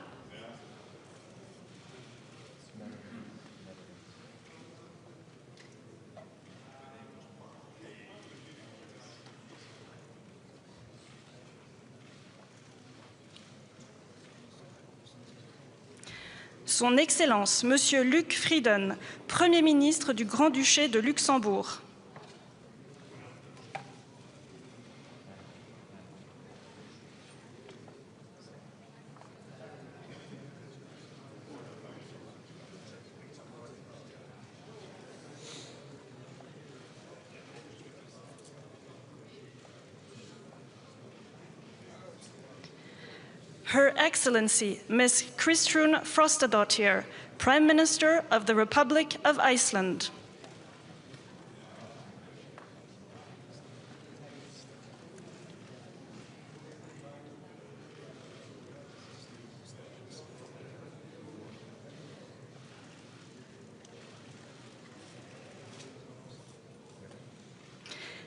Son Excellence, Monsieur Luc Frieden, Premier ministre du Grand-Duché de Luxembourg. Her Excellency, Ms. Kristrún Frostadóttir, Prime Minister of the Republic of Iceland.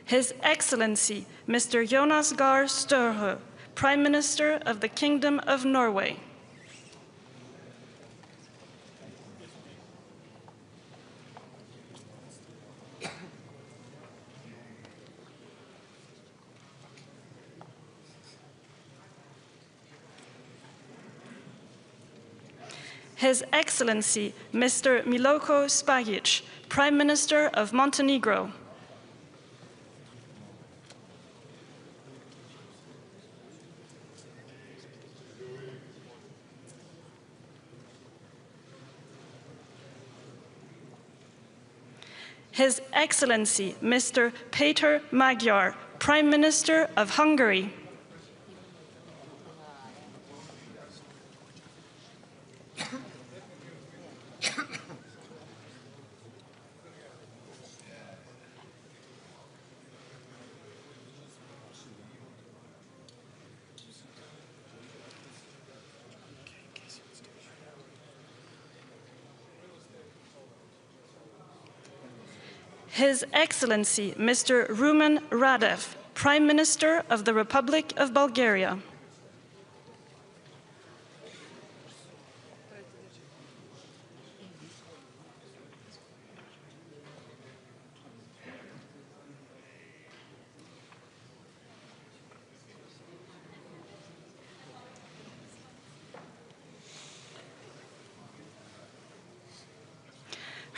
His Excellency, Mr. Jonas Gahr Støre, Prime Minister of the Kingdom of Norway. His Excellency, Mr. Miloko Spajic, Prime Minister of Montenegro. His Excellency, Mr. Péter Magyar, Prime Minister of Hungary. His Excellency, Mr. Rumen Radev, Prime Minister of the Republic of Bulgaria.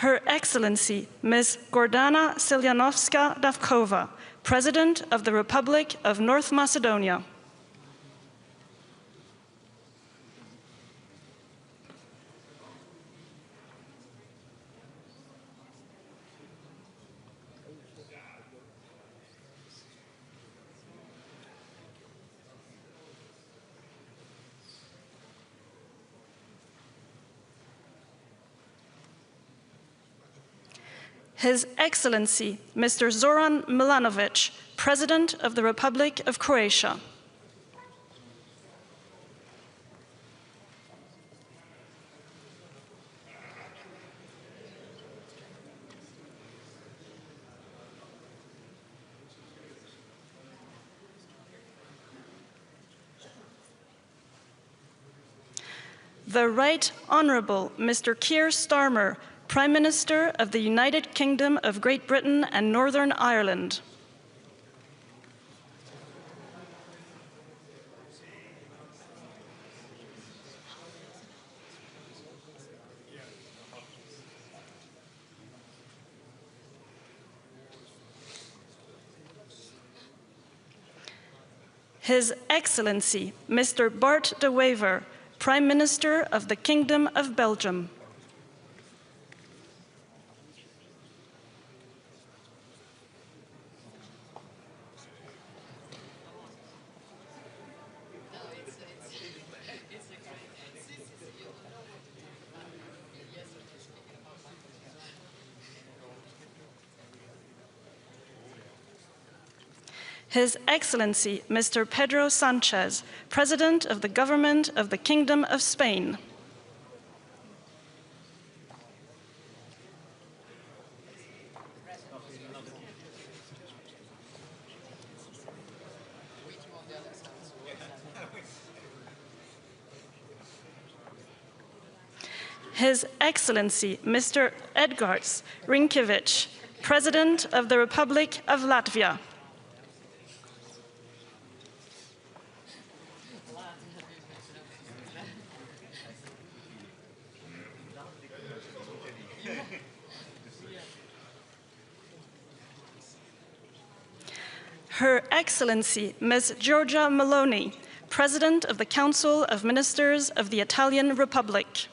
Her Excellency, Ms. Gordana Siljanovska-Davkova, President of the Republic of North Macedonia. His Excellency, Mr. Zoran Milanovic, President of the Republic of Croatia. The Right Honourable Mr. Keir Starmer, Prime Minister of the United Kingdom of Great Britain and Northern Ireland. His Excellency, Mr. Bart de Wever, Prime Minister of the Kingdom of Belgium. His Excellency, Mr. Pedro Sanchez, President of the Government of the Kingdom of Spain. His Excellency Mr. Edgars Rinkēvičs, President of the Republic of Latvia. Her Excellency Ms. Giorgia Meloni, President of the Council of Ministers of the Italian Republic.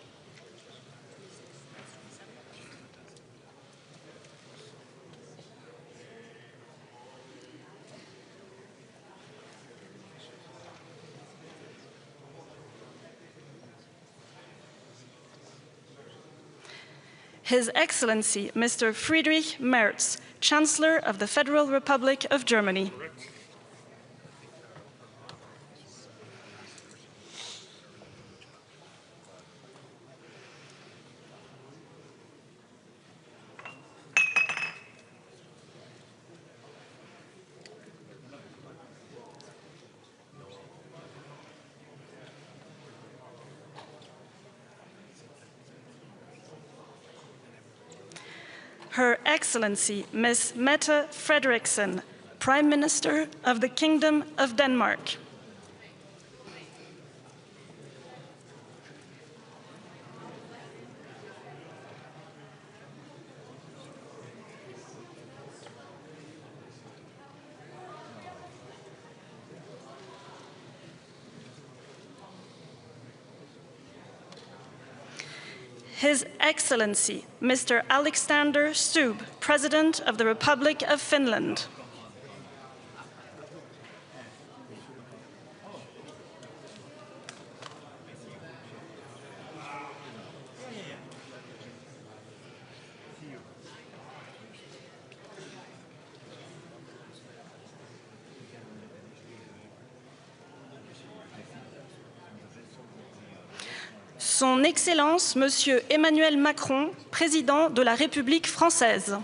His Excellency Mr. Friedrich Merz, Chancellor of the Federal Republic of Germany. Her Excellency Ms. Mette Frederiksen, Prime Minister of the Kingdom of Denmark. His Excellency Mr. Alexander Stubb, President of the Republic of Finland. Son Excellence, Monsieur Emmanuel Macron, Président de la République française.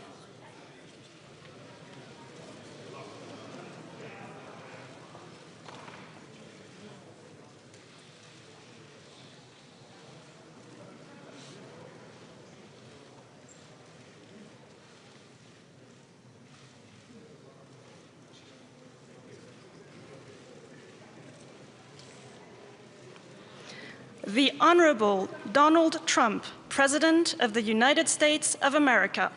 The Honorable Donald Trump, President of the United States of America.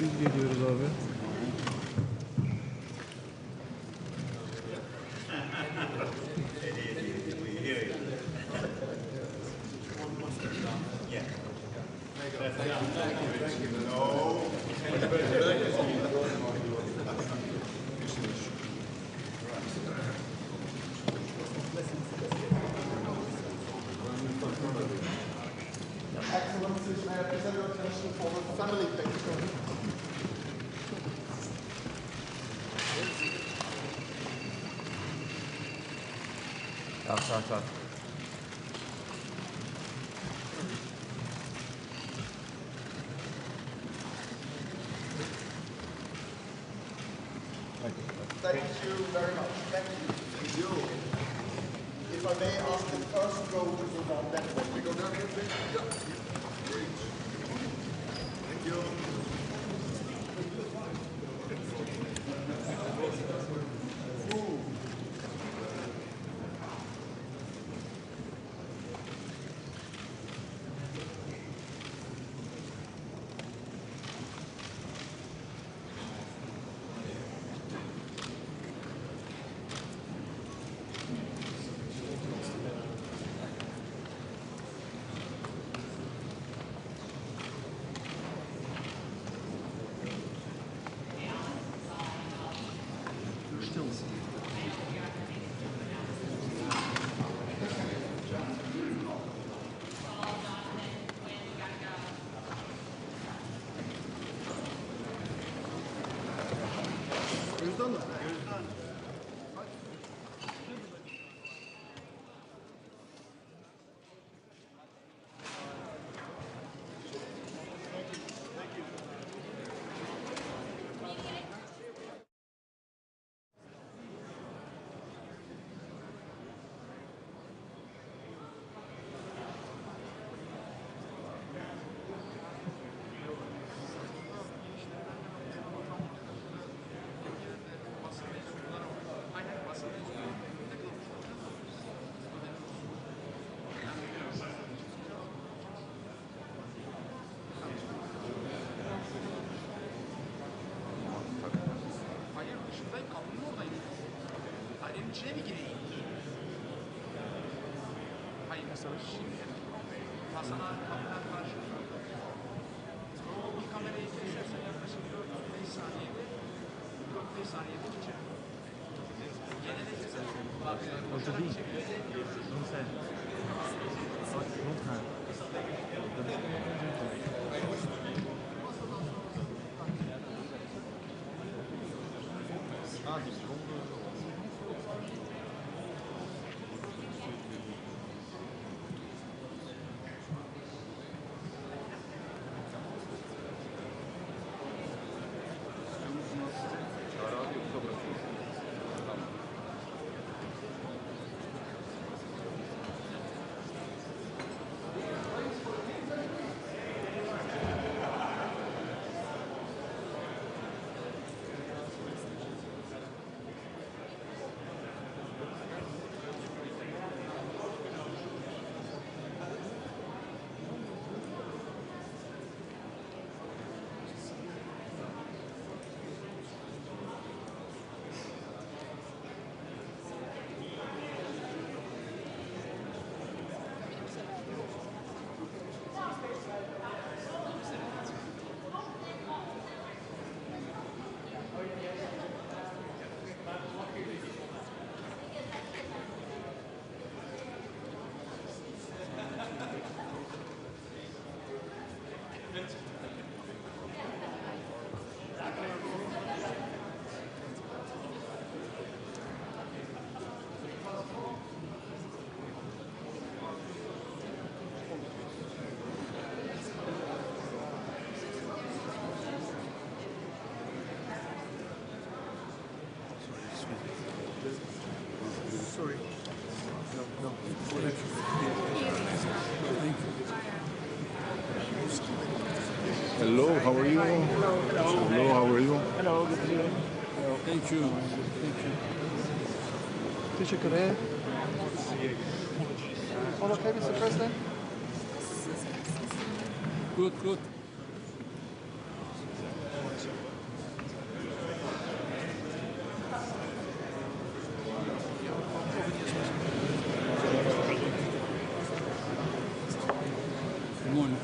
Biz geliyoruz abi. Excellencies, may I present your attention for the family picture? Sağ. Thank you very much. Thank you. Thank you. If I may ask the first row to go down that way. We go down here, please. Yeah. Great. Thank you. İçine mi gireyim? Hayır, mesela şimdi Hasan abi kapıdan karşı bir kamerayı kesersen yaklaşık 4-5 saniyede 4-5 saniyede geçer. Genelde keser. Orada değil. Non sei. Non Sorry. No. Hello, how are you? Hello, how are you? Hello, good to see you. Thank you. Teşekkür ederim. All okay, Mr. President? Good. Good morning.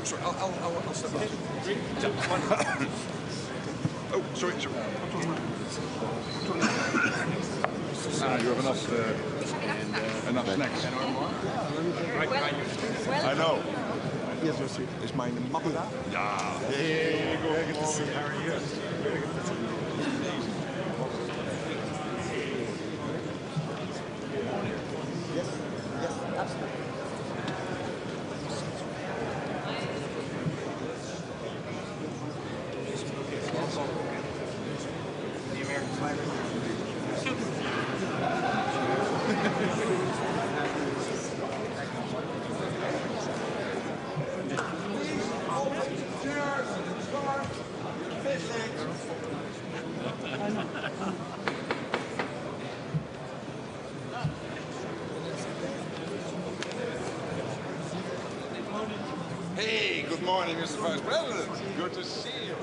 Sorry, I'll step out. Oh, sorry. You have enough snacks. I know. Yes, sir. Is mijn mappa daar? Ja. Hey, good to see you. How are you? Yes, absolutely. The American flag. Hey, good morning, Mr. Vice President. Good to see you.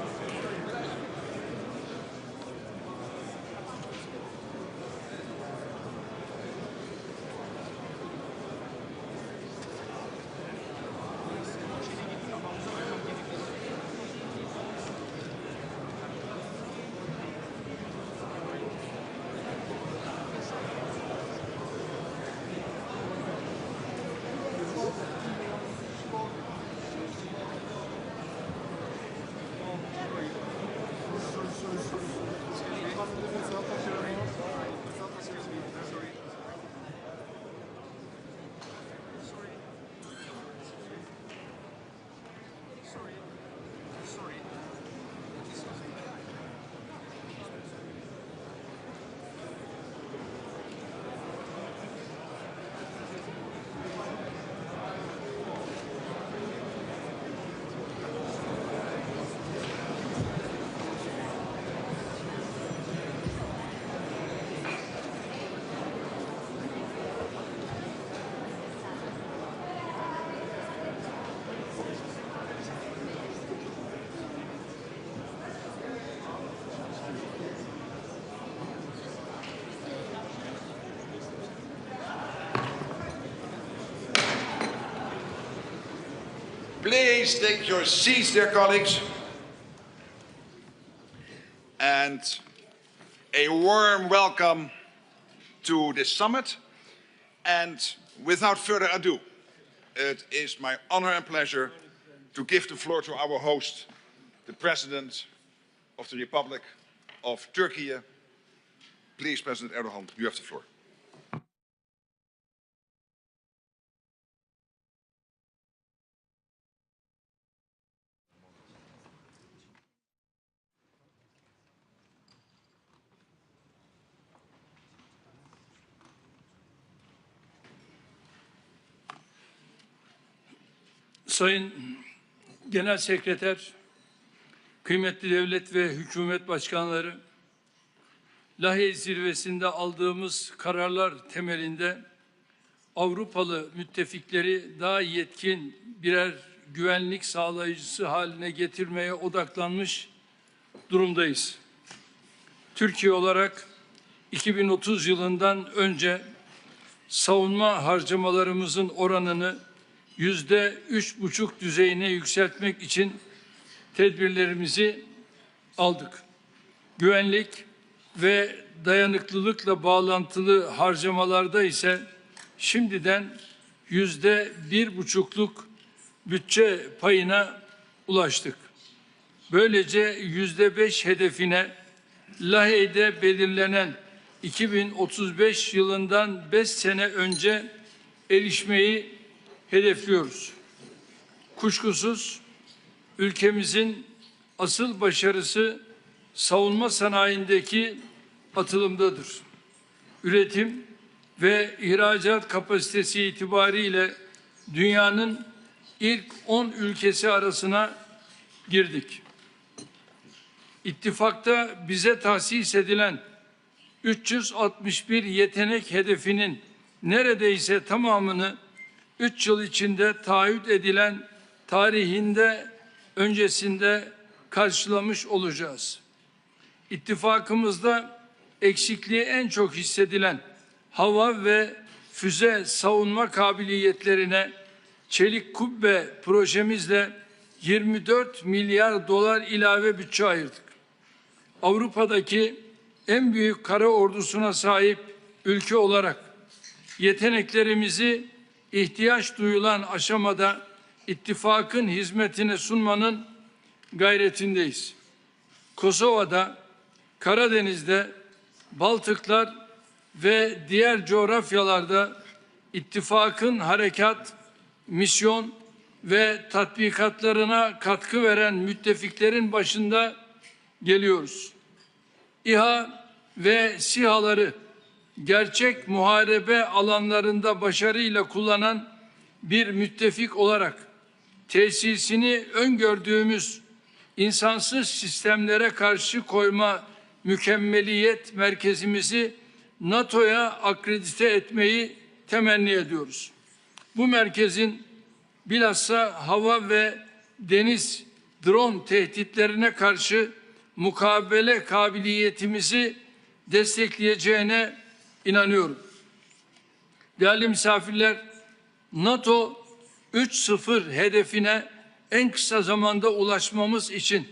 Please take your seats, dear colleagues. And a warm welcome to this summit. And without further ado, it is my honor and pleasure to give the floor to our host, the President of the Republic of Turkey. Please, President Erdogan, you have the floor. Sayın Genel Sekreter, kıymetli devlet ve hükümet başkanları, Lahey zirvesinde aldığımız kararlar temelinde Avrupalı müttefikleri daha yetkin birer güvenlik sağlayıcısı haline getirmeye odaklanmış durumdayız. Türkiye olarak 2030 yılından önce savunma harcamalarımızın oranını %3,5 düzeyine yükseltmek için tedbirlerimizi aldık. Güvenlik ve dayanıklılıkla bağlantılı harcamalarda ise şimdiden %1,5'luk bütçe payına ulaştık. Böylece %5 hedefine Lahey'de belirlenen 2035 yılından 5 sene önce erişmeyi hedefliyoruz. Kuşkusuz ülkemizin asıl başarısı savunma sanayindeki atılımdadır. Üretim ve ihracat kapasitesi itibariyle dünyanın ilk 10 ülkesi arasına girdik. İttifakta bize tahsis edilen 361 yetenek hedefinin neredeyse tamamını 3 yıl içinde taahhüt edilen tarihinde öncesinde karşılamış olacağız. İttifakımızda eksikliği en çok hissedilen hava ve füze savunma kabiliyetlerine çelik kubbe projemizle 24 milyar dolar ilave bütçe ayırdık. Avrupa'daki en büyük kara ordusuna sahip ülke olarak yeteneklerimizi ihtiyaç duyulan aşamada ittifakın hizmetine sunmanın gayretindeyiz. Kosova'da, Karadeniz'de, Baltıklar ve diğer coğrafyalarda ittifakın harekat, misyon ve tatbikatlarına katkı veren müttefiklerin başında geliyoruz. İHA ve SİHA'ları gerçek muharebe alanlarında başarıyla kullanan bir müttefik olarak tesisini öngördüğümüz insansız sistemlere karşı koyma mükemmeliyet merkezimizi NATO'ya akredite etmeyi temenni ediyoruz. Bu merkezin bilhassa hava ve deniz drone tehditlerine karşı mukabele kabiliyetimizi destekleyeceğine inanıyorum. Değerli misafirler, NATO 3.0 hedefine en kısa zamanda ulaşmamız için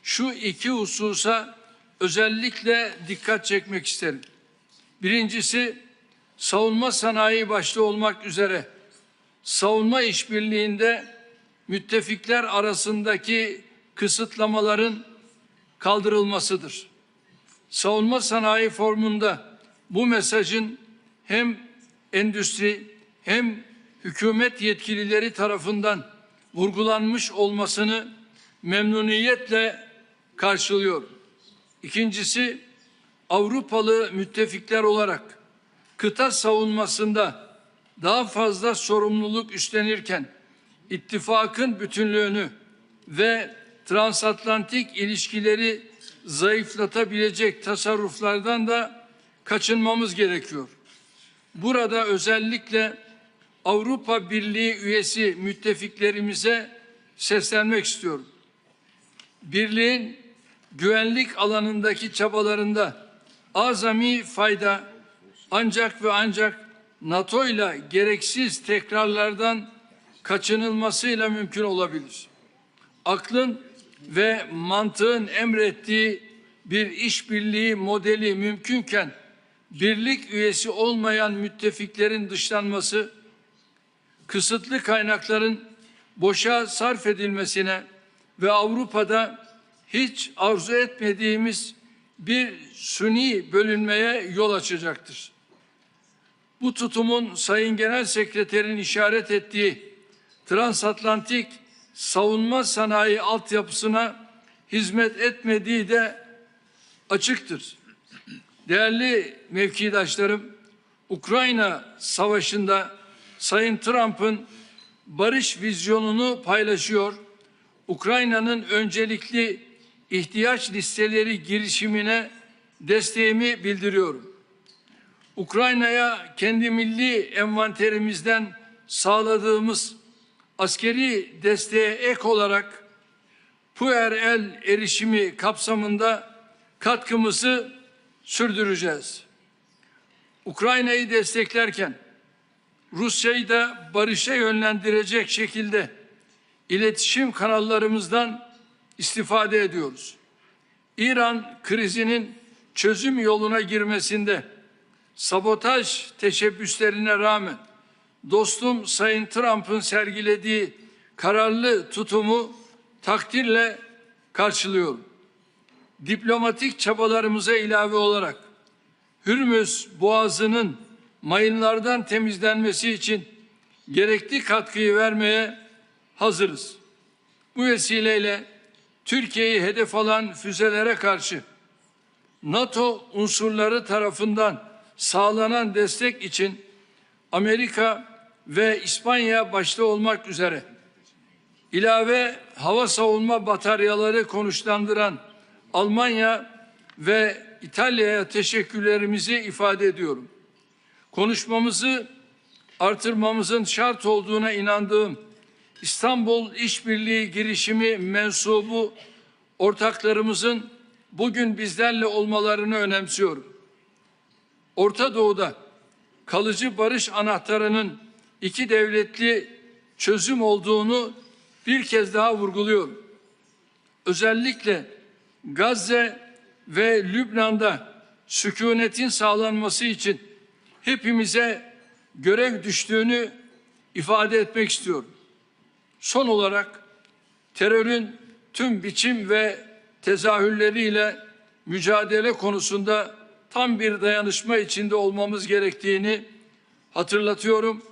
şu iki hususa özellikle dikkat çekmek isterim. Birincisi, savunma sanayi başta olmak üzere savunma işbirliğinde müttefikler arasındaki kısıtlamaların kaldırılmasıdır. Savunma sanayi formunda bu mesajın hem endüstri hem hükümet yetkilileri tarafından vurgulanmış olmasını memnuniyetle karşılıyorum. İkincisi, Avrupalı müttefikler olarak kıta savunmasında daha fazla sorumluluk üstlenirken ittifakın bütünlüğünü ve transatlantik ilişkileri zayıflatabilecek tasarruflardan da kaçınmamız gerekiyor. Burada özellikle Avrupa Birliği üyesi müttefiklerimize seslenmek istiyorum. Birliğin güvenlik alanındaki çabalarında azami fayda ancak ve ancak NATO ile gereksiz tekrarlardan kaçınılmasıyla mümkün olabilir. Aklın ve mantığın emrettiği bir işbirliği modeli mümkünken birlik üyesi olmayan müttefiklerin dışlanması, kısıtlı kaynakların boşa sarf edilmesine ve Avrupa'da hiç arzu etmediğimiz bir suni bölünmeye yol açacaktır. Bu tutumun Sayın Genel Sekreter'in işaret ettiği transatlantik savunma sanayi altyapısına hizmet etmediği de açıktır. Değerli mevkidaşlarım, Ukrayna Savaşı'nda Sayın Trump'ın barış vizyonunu paylaşıyor, Ukrayna'nın öncelikli ihtiyaç listeleri girişimine desteğimi bildiriyorum. Ukrayna'ya kendi milli envanterimizden sağladığımız askeri desteğe ek olarak PUERL erişimi kapsamında katkımızı sürdüreceğiz. Ukrayna'yı desteklerken Rusya'yı da barışa yönlendirecek şekilde iletişim kanallarımızdan istifade ediyoruz. İran krizinin çözüm yoluna girmesinde sabotaj teşebbüslerine rağmen dostum Sayın Trump'ın sergilediği kararlı tutumu takdirle karşılıyorum. Diplomatik çabalarımıza ilave olarak Hürmüz Boğazı'nın mayınlardan temizlenmesi için gerekli katkıyı vermeye hazırız. Bu vesileyle Türkiye'yi hedef alan füzelere karşı NATO unsurları tarafından sağlanan destek için Amerika ve İspanya başta olmak üzere ilave hava savunma bataryaları konuşlandıran Almanya ve İtalya'ya teşekkürlerimizi ifade ediyorum. Konuşmamızı artırmamızın şart olduğuna inandığım İstanbul İşbirliği girişimi mensubu ortaklarımızın bugün bizlerle olmalarını önemsiyorum. Orta Doğu'da kalıcı barış anahtarının iki devletli çözüm olduğunu bir kez daha vurguluyorum. Özellikle Gazze ve Lübnan'da sükunetin sağlanması için hepimize görev düştüğünü ifade etmek istiyorum. Son olarak terörün tüm biçim ve tezahürleriyle mücadele konusunda tam bir dayanışma içinde olmamız gerektiğini hatırlatıyorum.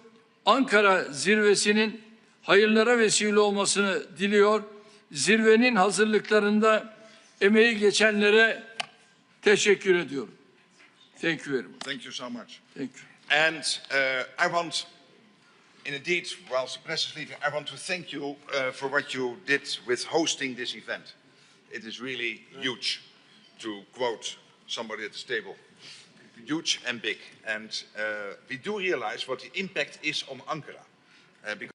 Ankara zirvesinin hayırlara vesile olmasını diliyor. Zirvenin hazırlıklarında emeği geçenlere teşekkür ediyorum. Thank you very much. Thank you so much. Thank you. And I want, indeed, whilst the press is leaving, I want to thank you for what you did with hosting this event. It is really huge, to quote somebody at this table. Huge and big. And we do realize what the impact is on Ankara. Because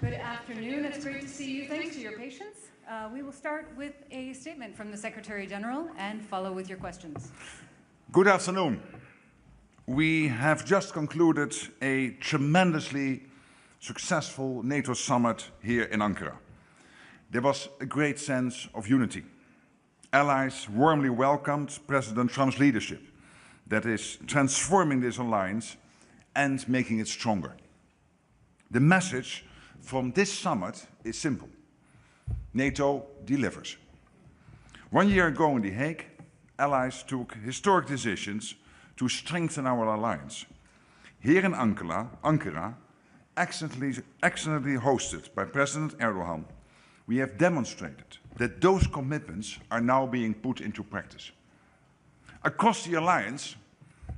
Good afternoon. It's great to see you. Thanks for your patience. We will start with a statement from the Secretary General and follow with your questions. Good afternoon. We have just concluded a tremendously successful NATO summit here in Ankara. There was a great sense of unity. Allies warmly welcomed President Trump's leadership that is transforming this alliance and making it stronger. The message from this summit is simple. NATO delivers. 1 year ago in The Hague, allies took historic decisions to strengthen our alliance. Here in Ankara, excellently hosted by President Erdogan, we have demonstrated that those commitments are now being put into practice. Across the alliance,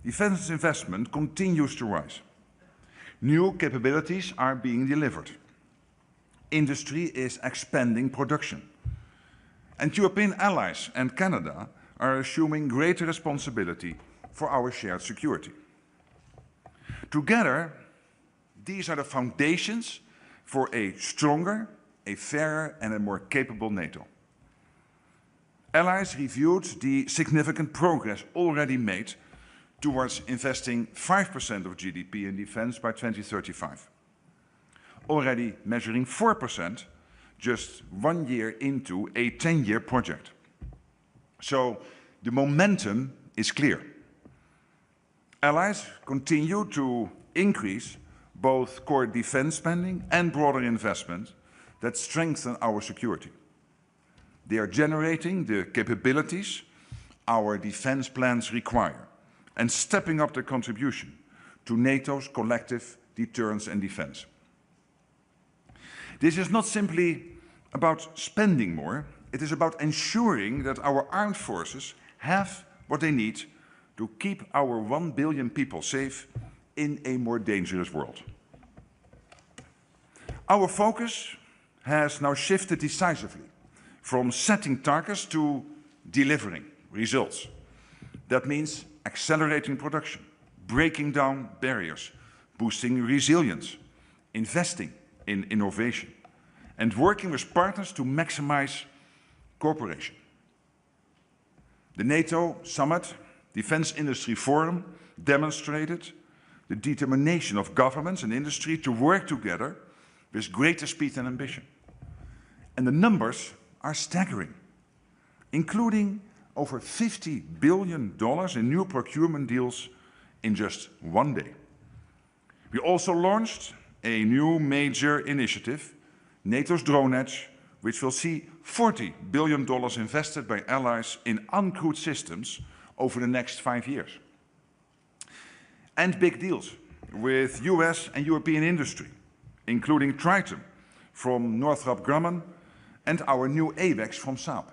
defense investment continues to rise. New capabilities are being delivered. Industry is expanding production. And European allies and Canada are assuming greater responsibility for our shared security. Together, these are the foundations for a stronger, a fairer and a more capable NATO. Allies reviewed the significant progress already made towards investing 5% of GDP in defense by 2035. Already measuring 4% just 1 year into a 10-year project. So the momentum is clear. Allies continue to increase both core defense spending and broader investment that strengthen our security. They are generating the capabilities our defense plans require and stepping up their contribution to NATO's collective deterrence and defense. This is not simply about spending more, it is about ensuring that our armed forces have what they need to keep our 1 billion people safe in a more dangerous world. Our focus has now shifted decisively from setting targets to delivering results. That means accelerating production, breaking down barriers, boosting resilience, investing in innovation, and working with partners to maximize cooperation. The NATO Summit Defense Industry Forum demonstrated the determination of governments and industry to work together with greater speed and ambition. And the numbers are staggering, including over $50 billion in new procurement deals in just 1 day. We also launched a new major initiative, NATO's Drone Edge, which will see $40 billion invested by allies in uncrewed systems over the next 5 years. And big deals with US and European industry, including Triton from Northrop Grumman and our new AWACS from Saab.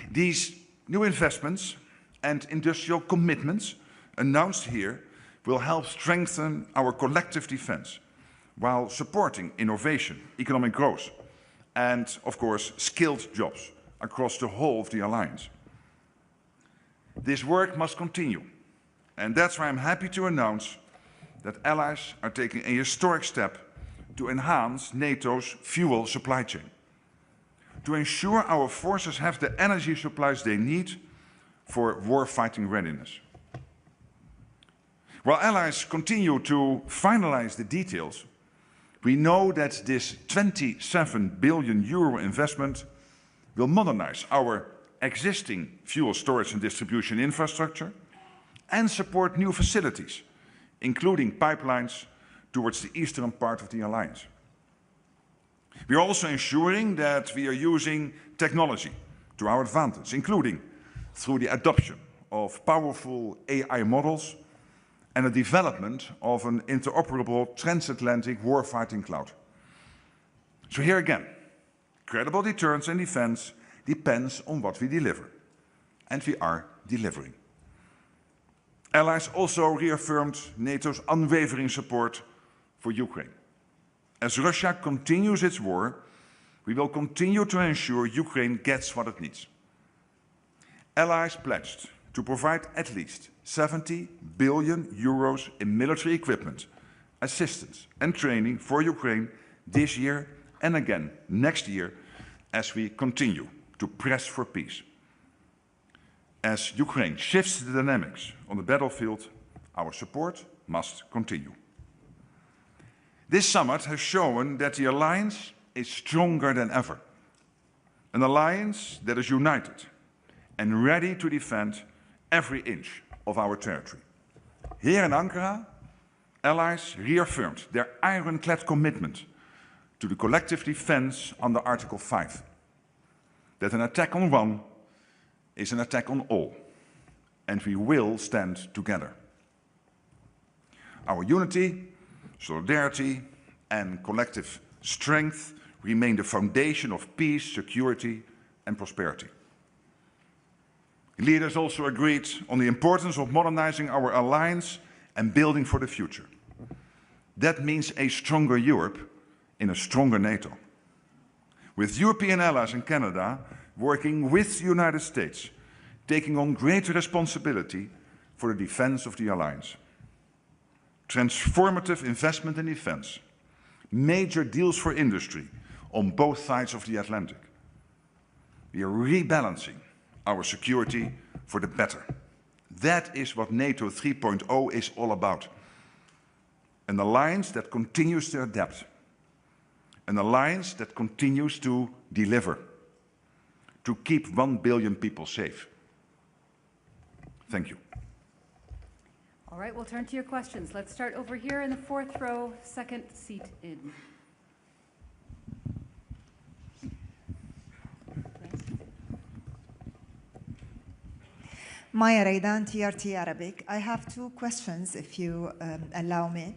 These new investments and industrial commitments announced here will help strengthen our collective defense while supporting innovation, economic growth, and, of course, skilled jobs across the whole of the alliance. This work must continue, and that's why I'm happy to announce that allies are taking a historic step to enhance NATO's fuel supply chain, to ensure our forces have the energy supplies they need for war-fighting readiness. While allies continue to finalize the details, we know that this 27 billion euro investment will modernize our existing fuel storage and distribution infrastructure and support new facilities, including pipelines towards the eastern part of the alliance. We are also ensuring that we are using technology to our advantage, including through the adoption of powerful AI models and the development of an interoperable transatlantic warfighting cloud. So here again, credible deterrence and defense depends on what we deliver, and we are delivering. Allies also reaffirmed NATO's unwavering support for Ukraine. As Russia continues its war, we will continue to ensure Ukraine gets what it needs. Allies pledged to provide at least 70 billion euros in military equipment, assistance and training for Ukraine this year and again next year as we continue to press for peace. As Ukraine shifts the dynamics on the battlefield, our support must continue. This summit has shown that the alliance is stronger than ever. An alliance that is united and ready to defend every inch of our territory. Here in Ankara, allies reaffirmed their ironclad commitment to the collective defense under Article 5. That an attack on one is an attack on all, and we will stand together. Our unity, solidarity, and collective strength remain the foundation of peace, security, and prosperity. Leaders also agreed on the importance of modernizing our alliance and building for the future. That means a stronger Europe in a stronger NATO. With European allies and Canada working with the United States, taking on greater responsibility for the defense of the alliance. Transformative investment in defense, major deals for industry on both sides of the Atlantic. We are rebalancing our security for the better. That is what NATO 3.0 is all about. An alliance that continues to adapt. An alliance that continues to deliver. To keep 1 billion people safe. Thank you. All right, we'll turn to your questions. Let's start over here in the fourth row, second seat in. Maya Raidan, TRT Arabic. I have two questions, if you allow me.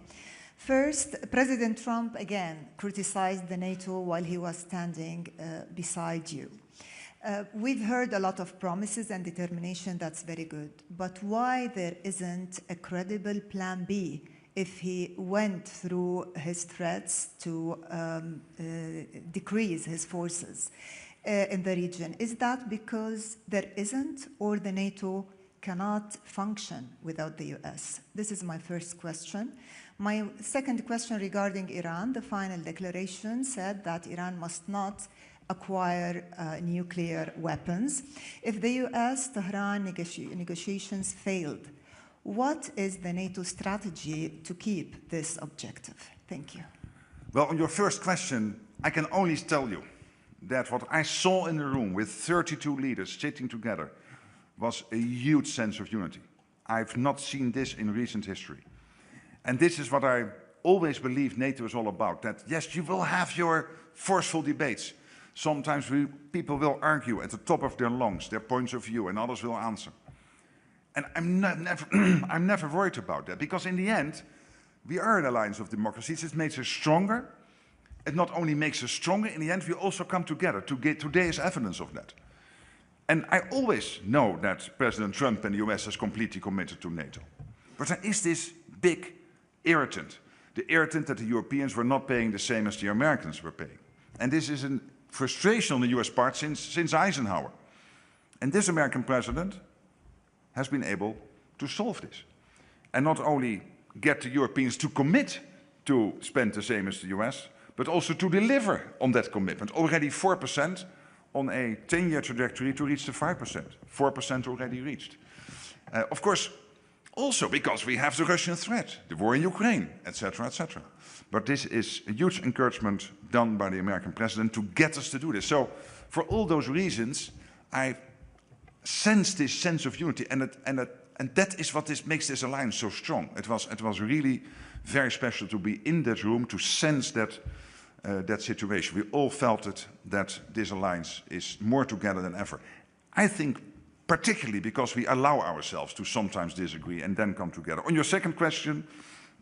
First, President Trump again criticized the NATO while he was standing beside you. We've heard a lot of promises and determination, that's very good. But why there isn't a credible plan B if he went through his threats to decrease his forces in the region? Is that because there isn't, or the NATO cannot function without the US? This is my first question. My second question regarding Iran, the final declaration said that Iran must not acquire nuclear weapons. If the US-Tehran negotiations failed, what is the NATO strategy to keep this objective? Thank you. Well, on your first question, I can only tell you that what I saw in the room with 32 leaders sitting together was a huge sense of unity. I've not seen this in recent history. And this is what I always believe NATO is all about, that yes, you will have your forceful debates. Sometimes people will argue at the top of their lungs, their points of view, and others will answer. And I'm never worried about that, because in the end, we are an alliance of democracies. It makes us stronger. It not only makes us stronger, in the end, we also come together. Today is evidence of that. And I always know that President Trump and the US is completely committed to NATO. But there is this big irritant, the irritant that the Europeans were not paying the same as the Americans were paying. And this is a frustration on the US part since Eisenhower. And this American president has been able to solve this. And not only get the Europeans to commit to spend the same as the US, but also to deliver on that commitment. Already 4% on a 10-year trajectory to reach the 5%. 4% already reached. Of course, also because we have the Russian threat, the war in Ukraine, etc., etc. But this is a huge encouragement done by the American president to get us to do this. So for all those reasons, I sense this sense of unity, and that is what makes this alliance so strong. It was really very special to be in that room, to sense that situation. We all felt it, that this alliance is more together than ever. I think particularly because we allow ourselves to sometimes disagree and then come together. On your second question,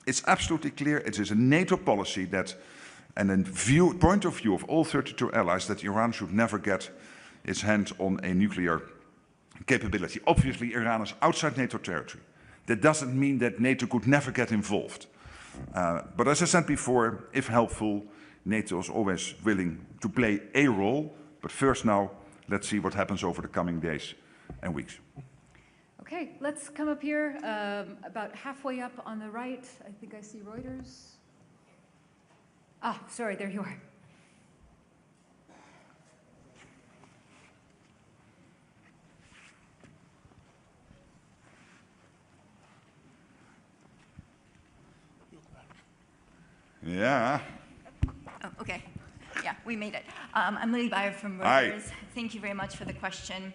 it's absolutely clear it is a NATO policy that, and a point of view of all 32 allies, that Iran should never get its hand on a nuclear capability. Obviously, Iran is outside NATO territory. That doesn't mean that NATO could never get involved. But as I said before, if helpful, NATO is always willing to play a role. But first now, let's see what happens over the coming days and weeks. Okay, let's come up here about halfway up on the right. I think I see Reuters. Ah, sorry, there you are. Yeah. Oh, okay. Yeah, we made it. I'm Lily Bayer from Reuters. Thank you very much for the question.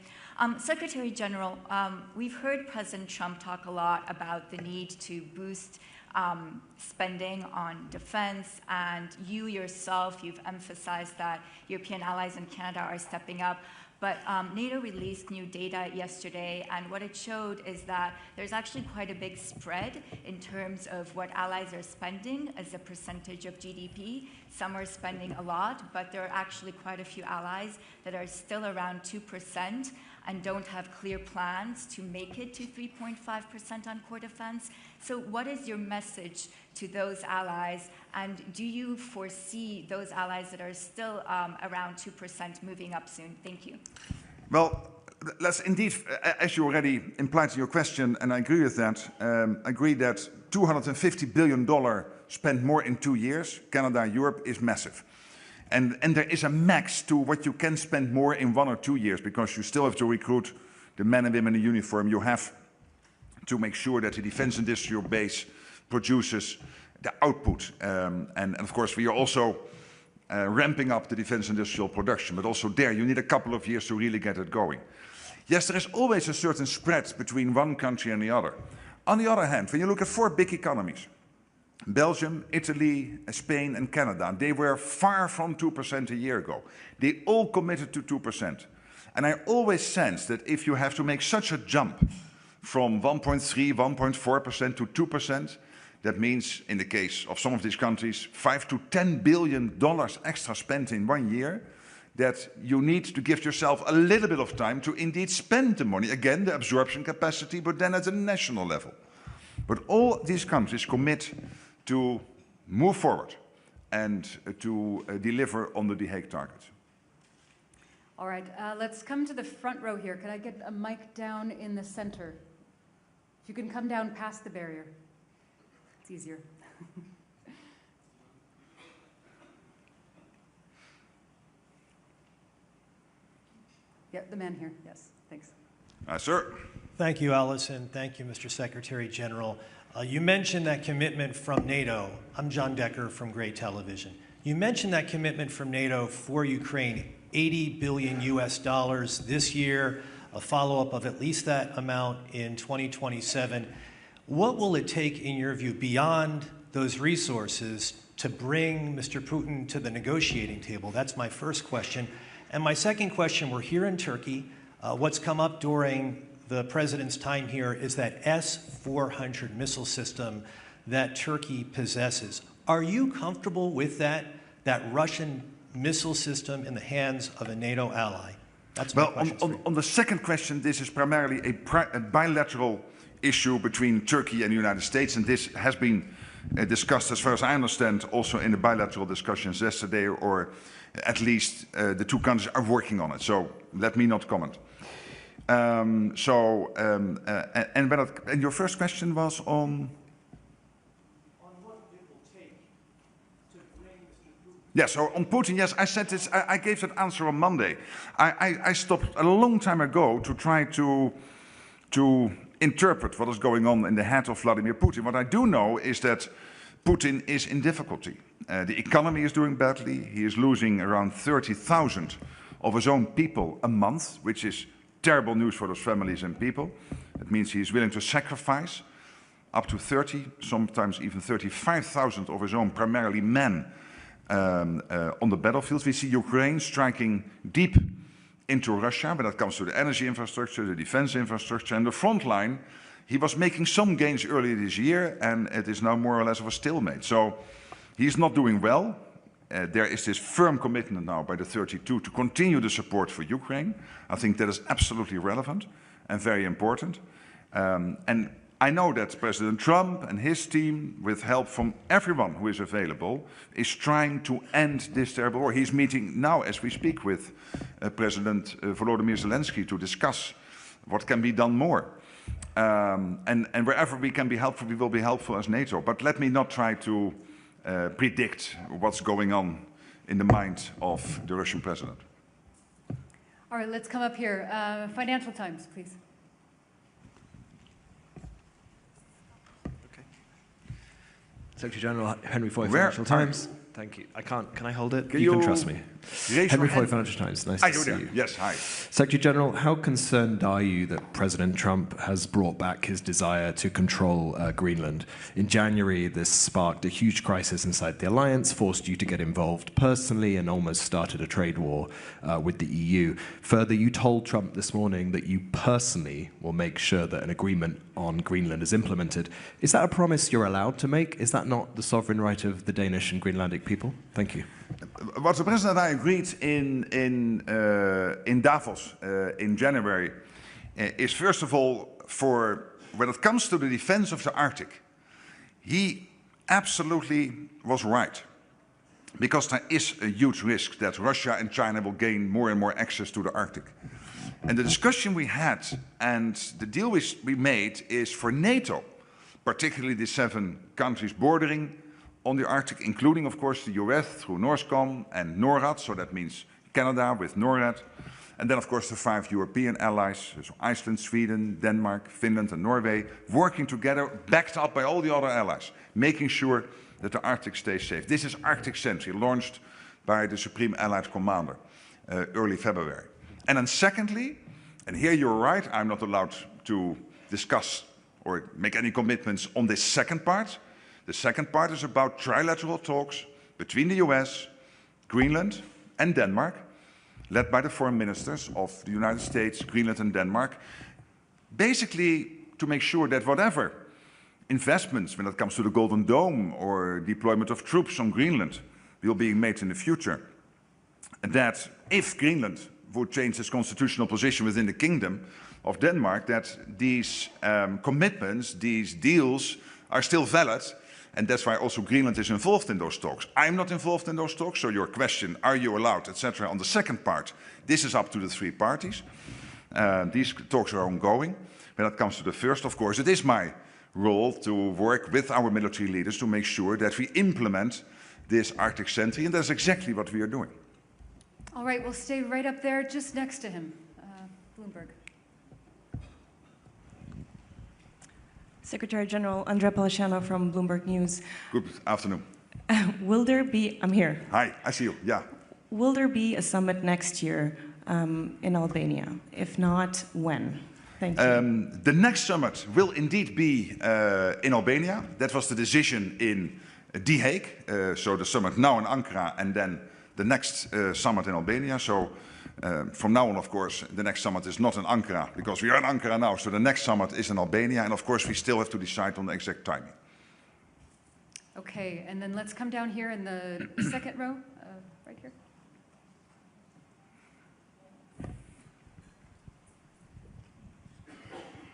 Secretary General, we've heard President Trump talk a lot about the need to boost spending on defense, and you yourself, you've emphasized that European allies and Canada are stepping up. But NATO released new data yesterday, and what it showed is that there's actually quite a big spread in terms of what allies are spending as a percentage of GDP. Some are spending a lot, but there are actually quite a few allies that are still around 2% and don't have clear plans to make it to 3.5% on core defense. So what is your message to those allies, and do you foresee those allies that are still around 2% moving up soon? Thank you. Well, let's indeed, as you already implied in your question, and I agree with that, agree that $250 billion spent more in 2 years, Canada, Europe, is massive. And there is a max to what you can spend more in 1 or 2 years, because you still have to recruit the men and women in uniform. You have to make sure that the defense industrial base produces the output. And of course, we are also ramping up the defense industrial production, but also there you need a couple of years to really get it going. Yes, there is always a certain spread between one country and the other. On the other hand, when you look at 4 big economies, Belgium, Italy, Spain and Canada, they were far from 2% a year ago. They all committed to 2%. And I always sense that if you have to make such a jump from 1.3, 1.4% to 2%, that means, in the case of some of these countries, $5 to $10 billion extra spent in 1 year, that you need to give yourself a little bit of time to indeed spend the money. Again, the absorption capacity, but then at a national level. But all these countries commit to move forward and to deliver on the Hague targets. All right, let's come to the front row here. Could I get a mic down in the center? If you can come down past the barrier, it's easier. Yeah, the man here, yes, thanks. Sir. Thank you, Alison. Thank you, Mr. Secretary General. You mentioned that commitment from NATO. I'm John Decker from Gray Television. You mentioned that commitment from NATO for Ukraine, $80 billion this year, a follow-up of at least that amount in 2027. What will it take, in your view, beyond those resources to bring Mr. Putin to the negotiating table? That's my first question. And my second question, we're here in Turkey. What's come up during the president's time here is that S-400 missile system that Turkey possesses. Are you comfortable with that Russian missile system in the hands of a NATO ally? That's my question. On the second question, this is primarily a bilateral issue between Turkey and the United States, and this has been discussed, as far as I understand, also in the bilateral discussions yesterday, or at least the two countries are working on it. So let me not comment. And your first question was on? On what it will take to bring Mr. Putin. Yes, so on Putin, yes, I said this, I gave that answer on Monday. I stopped a long time ago to try to interpret what is going on in the head of Vladimir Putin. What I do know is that Putin is in difficulty. The economy is doing badly. He is losing around 30,000 of his own people a month, which is terrible news for those families and people. It means he is willing to sacrifice up to 30, sometimes even 35,000 of his own, primarily men, on the battlefields. We see Ukraine striking deep into Russia when it comes to the energy infrastructure, the defense infrastructure, and the front line. He was making some gains earlier this year, and it is now more or less of a stalemate. So he's not doing well. There is this firm commitment now by the 32 to continue the support for Ukraine. I think that is absolutely relevant and very important. And I know that President Trump and his team, with help from everyone who is available, is trying to end this terrible war. He's meeting now, as we speak, with President Volodymyr Zelensky to discuss what can be done more. And wherever we can be helpful, we will be helpful as NATO. But let me not try to predict what's going on in the mind of the Russian president. All right, let's come up here. Financial Times, please. Secretary General Henry Foy, Financial Times. Thank you. Can I hold it? You can trust me. Henry Foy, Financial Times. Nice to see you. Yes, hi. Secretary General, how concerned are you that President Trump has brought back his desire to control Greenland? In January, this sparked a huge crisis inside the alliance, forced you to get involved personally, and almost started a trade war with the EU. Further, you told Trump this morning that you personally will make sure that an agreement on Greenland is implemented. Is that a promise you're allowed to make? Is that not the sovereign right of the Danish and Greenlandic people? Thank you. What the President and I agreed in Davos in January is, first of all, for when it comes to the defense of the Arctic, he absolutely was right. Because there is a huge risk that Russia and China will gain more and more access to the Arctic. And the discussion we had and the deal we made is for NATO, particularly the 7 countries bordering on the Arctic, including, of course, the US through NORSCOM and NORAD, so that means Canada with NORAD, and then, of course, the 5 European allies, so Iceland, Sweden, Denmark, Finland, and Norway, working together, backed up by all the other allies, making sure that the Arctic stays safe. This is Arctic Sentry, launched by the Supreme Allied Commander early February. And then secondly, and here you're right, I'm not allowed to discuss or make any commitments on this second part. The second part is about trilateral talks between the US, Greenland, and Denmark, led by the foreign ministers of the United States, Greenland, and Denmark, basically to make sure that whatever investments when it comes to the Golden Dome or deployment of troops on Greenland will be made in the future, that if Greenland would change its constitutional position within the Kingdom of Denmark, that these commitments, these deals are still valid. And that's why also Greenland is involved in those talks. I'm not involved in those talks, so your question, are you allowed, etc., on the second part, this is up to the 3 parties. These talks are ongoing. When it comes to the first, of course, it is my role to work with our military leaders to make sure that we implement this Arctic Sentry, and that's exactly what we are doing. All right, we'll stay right up there just next to him. Bloomberg. Secretary General Andrea Policiano from Bloomberg News. Good afternoon. Will there be, I'm here. Hi, I see you, yeah. Will there be a summit next year in Albania? If not, when? Thank you. The next summit will indeed be in Albania. That was the decision in The Hague. So the summit now in Ankara and then the next summit in Albania. So from now on, of course, the next summit is not in Ankara because we are in Ankara now. So the next summit is in Albania. And of course, we still have to decide on the exact timing. Okay, and then let's come down here in the second row, right here.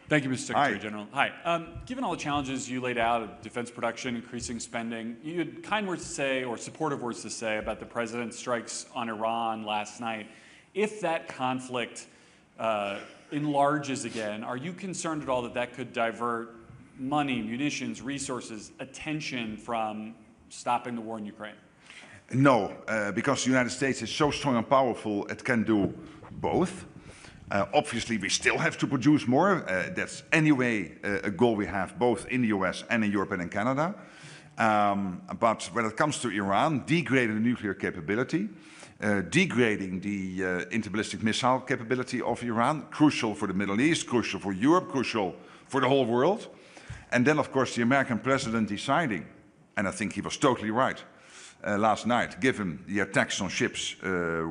Thank you, Mr. Secretary General. Hi. Given all the challenges you laid out of defense production, increasing spending, you had kind words to say or supportive words to say about the president's strikes on Iran last night. If that conflict enlarges again, are you concerned at all that that could divert money, munitions, resources, attention from stopping the war in Ukraine? No, because the United States is so strong and powerful, it can do both. Obviously, we still have to produce more. That's anyway a goal we have both in the US and in Europe and in Canada. But when it comes to Iran, degrading the nuclear capability, degrading the interballistic missile capability of Iran, crucial for the Middle East, crucial for Europe, crucial for the whole world. And then, of course, the American president deciding, and I think he was totally right, last night, given the attacks on ships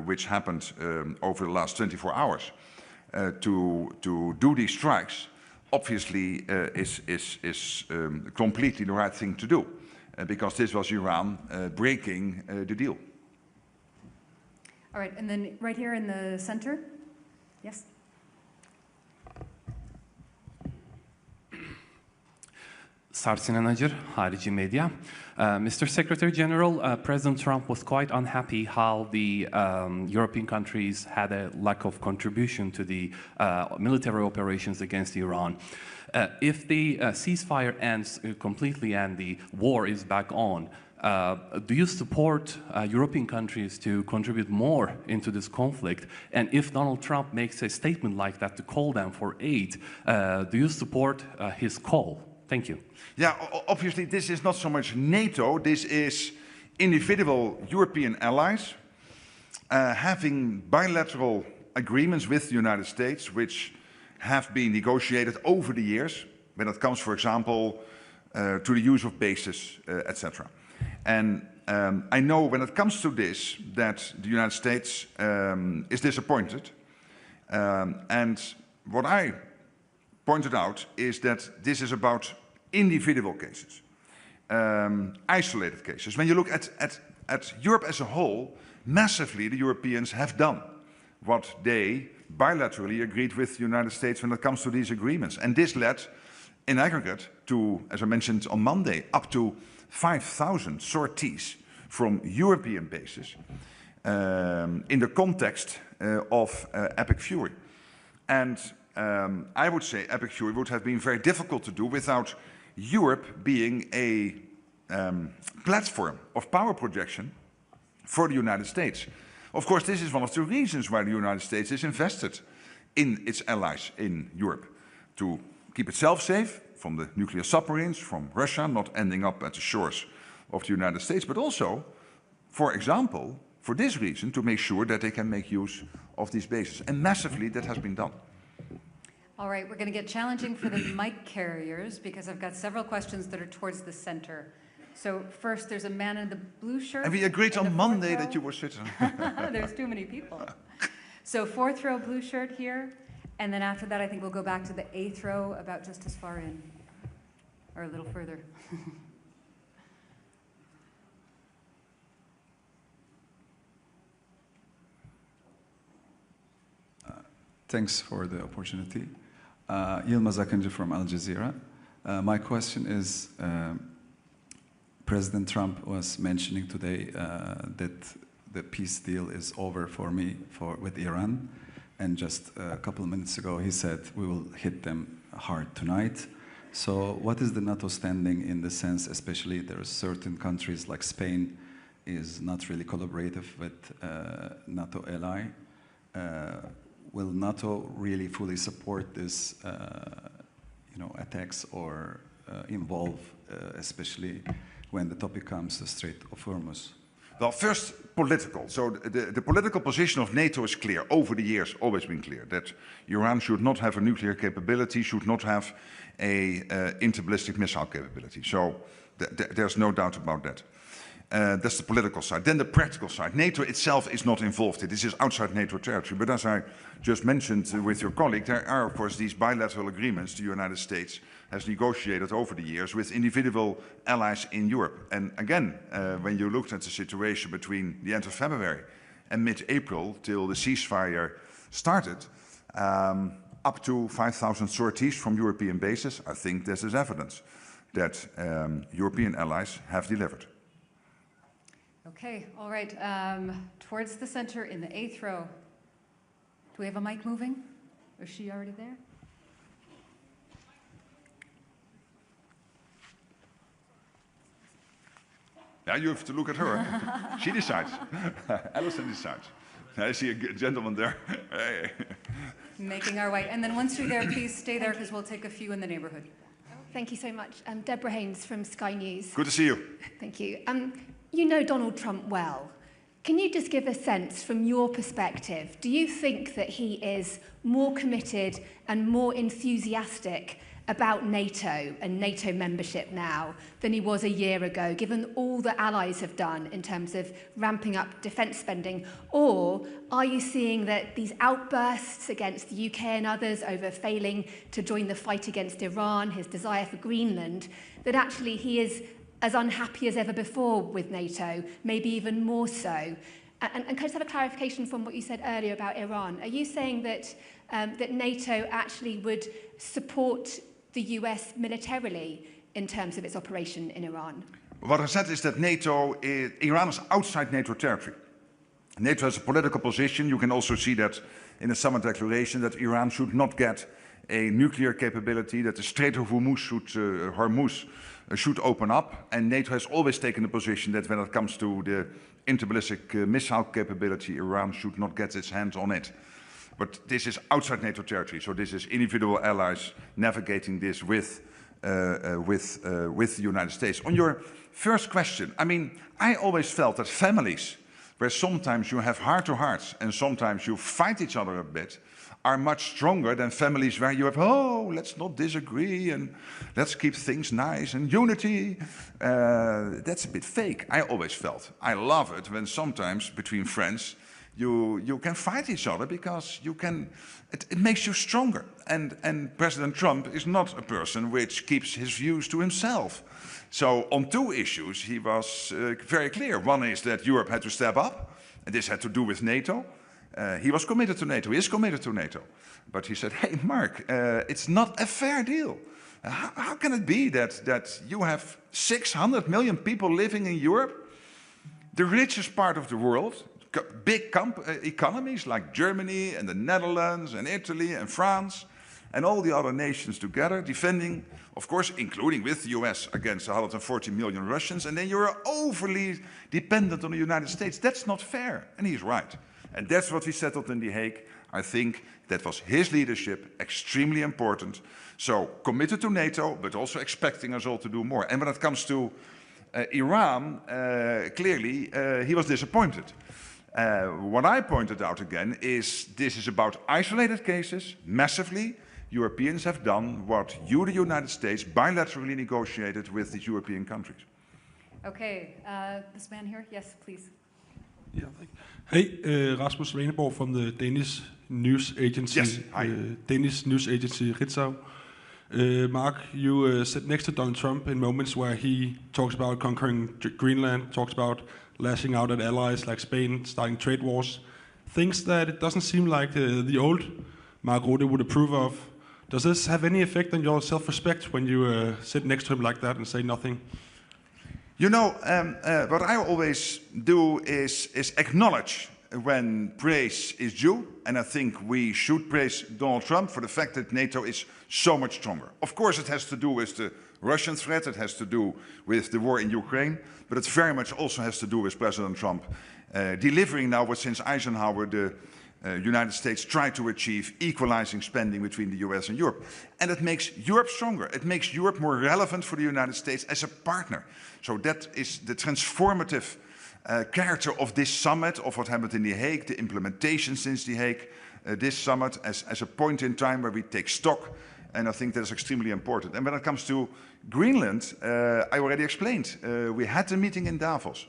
which happened over the last 24 hours, to do these strikes, obviously is completely the right thing to do, because this was Iran breaking the deal. All right, and then right here in the center, yes? Sarsinan Ajır, Harici Media. Mr. Secretary General, President Trump was quite unhappy how the European countries had a lack of contribution to the military operations against Iran. If the ceasefire ends completely and the war is back on, Do you support European countries to contribute more into this conflict? And if Donald Trump makes a statement like that to call them for aid, do you support his call? Thank you. Yeah, obviously this is not so much NATO, this is individual European allies having bilateral agreements with the United States which have been negotiated over the years when it comes, for example, to the use of bases, etc. And I know when it comes to this that the United States is disappointed. And what I pointed out is that this is about individual cases, isolated cases. When you look at Europe as a whole, massively the Europeans have done what they bilaterally agreed with the United States when it comes to these agreements. And this led, in aggregate, to, as I mentioned on Monday, up to 5,000 sorties from European bases in the context of Epic Fury. And I would say Epic Fury would have been very difficult to do without Europe being a platform of power projection for the United States. Of course, this is one of the reasons why the United States is invested in its allies in Europe, to keep itself safe from the nuclear submarines, from Russia not ending up at the shores of the United States, but also, for example, for this reason, to make sure that they can make use of these bases. And massively that has been done. All right, we're going to get challenging for the mic carriers because I've got several questions that are towards the center. So first, there's a man in the blue shirt. And we agreed on Monday that you were sitting. There's too many people. So fourth row blue shirt here. And then after that, I think we'll go back to the eighth row, about just as far in, or a little further. Thanks for the opportunity. Yilmaz Akıncı from Al Jazeera. My question is, President Trump was mentioning today that the peace deal is over for me with Iran. And just a couple of minutes ago, he said, we will hit them hard tonight. So what is the NATO standing in the sense, especially there are certain countries like Spain is not really collaborative with NATO ally. Will NATO really fully support this attacks or involve, especially when the topic comes to the Strait of Hormuz? Well, first, political. So the political position of NATO is clear, over the years always been clear, that Iran should not have a nuclear capability, should not have a interballistic missile capability. So there's no doubt about that. That's the political side. Then the practical side. NATO itself is not involved. This is outside NATO territory. But as I just mentioned with your colleague, there are, of course, these bilateral agreements the United States has negotiated over the years with individual allies in Europe. And again, when you looked at the situation between the end of February and mid-April till the ceasefire started, up to 5,000 sorties from European bases, I think this is evidence that European allies have delivered. Okay, all right. Towards the center in the eighth row. Do we have a mic moving? Is she already there? Yeah, you have to look at her. She decides. Alison decides. I see a gentleman there. Hey. Making our way. And then once you're there, please stay there because we'll take a few in the neighborhood. Thank you so much. I'm Deborah Haynes from Sky News. Good to see you. Thank you. You know Donald Trump well. Can you just give a sense from your perspective, do you think that he is more committed and more enthusiastic about NATO and NATO membership now than he was a year ago, given all the allies have done in terms of ramping up defence spending? Or are you seeing that these outbursts against the UK and others over failing to join the fight against Iran, his desire for Greenland, that actually he is as unhappy as ever before with NATO, maybe even more so? And can I just have a clarification from what you said earlier about Iran? Are you saying that, that NATO actually would support the US militarily in terms of its operation in Iran? What I said is that Iran is outside NATO territory. NATO has a political position. You can also see that in the summit declaration that Iran should not get a nuclear capability, that the Strait of Hormuz should open up. And NATO has always taken the position that when it comes to the interballistic missile capability, Iran should not get its hands on it. But this is outside NATO territory, so this is individual allies navigating this with the United States. On your first question, I mean, I always felt that families, where sometimes you have heart-to-hearts and sometimes you fight each other a bit, are much stronger than families where you have, oh, let's not disagree and let's keep things nice and unity. That's a bit fake, I always felt. I love it when sometimes between friends you can fight each other because it makes you stronger. And President Trump is not a person which keeps his views to himself. So on two issues he was very clear. One is that Europe had to step up, and this had to do with NATO. He was committed to NATO, he is committed to NATO. But he said, hey Mark, it's not a fair deal. How can it be that you have 600 million people living in Europe, the richest part of the world, big economies like Germany and the Netherlands and Italy and France and all the other nations together defending, of course, including with the US against 140 million Russians, and then you're overly dependent on the United States. That's not fair, and he's right. And that's what we settled in The Hague. I think that was his leadership, extremely important. So committed to NATO, but also expecting us all to do more. And when it comes to Iran, clearly he was disappointed. What I pointed out again is this is about isolated cases, massively. Europeans have done what you, the United States, bilaterally negotiated with the European countries. Okay, this man here, yes, please. Yeah, hey, Rasmus Svaneborg from the Danish news agency. Yes, hi. Danish news agency Ritzau. Mark, you sit next to Donald Trump in moments where he talks about conquering Greenland, talks about lashing out at allies like Spain, starting trade wars, things that it doesn't seem like the old Mark Rutte would approve of. Does this have any effect on your self-respect when you sit next to him like that and say nothing? You know, what I always do is acknowledge when praise is due, and I think we should praise Donald Trump for the fact that NATO is so much stronger. Of course, it has to do with the Russian threat, it has to do with the war in Ukraine, but it very much also has to do with President Trump delivering now what since Eisenhower the United States tried to achieve, equalizing spending between the US and Europe. And it makes Europe stronger. It makes Europe more relevant for the United States as a partner. So that is the transformative character of this summit, of what happened in The Hague, the implementation since The Hague, this summit as a point in time where we take stock. And I think that is extremely important. And when it comes to Greenland, I already explained. We had a meeting in Davos.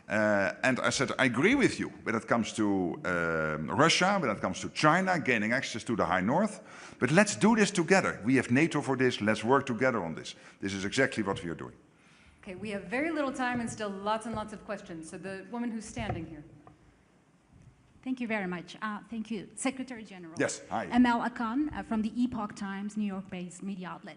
And I said, I agree with you when it comes to Russia, when it comes to China, gaining access to the High North. But let's do this together. We have NATO for this. Let's work together on this. This is exactly what we are doing. Okay, we have very little time and still lots and lots of questions. So the woman who's standing here. Thank you very much. Thank you, Secretary General. Yes, hi. Amel Akan from the Epoch Times, New York-based media outlet.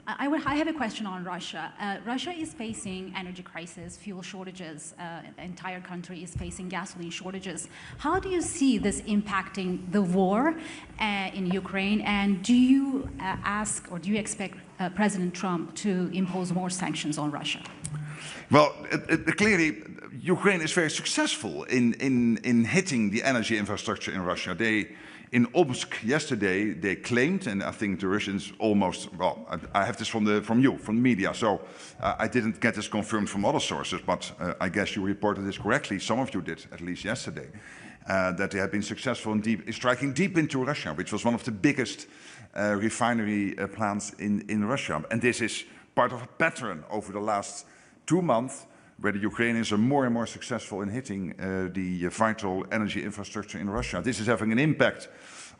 I have a question on Russia. Russia is facing energy crisis, fuel shortages. The entire country is facing gasoline shortages. How do you see this impacting the war in Ukraine? And do you ask or do you expect President Trump to impose more sanctions on Russia? Well, clearly, Ukraine is very successful in hitting the energy infrastructure in Russia. In Omsk yesterday, they claimed, and I think the Russians almost, well, I have this from the media, so I didn't get this confirmed from other sources, but I guess you reported this correctly, some of you did, at least yesterday, that they have been successful in striking deep into Russia, which was one of the biggest refinery plants in Russia. And this is part of a pattern over the last 2 months, where the Ukrainians are more and more successful in hitting the vital energy infrastructure in Russia. This is having an impact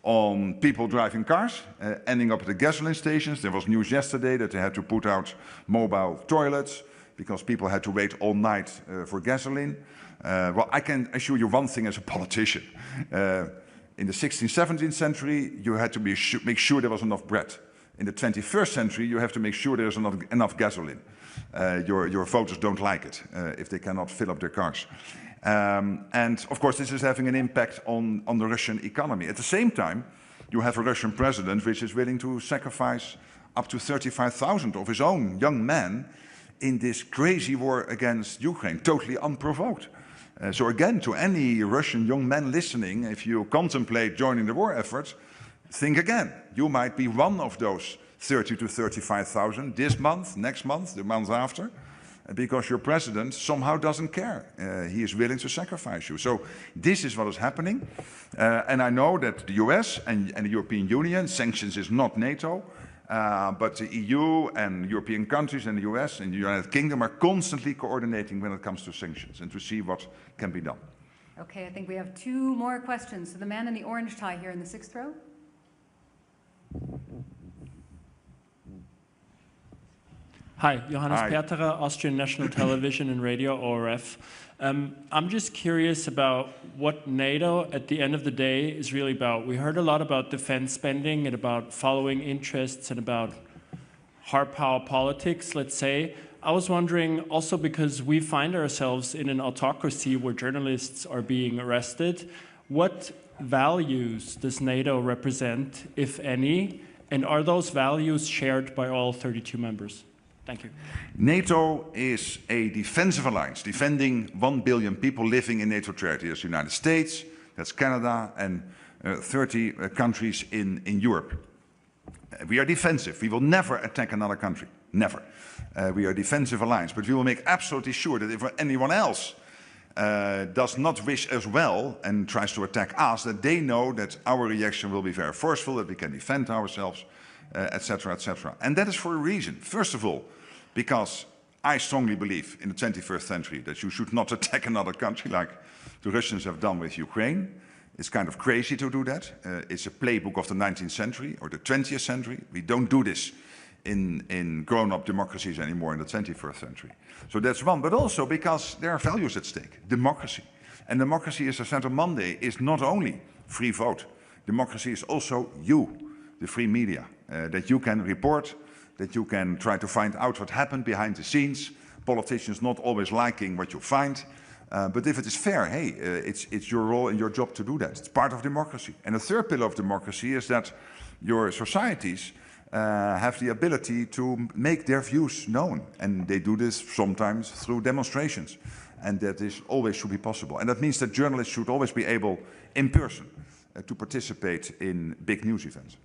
on people driving cars, ending up at the gasoline stations. There was news yesterday that they had to put out mobile toilets because people had to wait all night for gasoline. Well, I can assure you one thing as a politician. In the 16th, 17th century, you had to make sure there was enough bread. In the 21st century, you have to make sure there's enough gasoline. Your voters don't like it if they cannot fill up their cars. And of course, this is having an impact on the Russian economy. At the same time, you have a Russian president which is willing to sacrifice up to 35,000 of his own young men in this crazy war against Ukraine, totally unprovoked. So again, to any Russian young man listening, if you contemplate joining the war effort, think again. You might be one of those 30 to 35,000 this month, next month, the month after, because your president somehow doesn't care. He is willing to sacrifice you. So this is what is happening. And I know that the US and the European Union, sanctions is not NATO, but the EU and European countries and the US and the United Kingdom are constantly coordinating when it comes to sanctions and to see what can be done. Okay, I think we have 2 more questions. So the man in the orange tie here in the 6th row. Hi, Johannes Perterer, Austrian National Television and Radio, ORF. I'm just curious about what NATO, at the end of the day, is really about. We heard a lot about defense spending and about following interests and about hard power politics, let's say. I was wondering also, because we find ourselves in an autocracy where journalists are being arrested, what values does NATO represent, if any, and are those values shared by all 32 members? Thank you. NATO is a defensive alliance, defending 1 billion people living in NATO territory. That's the United States, that's Canada, and 30 countries in Europe. We are defensive. We will never attack another country. Never. We are a defensive alliance, but we will make absolutely sure that if anyone else does not wish us well and tries to attack us, that they know that our reaction will be very forceful, that we can defend ourselves, etc., etc. And that is for a reason. First of all, because I strongly believe in the 21st century that you should not attack another country like the Russians have done with Ukraine. It's kind of crazy to do that. It's a playbook of the 19th century or the 20th century. We don't do this in grown-up democracies anymore in the 21st century. So that's one, but also because there are values at stake. Democracy. And democracy, as I said on Monday, is not only free vote. Democracy is also you, the free media, that you can report, that you can try to find out what happened behind the scenes, politicians not always liking what you find. But if it is fair, hey, it's your role and your job to do that. It's part of democracy. And the third pillar of democracy is that your societies have the ability to make their views known. And they do this sometimes through demonstrations. And that is always should be possible. And that means that journalists should always be able, in person, to participate in big news events.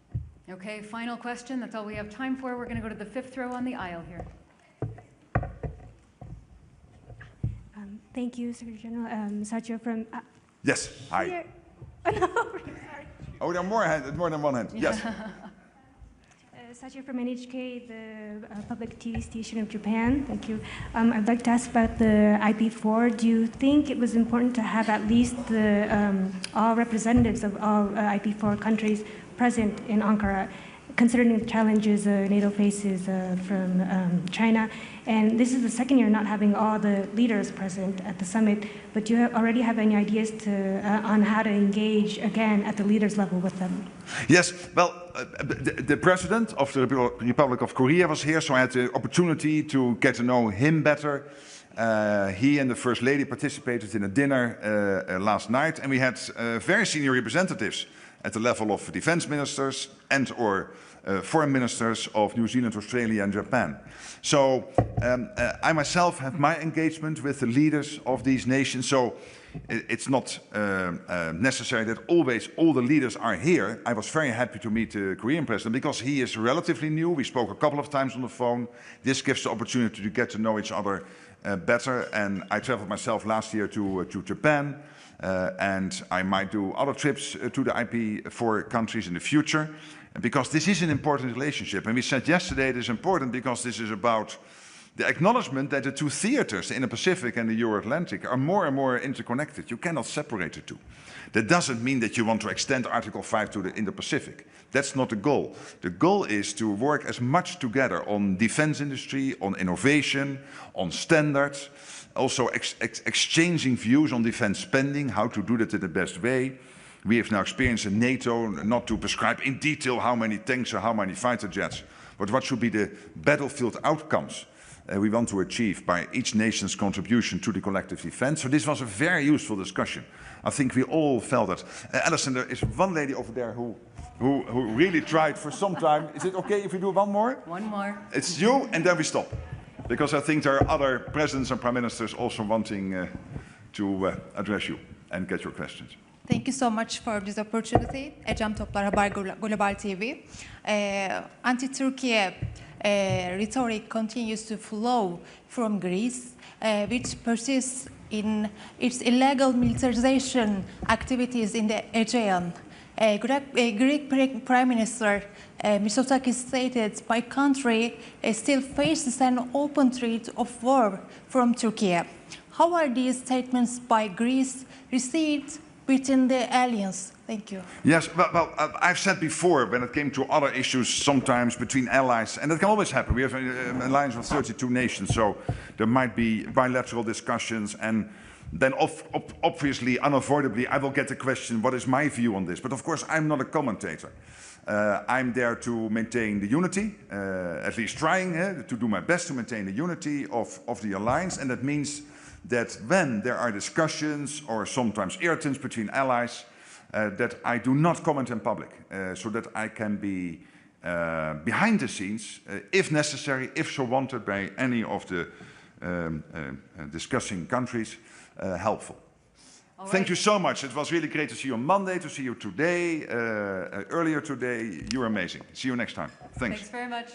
Okay, final question. That's all we have time for. We're going to go to the 5th row on the aisle here. Thank you, Secretary General. Sergio from... yes, hi. Oh, no, sorry. Oh, there are more than one hand. Yes. Sergio from NHK, the public TV station of Japan. Thank you. I'd like to ask about the IP4. Do you think it was important to have at least the all representatives of all IP4 countries present in Ankara, considering the challenges NATO faces from China? And this is the second year not having all the leaders present at the summit, but do you already have any ideas on how to engage again at the leaders level with them? Yes, well, the president of the Republic of Korea was here, so I had the opportunity to get to know him better. He and the First Lady participated in a dinner last night, and we had very senior representatives at the level of defense ministers and or foreign ministers of New Zealand, Australia and Japan. So I myself have my engagement with the leaders of these nations, so it's not necessary that always all the leaders are here. I was very happy to meet the Korean president because he is relatively new. We spoke a couple of times on the phone. This gives the opportunity to get to know each other better, and I traveled myself last year to Japan. And I might do other trips to the IP4 countries in the future, because this is an important relationship. And we said yesterday it is important because this is about the acknowledgement that the two theaters in the Pacific and the Euro-Atlantic are more and more interconnected. You cannot separate the two. That doesn't mean that you want to extend Article 5 to the Indo-Pacific. That's not the goal. The goal is to work as much together on defense industry, on innovation, on standards, also exchanging views on defense spending, how to do that in the best way. We have now experienced in NATO not to prescribe in detail how many tanks or how many fighter jets, but what should be the battlefield outcomes we want to achieve by each nation's contribution to the collective defense. So this was a very useful discussion. I think we all felt that. Alison, there is one lady over there who who really tried for some time. Is it okay if we do one more? One more. It's you, and then we stop. Because I think there are other presidents and prime ministers also wanting to address you and get your questions. Thank you so much for this opportunity. Ecem Toplar, Haber Global TV. Anti-Turkey rhetoric continues to flow from Greece, which persists in its illegal militarization activities in the Aegean. Greek Prime Minister Mitsotakis stated, "My country still faces an open threat of war from Turkey." How are these statements by Greece received within the alliance? Thank you. Yes, well, I've said before, when it came to other issues, sometimes between allies, and that can always happen. We have an alliance of 32 nations, so there might be bilateral discussions, and then obviously, unavoidably, I will get the question, what is my view on this? But of course, I'm not a commentator. I'm there to maintain the unity, at least trying to do my best to maintain the unity of the alliance, and that means that when there are discussions or sometimes irritants between allies, that I do not comment in public, so that I can be behind the scenes, if necessary, if so wanted by any of the discussing countries, helpful. Thank you so much. It was really great to see you on Monday, to see you today, earlier today. You're amazing. See you next time. Thanks. Thanks very much.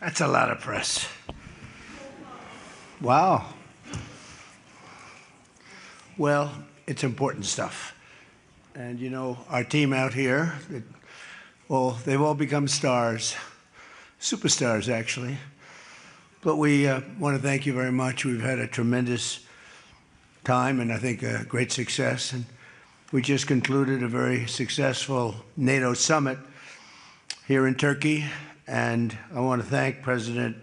That's a lot of press. Wow. Well, it's important stuff. And you know, our team out here, they've all become stars, superstars actually. But we want to thank you very much. We've had a tremendous time and I think a great success. And we just concluded a very successful NATO summit here in Turkey. And I want to thank President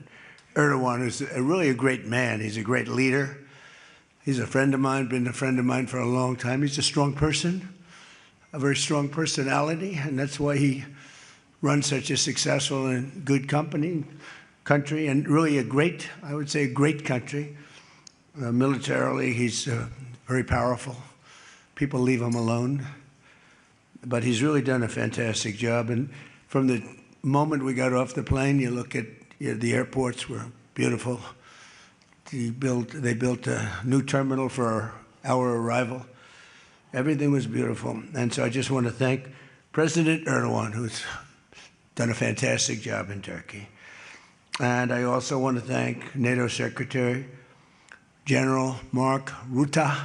Erdogan, who's really a great man. He's a great leader. He's a friend of mine, been a friend of mine for a long time. He's a strong person, a very strong personality, and that's why he runs such a successful and good country, and really a great, I would say, a great country. Militarily, he's very powerful. People leave him alone. But he's really done a fantastic job. And from the moment we got off the plane, you look at the airports were beautiful. They built a new terminal for our arrival. Everything was beautiful. And so I just want to thank President Erdogan, who's done a fantastic job in Turkey. And I also want to thank NATO Secretary General Mark Rutte.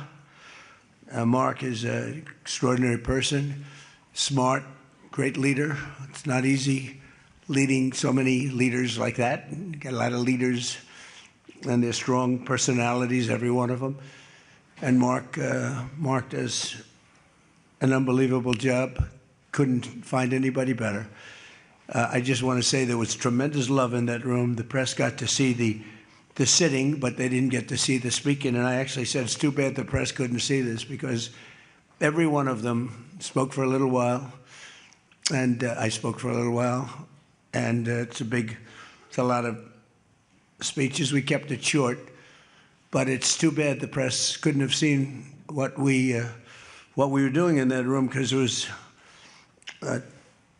Mark is an extraordinary person, smart, great leader. It's not easy leading so many leaders like that. You get a lot of leaders, and they're strong personalities, every one of them. And Mark does an unbelievable job. Couldn't find anybody better. I just want to say there was tremendous love in that room. The press got to see the sitting, but they didn't get to see the speaking. And I actually said, it's too bad the press couldn't see this, because every one of them spoke for a little while, and I spoke for a little while. And it's a lot of speeches. We kept it short, but it's too bad the press couldn't have seen what we were doing in that room, because it was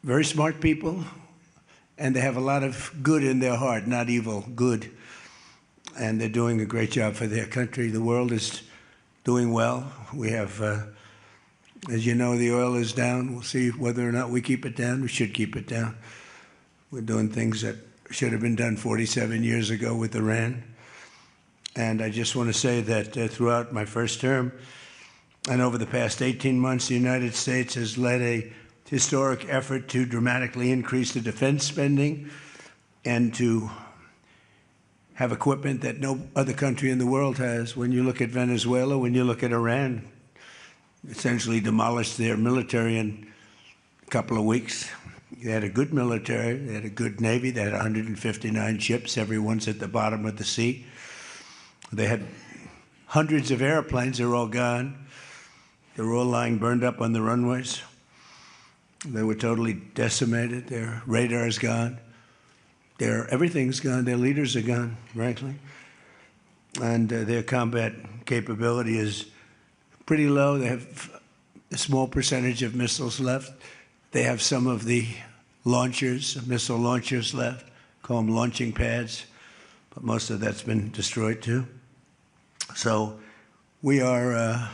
very smart people, and they have a lot of good in their heart, not evil, good. And they're doing a great job for their country. The world is doing well. We have, as you know, the oil is down. We'll see whether or not we keep it down. We should keep it down. We're doing things that should have been done 47 years ago with Iran. And I just want to say that throughout my first term and over the past 18 months, the United States has led a historic effort to dramatically increase the defense spending and to have equipment that no other country in the world has. When you look at Venezuela, when you look at Iran, essentially demolished their military in a couple of weeks. They had a good military, they had a good navy, they had 159 ships, everyone's at the bottom of the sea. They had hundreds of airplanes, they're all gone. They were all lying burned up on the runways. They were totally decimated, their radar's gone. Everything's gone, their leaders are gone, frankly. And their combat capability is pretty low. They have a small percentage of missiles left. They have some of the launchers, missile launchers left, call them launching pads, but most of that's been destroyed too. So we have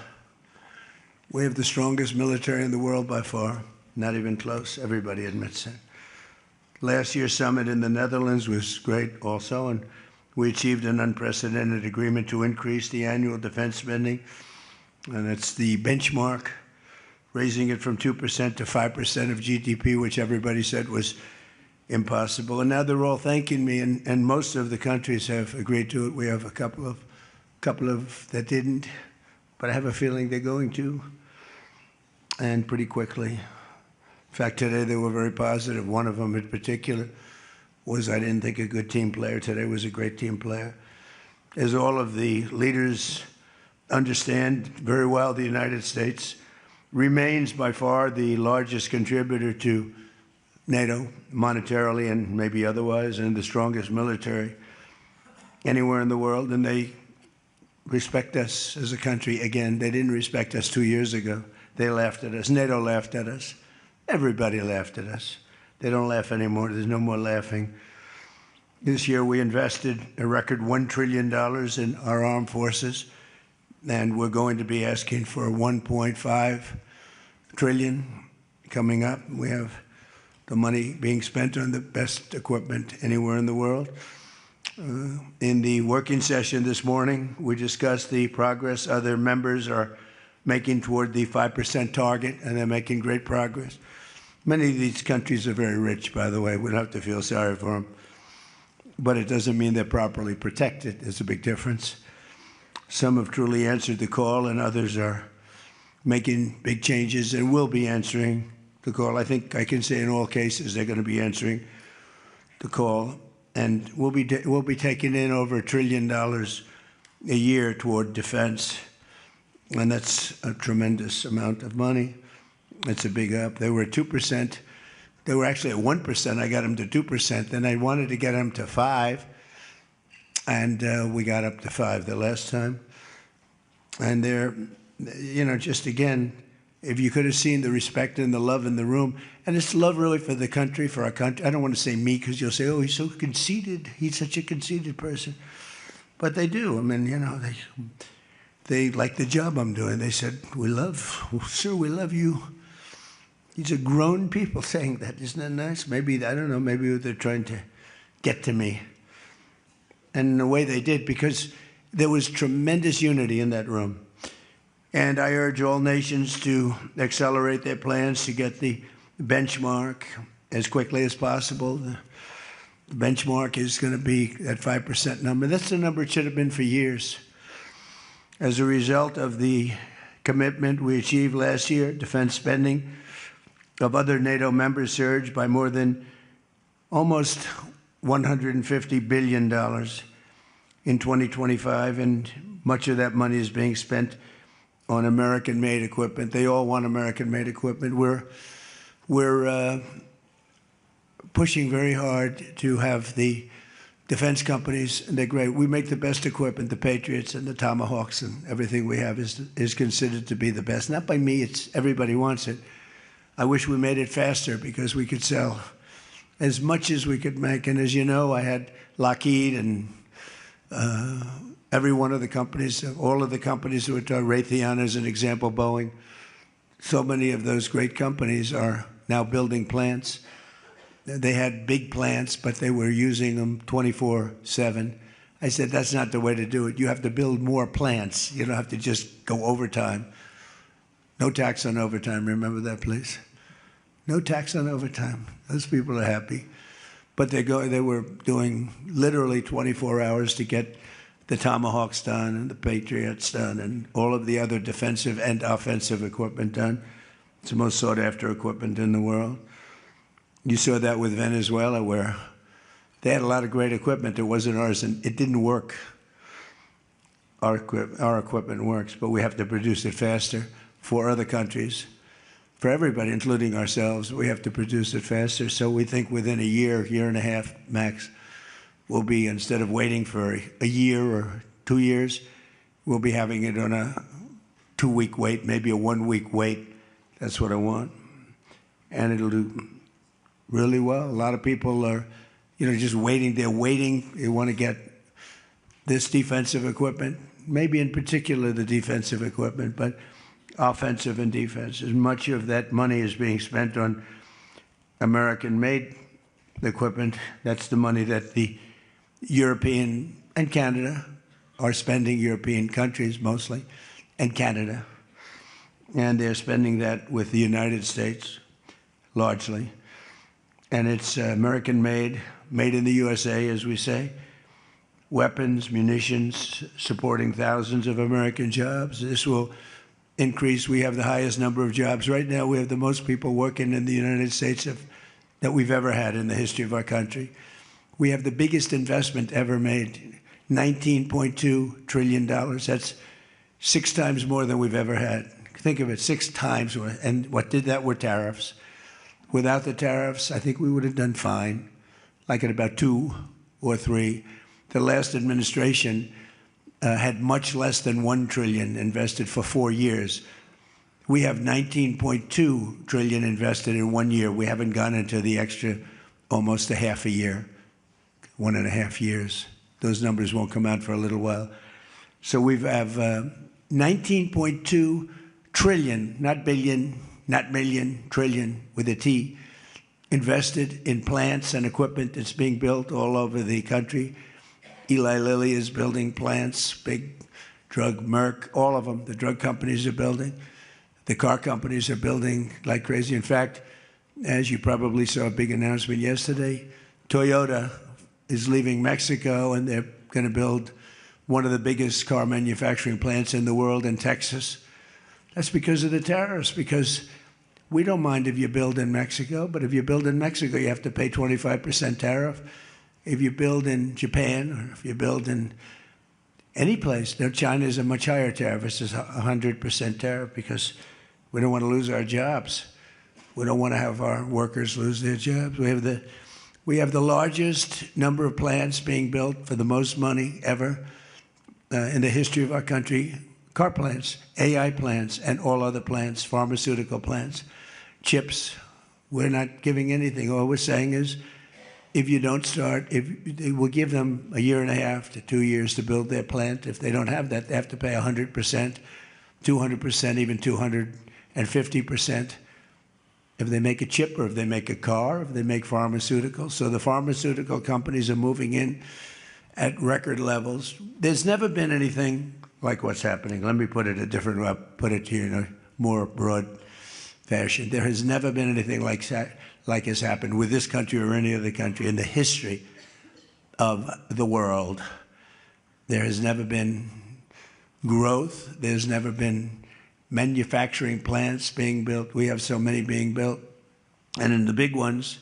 the strongest military in the world by far, not even close, everybody admits it. Last year's summit in the Netherlands was great also, and we achieved an unprecedented agreement to increase the annual defense spending, and it's the benchmark, raising it from 2% to 5% of GDP, which everybody said was impossible. And now they're all thanking me, and most of the countries have agreed to it. We have a couple of that didn't, but I have a feeling they're going to, and pretty quickly. In fact, today they were very positive. One of them in particular was, I didn't think, a good team player. Today was a great team player. As all of the leaders understand very well, the United States remains by far the largest contributor to NATO, monetarily and maybe otherwise, and the strongest military anywhere in the world. And they respect us as a country. Again, they didn't respect us 2 years ago. They laughed at us. NATO laughed at us. Everybody laughed at us. They don't laugh anymore. There's no more laughing. This year we invested a record $1 trillion in our armed forces, and we're going to be asking for $1.5 trillion coming up. We have the money being spent on the best equipment anywhere in the world. In the working session this morning, we discussed the progress other members are making toward the 5% target, and they're making great progress. Many of these countries are very rich, by the way. We don't have to feel sorry for them. But it doesn't mean they're properly protected. There's a big difference. Some have truly answered the call, and others are making big changes and will be answering the call. I think I can say in all cases they're going to be answering the call. And we'll be taking in over $1 trillion a year toward defense. And that's a tremendous amount of money. It's a big up. They were at 2%. They were actually at 1%. I got them to 2%. Then I wanted to get them to 5%. And we got up to 5% the last time. And they're, you know, just again, if you could have seen the respect and the love in the room, and it's love really for the country, for our country. I don't want to say me because you'll say, oh, he's so conceited. He's such a conceited person. But they do. I mean, you know, they like the job I'm doing. They said, sir, we love you. These are grown people saying that. Isn't that nice? Maybe, I don't know, maybe they're trying to get to me. And in a way they did, because there was tremendous unity in that room. And I urge all nations to accelerate their plans to get the benchmark as quickly as possible. The benchmark is going to be that 5% number. That's the number it should have been for years. As a result of the commitment we achieved last year, defense spending of other NATO members surged by more than almost $150 billion in 2025, and much of that money is being spent on American-made equipment. They all want American-made equipment. We're pushing very hard to have the defense companies, and they're great. We make the best equipment. The Patriots and the Tomahawks and everything we have is considered to be the best. Not by me, it's everybody wants it. I wish we made it faster because we could sell as much as we could make. And as you know, I had Lockheed and every one of the companies, all of the companies who are Raytheon as an example, Boeing. So many of those great companies are now building plants. They had big plants, but they were using them 24/7. I said, that's not the way to do it. You have to build more plants. You don't have to just go overtime. No tax on overtime. Remember that, please? No tax on overtime. Those people are happy. But they were doing literally 24 hours to get the Tomahawks done and the Patriots done and all of the other defensive and offensive equipment done. It's the most sought-after equipment in the world. You saw that with Venezuela, where they had a lot of great equipment. It wasn't ours, and it didn't work. Our equipment works, but we have to produce it faster for other countries, for everybody, including ourselves. We have to produce it faster. So we think within a year and a half max, we'll be, instead of waiting for a year or 2 years, we'll be having it on a 2-week wait, maybe a 1-week wait. That's what I want. And it'll do really well. A lot of people are, just waiting. They're waiting. They want to get this defensive equipment, maybe in particular the defensive equipment, but offensive and defense. As much of that money is being spent on American-made equipment. That's the money that the European and Canada are spending, European countries mostly, and Canada. And they're spending that with the United States, largely. And it's American-made, made in the USA, as we say. Weapons, munitions, supporting thousands of American jobs. This will increase. We have the highest number of jobs. Right now, we have the most people working in the United States that we've ever had in the history of our country. We have the biggest investment ever made, $19.2 trillion. That's 6 times more than we've ever had. Think of it, 6 times more. And what did that were tariffs. Without the tariffs, I think we would have done fine, like at about 2 or 3. The last administration had much less than $1 trillion invested for 4 years. We have $19.2 trillion invested in 1 year. We haven't gone into the extra almost a half a year, 1.5 years. Those numbers won't come out for a little while. So we have 19.2 trillion, not billion, not million, trillion with a T, invested in plants and equipment that's being built all over the country. Eli Lilly is building plants, big drug, Merck, all of them. The drug companies are building. The car companies are building like crazy. In fact, as you probably saw a big announcement yesterday, Toyota is leaving Mexico and they're going to build one of the biggest car manufacturing plants in the world in Texas. That's because of the tariffs, because we don't mind if you build in Mexico, but if you build in Mexico, you have to pay 25% tariff. If you build in Japan, or if you build in any place, now China is a much higher tariff. It's 100% tariff because we don't want to lose our jobs. We don't want to have our workers lose their jobs. We have the largest number of plants being built for the most money ever in the history of our country. Car plants, AI plants, and all other plants, pharmaceutical plants, chips. We're not giving anything. All we're saying is, if you don't start, we'll give them a year and a half to 2 years to build their plant. If they don't have that, they have to pay 100%, 200%, even 250%. If they make a chip, or if they make a car, if they make pharmaceuticals. So the pharmaceutical companies are moving in at record levels. There's never been anything like what's happening. Let me put it a different way, put it to you in a more broad fashion. There has never been anything like has happened with this country or any other country in the history of the world. There has never been growth. There's never been manufacturing plants being built. We have so many being built. And in the big ones,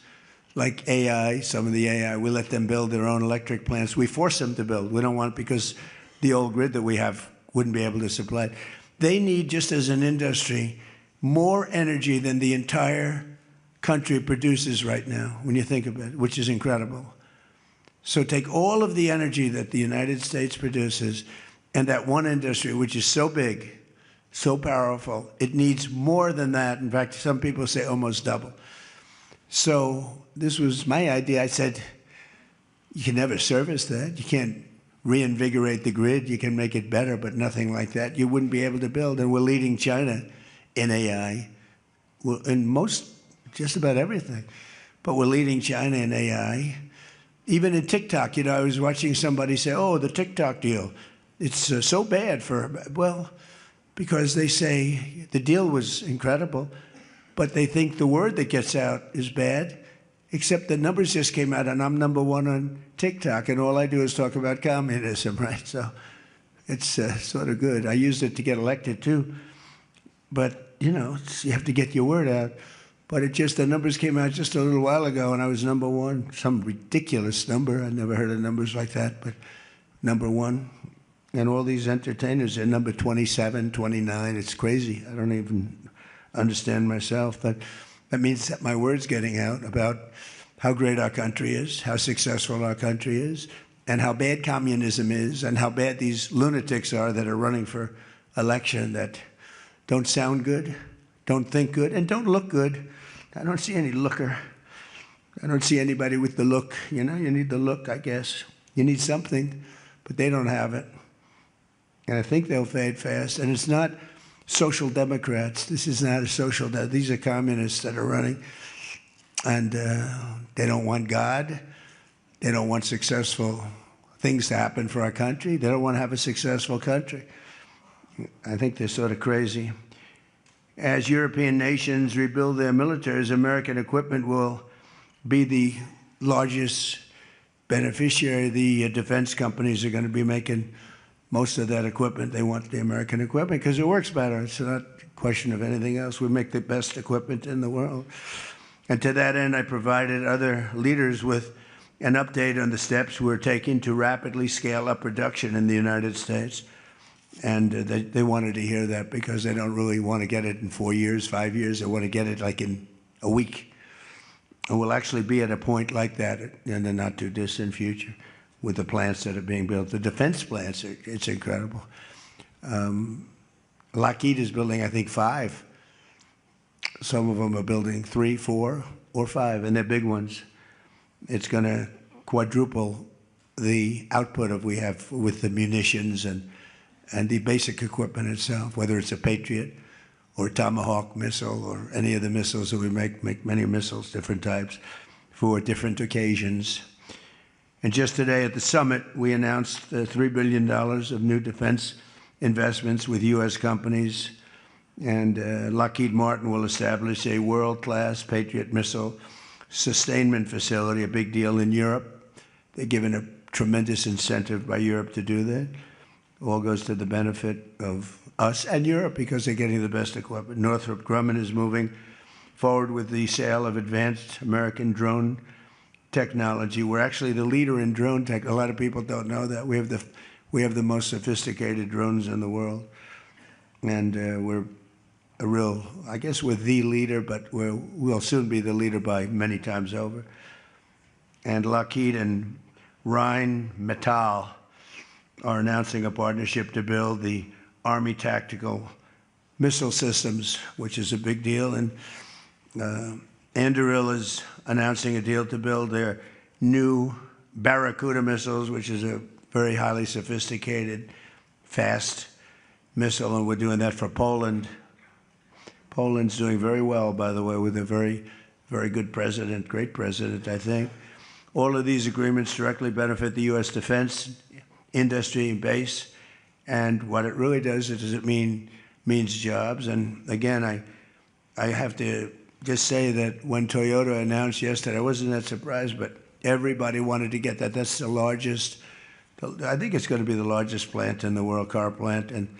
like AI, some of the AI, we let them build their own electric plants. We force them to build. We don't want it because the old grid that we have wouldn't be able to supply it. They need, just as an industry, more energy than the entire country produces right now, when you think of it, which is incredible. So take all of the energy that the United States produces and that one industry, which is so big, so powerful, it needs more than that. In fact, some people say almost double. So this was my idea. I said, you can never service that. You can't reinvigorate the grid. You can make it better, but nothing like that. You wouldn't be able to build. And we're leading China in AI, in just about everything. But we're leading China in AI. Even in TikTok, I was watching somebody say, oh, the TikTok deal, it's so bad for, well, because they say the deal was incredible, but they think the word that gets out is bad, except the numbers just came out, and I'm #1 on TikTok, and all I do is talk about communism, right? So it's sort of good. I used it to get elected, too. But, you have to get your word out. But the numbers came out just a little while ago, and I was #1, some ridiculous number. I never heard of numbers like that, but #1. And all these entertainers are number 27, 29. It's crazy. I don't even understand myself. But that means that my word's getting out about how great our country is, how successful our country is, and how bad communism is, and how bad these lunatics are that are running for election that don't sound good, don't think good, and don't look good. I don't see any looker. I don't see anybody with the look. You need the look, I guess. You need something, but they don't have it. And I think they'll fade fast. And it's not social democrats. This is not a social democrat. These are communists that are running. And they don't want God. They don't want successful things to happen for our country. They don't want to have a successful country. I think they're sort of crazy. As European nations rebuild their militaries, American equipment will be the largest beneficiary. The defense companies are going to be making most of that equipment. They want the American equipment because it works better. It's not a question of anything else. We make the best equipment in the world. And to that end, I provided other leaders with an update on the steps we're taking to rapidly scale up production in the United States. And they wanted to hear that because they don't really want to get it in 4 years, 5 years. They want to get it like in a week. And we'll actually be at a point like that in the not too distant future with the plants that are being built. The defense plants, it's incredible. Lockheed is building, I think, 5. Some of them are building 3, 4, or 5, and they're big ones. It's going to quadruple the output we have with the munitions and the basic equipment itself, whether it's a Patriot or Tomahawk missile, or any of the missiles that we make many missiles, different types, for different occasions. And just today at the summit, we announced $3 billion of new defense investments with U.S. companies. And Lockheed Martin will establish a world-class Patriot missile sustainment facility, a big deal in Europe. They're given a tremendous incentive by Europe to do that. All goes to the benefit of us and Europe because they're getting the best equipment. Northrop Grumman is moving forward with the sale of advanced American drone technology. We're actually the leader in drone tech. A lot of people don't know that. We have the most sophisticated drones in the world. And we're a real, I guess we're the leader, but we'll soon be the leader by many times over. And Lockheed and Rheinmetall are announcing a partnership to build the Army Tactical Missile Systems, which is a big deal. And Anduril is announcing a deal to build their new Barracuda missiles, which is a very highly sophisticated, fast missile, and we're doing that for Poland. Poland's doing very well, by the way, with a very, very good president, great president, I think. All of these agreements directly benefit the U.S. defense industry base, and what it really does is it means jobs. And again, I have to just say that when Toyota announced yesterday, I wasn't that surprised, but everybody wanted to get that. That's the largest, I think it's going to be the largest plant in the world, car plant, and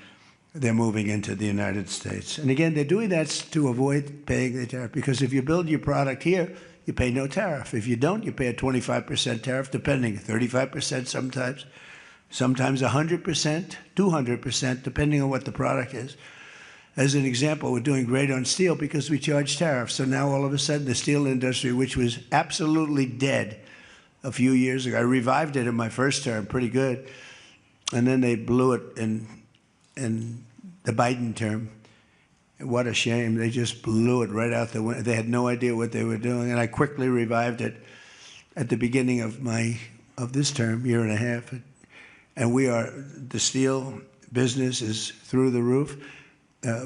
they're moving into the United States. And again, they're doing that to avoid paying the tariff, because if you build your product here, you pay no tariff. If you don't, you pay a 25% tariff, depending, 35% sometimes 100%, 200%, depending on what the product is. As an example, we're doing great on steel because we charge tariffs. So now all of a sudden the steel industry, which was absolutely dead a few years ago, I revived it in my first term, pretty good. And then they blew it in the Biden term. What a shame. They just blew it right out the window. They had no idea what they were doing. And I quickly revived it at the beginning of this term, year and a half. And the steel business is through the roof.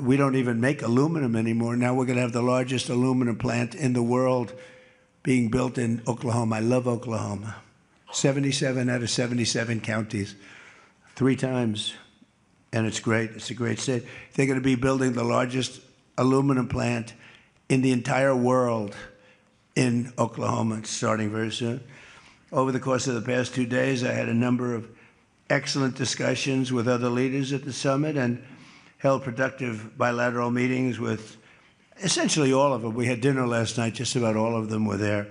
We don't even make aluminum anymore. Now we're going to have the largest aluminum plant in the world being built in Oklahoma. I love Oklahoma. 77 out of 77 counties, 3 times. And it's great. It's a great state. They're going to be building the largest aluminum plant in the entire world in Oklahoma. It's starting very soon. Over the course of the past 2 days, I had a number of excellent discussions with other leaders at the summit and held productive bilateral meetings with essentially all of them. We had dinner last night. Just about all of them were there.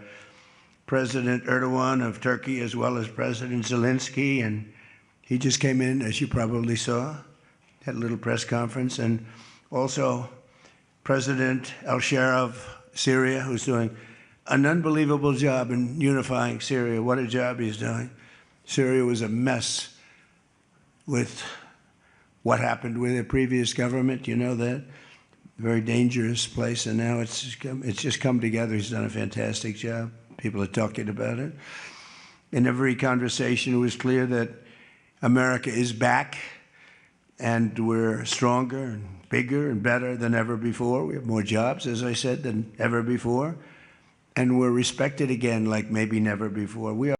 President Erdogan of Turkey, as well as President Zelensky, and he just came in, as you probably saw, had a little press conference, and also President al-Shara of Syria, who's doing an unbelievable job in unifying Syria. What a job he's doing. Syria was a mess with what happened with the previous government, you know that. Very dangerous place, and now it's just come together. He's done a fantastic job. People are talking about it. In every conversation, it was clear that America is back, and we're stronger and bigger and better than ever before. We have more jobs, as I said, than ever before. And we're respected again like maybe never before. We are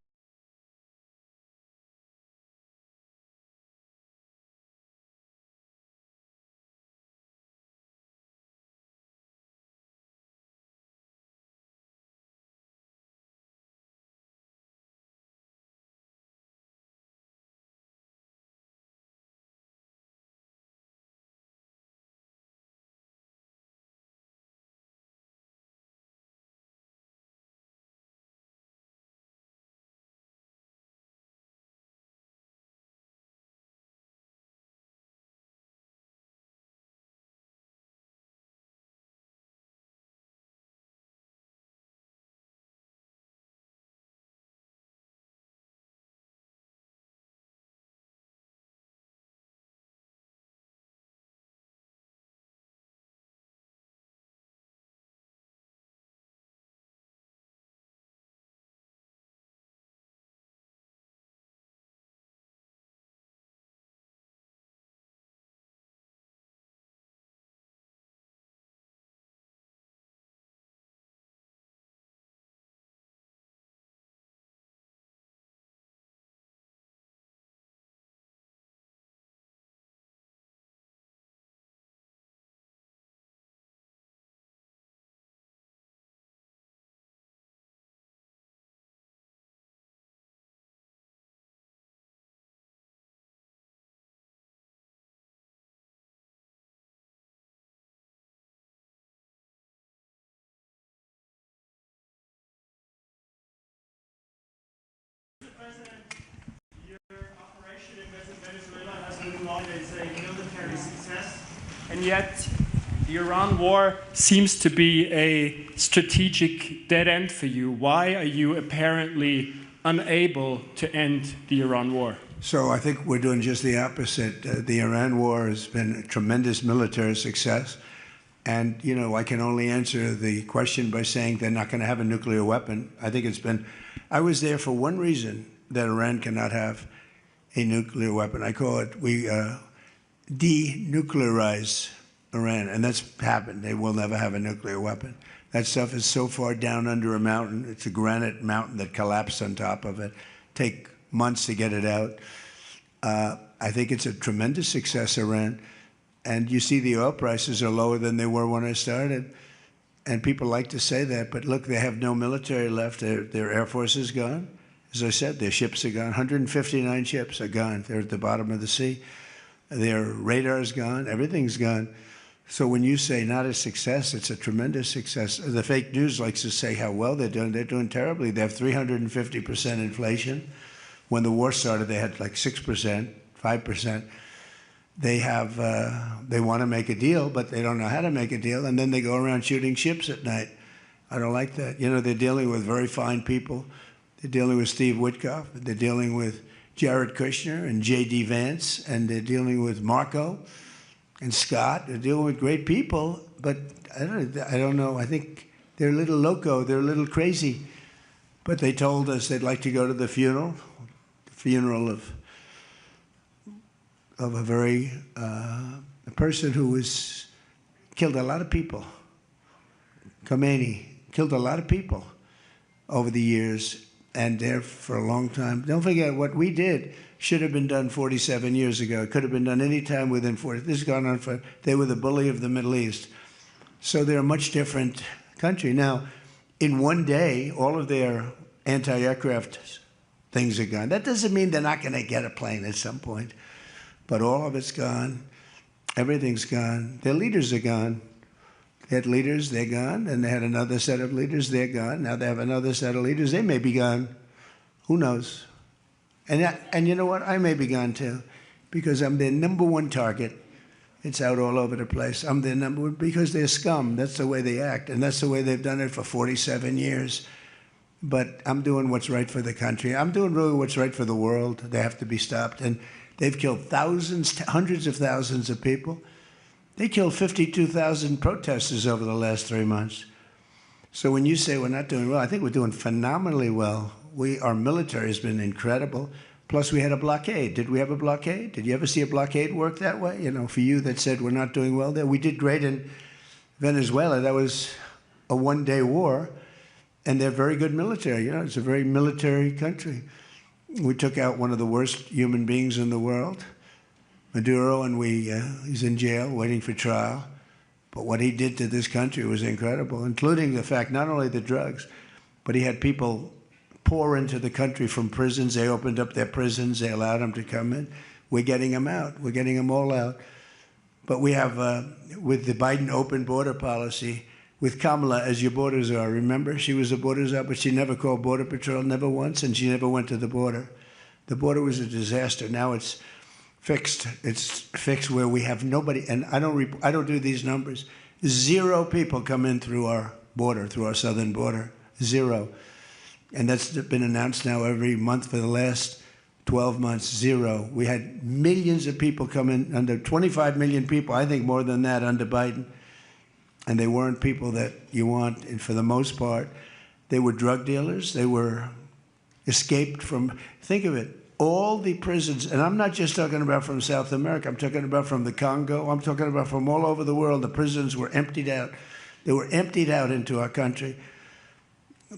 and yet the Iran war seems to be a strategic dead end for you. Why are you apparently unable to end the Iran war? So I think we're doing just the opposite. The Iran war has been a tremendous military success. And, you know, I can only answer the question by saying they're not going to have a nuclear weapon. I think I was there for one reason, that Iran cannot have a nuclear weapon. I call it, we denuclearize Iran, and that's happened. They will never have a nuclear weapon. That stuff is so far down under a mountain. It's a granite mountain that collapsed on top of it. Take months to get it out. I think it's a tremendous success, Iran. And you see the oil prices are lower than they were when I started. And people like to say that, but look, they have no military left. Their Air Force is gone. As I said, their ships are gone. 159 ships are gone. They're at the bottom of the sea. Their radar's gone. Everything's gone. So when you say not a success, it's a tremendous success. The fake news likes to say how well they're doing. They're doing terribly. They have 350% inflation. When the war started, they had like 6%, 5%. They want to make a deal, but they don't know how to make a deal, and then they go around shooting ships at night. I don't like that. You know, they're dealing with very fine people. They're dealing with Steve Witkoff. They're dealing with Jared Kushner and J.D. Vance, and they're dealing with Marco and Scott. They're dealing with great people, but I don't know. I think they're a little loco. They're a little crazy. But they told us they'd like to go to the funeral of a person who killed a lot of people. Khomeini killed a lot of people over the years, and there for a long time. Don't forget, what we did should have been done 47 years ago. It could have been done any time within 40. This has gone on for, they were the bully of the Middle East. So they're a much different country. Now, in one day, all of their anti-aircraft things are gone. That doesn't mean they're not going to get a plane at some point. But all of it's gone. Everything's gone. Their leaders are gone. They had leaders, they're gone. And they had another set of leaders, they're gone. Now they have another set of leaders, they may be gone. Who knows? And you know what? I may be gone too, because I'm their number one target. It's out all over the place. I'm their number one, because they're scum. That's the way they act. And that's the way they've done it for 47 years. But I'm doing what's right for the country. I'm doing really what's right for the world. They have to be stopped. And they've killed thousands, hundreds of thousands of people. They killed 52,000 protesters over the last 3 months. So when you say we're not doing well, I think we're doing phenomenally well. Our military has been incredible. Plus, we had a blockade. Did we have a blockade? Did you ever see a blockade work that way? You know, for you that said we're not doing well there. We did great in Venezuela. That was a one-day war. And they're very good military. You know, it's a very military country. We took out one of the worst human beings in the world, Maduro, and he's in jail waiting for trial. But what he did to this country was incredible, including the fact not only the drugs, but he had people pour into the country from prisons. They opened up their prisons. They allowed them to come in. We're getting them out. We're getting them all out. But we have, with the Biden open border policy, with Kamala as your border czar. Remember, she was a border czar, but she never called Border Patrol, never once, and she never went to the border. The border was a disaster. Now it's fixed. It's fixed where we have nobody, and I don't do these numbers. 0 people come in through our border, through our southern border. 0. And that's been announced now every month for the last 12 months. 0. We had millions of people come in, under 25 million people, I think more than that under Biden. And they weren't people that you want, and for the most part, they were drug dealers. They were escaped from, think of it, all the prisons, and I'm not just talking about from South America, I'm talking about from the Congo, I'm talking about from all over the world. The prisons were emptied out. They were emptied out into our country.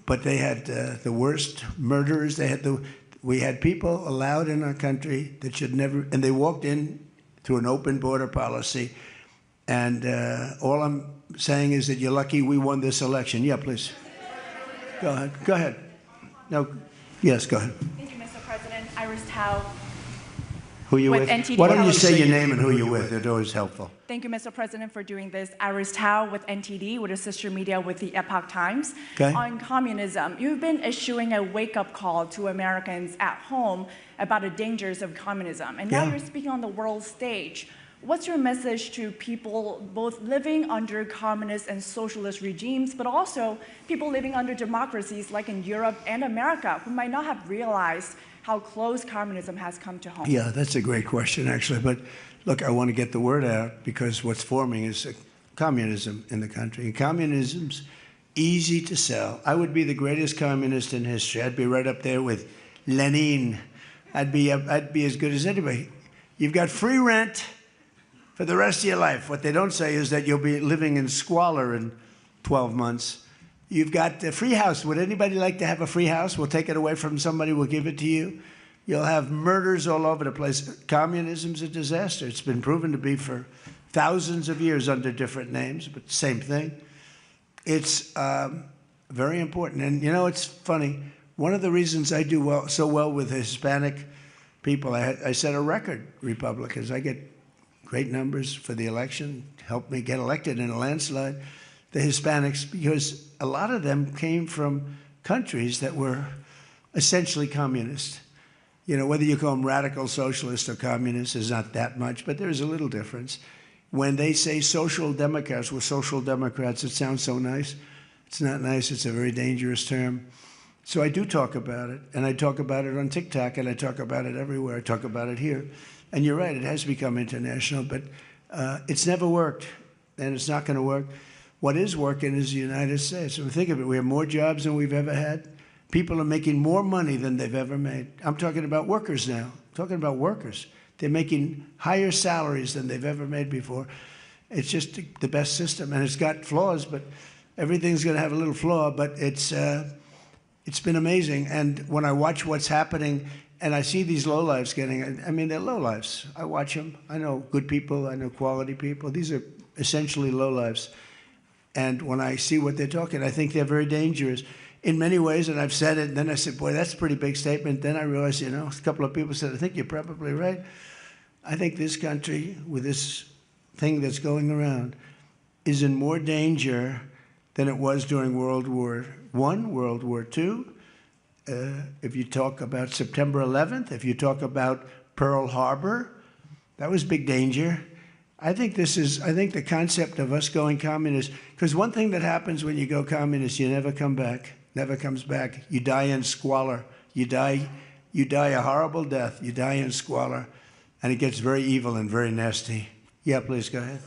But they had the worst murderers. We had people allowed in our country that should never, and they walked in through an open border policy. And all I'm saying is that you're lucky we won this election. Yeah, please. Go ahead. Go ahead. No. Yes, go ahead. Thank you, Mr. President. Iris Tao. Who you with? NTD Why don't you say your Television. name and who you're with? It's always helpful. Thank you, Mr. President, for doing this. Iris Tao with NTD, with a sister media with the Epoch Times. Okay. On communism, you've been issuing a wake-up call to Americans at home about the dangers of communism. And now you're speaking on the world stage. What's your message to people both living under communist and socialist regimes, but also people living under democracies like in Europe and America who might not have realized how close communism has come to home? Yeah, that's a great question, actually. But look, I want to get the word out because what's forming is communism in the country. And communism's easy to sell. I would be the greatest communist in history. I'd be right up there with Lenin. I'd be as good as anybody. You've got free rent for the rest of your life. What they don't say is that you'll be living in squalor in 12 months. You've got a free house. Would anybody like to have a free house? We'll take it away from somebody. We'll give it to you. You'll have murders all over the place. Communism's a disaster. It's been proven to be for thousands of years under different names, but same thing. It's very important. And, you know, it's funny. One of the reasons I do so well with Hispanic people, I set a record, Republicans. I get great numbers for the election, helped me get elected in a landslide. The Hispanics, because a lot of them came from countries that were essentially communist. You know, whether you call them radical socialist or communist is not that much, but there's a little difference. When they say social democrats, we're social democrats, it sounds so nice. It's not nice, it's a very dangerous term. So I do talk about it, and I talk about it on TikTok, and I talk about it everywhere. I talk about it here. And you're right, it has become international, but it's never worked, and it's not going to work. What is working is the United States. So think of it, we have more jobs than we've ever had. People are making more money than they've ever made. I'm talking about workers now. I'm talking about workers. They're making higher salaries than they've ever made before. It's just the best system, and it's got flaws, but everything's going to have a little flaw, but it's been amazing. And when I watch what's happening, and I see these lowlifes getting, I mean, they're lowlifes. I watch them. I know good people. I know quality people. These are essentially lowlifes. And when I see what they're talking, I think they're very dangerous in many ways. And I've said it, and then I said, boy, that's a pretty big statement. Then I realized, you know, a couple of people said, I think you're probably right. I think this country, with this thing that's going around, is in more danger than it was during World War I, World War II. If you talk about September 11th, if you talk about Pearl Harbor, that was big danger. I think the concept of us going communist, because one thing that happens when you go communist, you never come back, never comes back. You die in squalor. You die a horrible death. You die in squalor, and it gets very evil and very nasty. Yeah, please go ahead.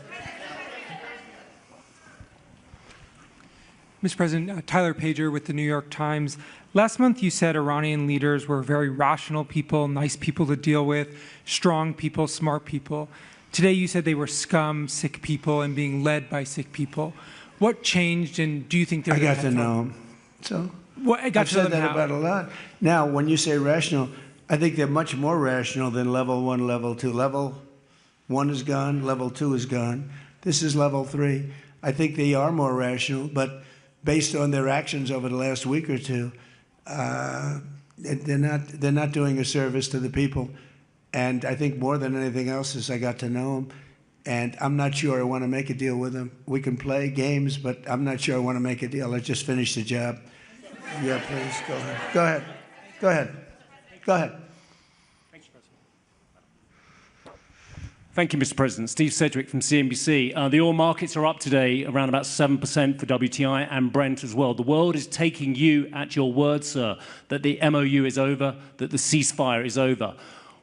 Mr. President, Tyler Pager with the New York Times. Last month you said Iranian leaders were very rational people, nice people to deal with, strong people, smart people. Today you said they were scum, sick people, and being led by sick people. What changed, and do you think they're... I got to know them. So I've said that about a lot. Now, when you say rational, I think they're much more rational than level 1, level 2. Level 1 is gone, level 2 is gone. This is level 3. I think they are more rational, but based on their actions over the last week or two, they're not doing a service to the people. And I think more than anything else is I got to know them. And I'm not sure I want to make a deal with them. We can play games, but I'm not sure I want to make a deal. Let's just finish the job. Yeah, please, go ahead. Go ahead. Go ahead. Go ahead. Thank you, Mr. President. Steve Sedgwick from CNBC. The oil markets are up today, around about 7% for WTI and Brent as well. The world is taking you at your word, sir, that the MOU is over, that the ceasefire is over.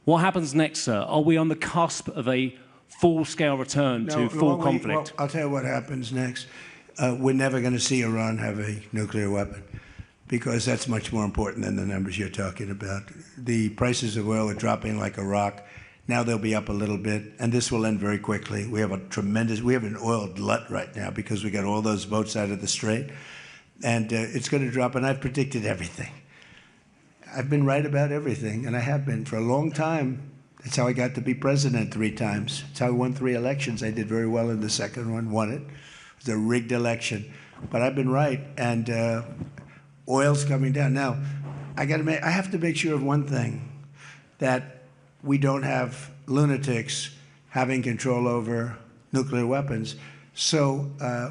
What happens next, sir? Are we on the cusp of a full-scale return to full conflict? Well, I'll tell you what happens next. We're never going to see Iran have a nuclear weapon because that's much more important than the numbers you're talking about. The prices of oil are dropping like a rock. Now they'll be up a little bit, and this will end very quickly. We have an oil glut right now because we got all those boats out of the strait, and it's going to drop, and I've predicted everything. I've been right about everything, and I have been for a long time. That's how I got to be president 3 times. That's how I won 3 elections. I did very well in the second one, won it. It was a rigged election, but I've been right, and oil's coming down. Now, I have to make sure of one thing, that we don't have lunatics having control over nuclear weapons. So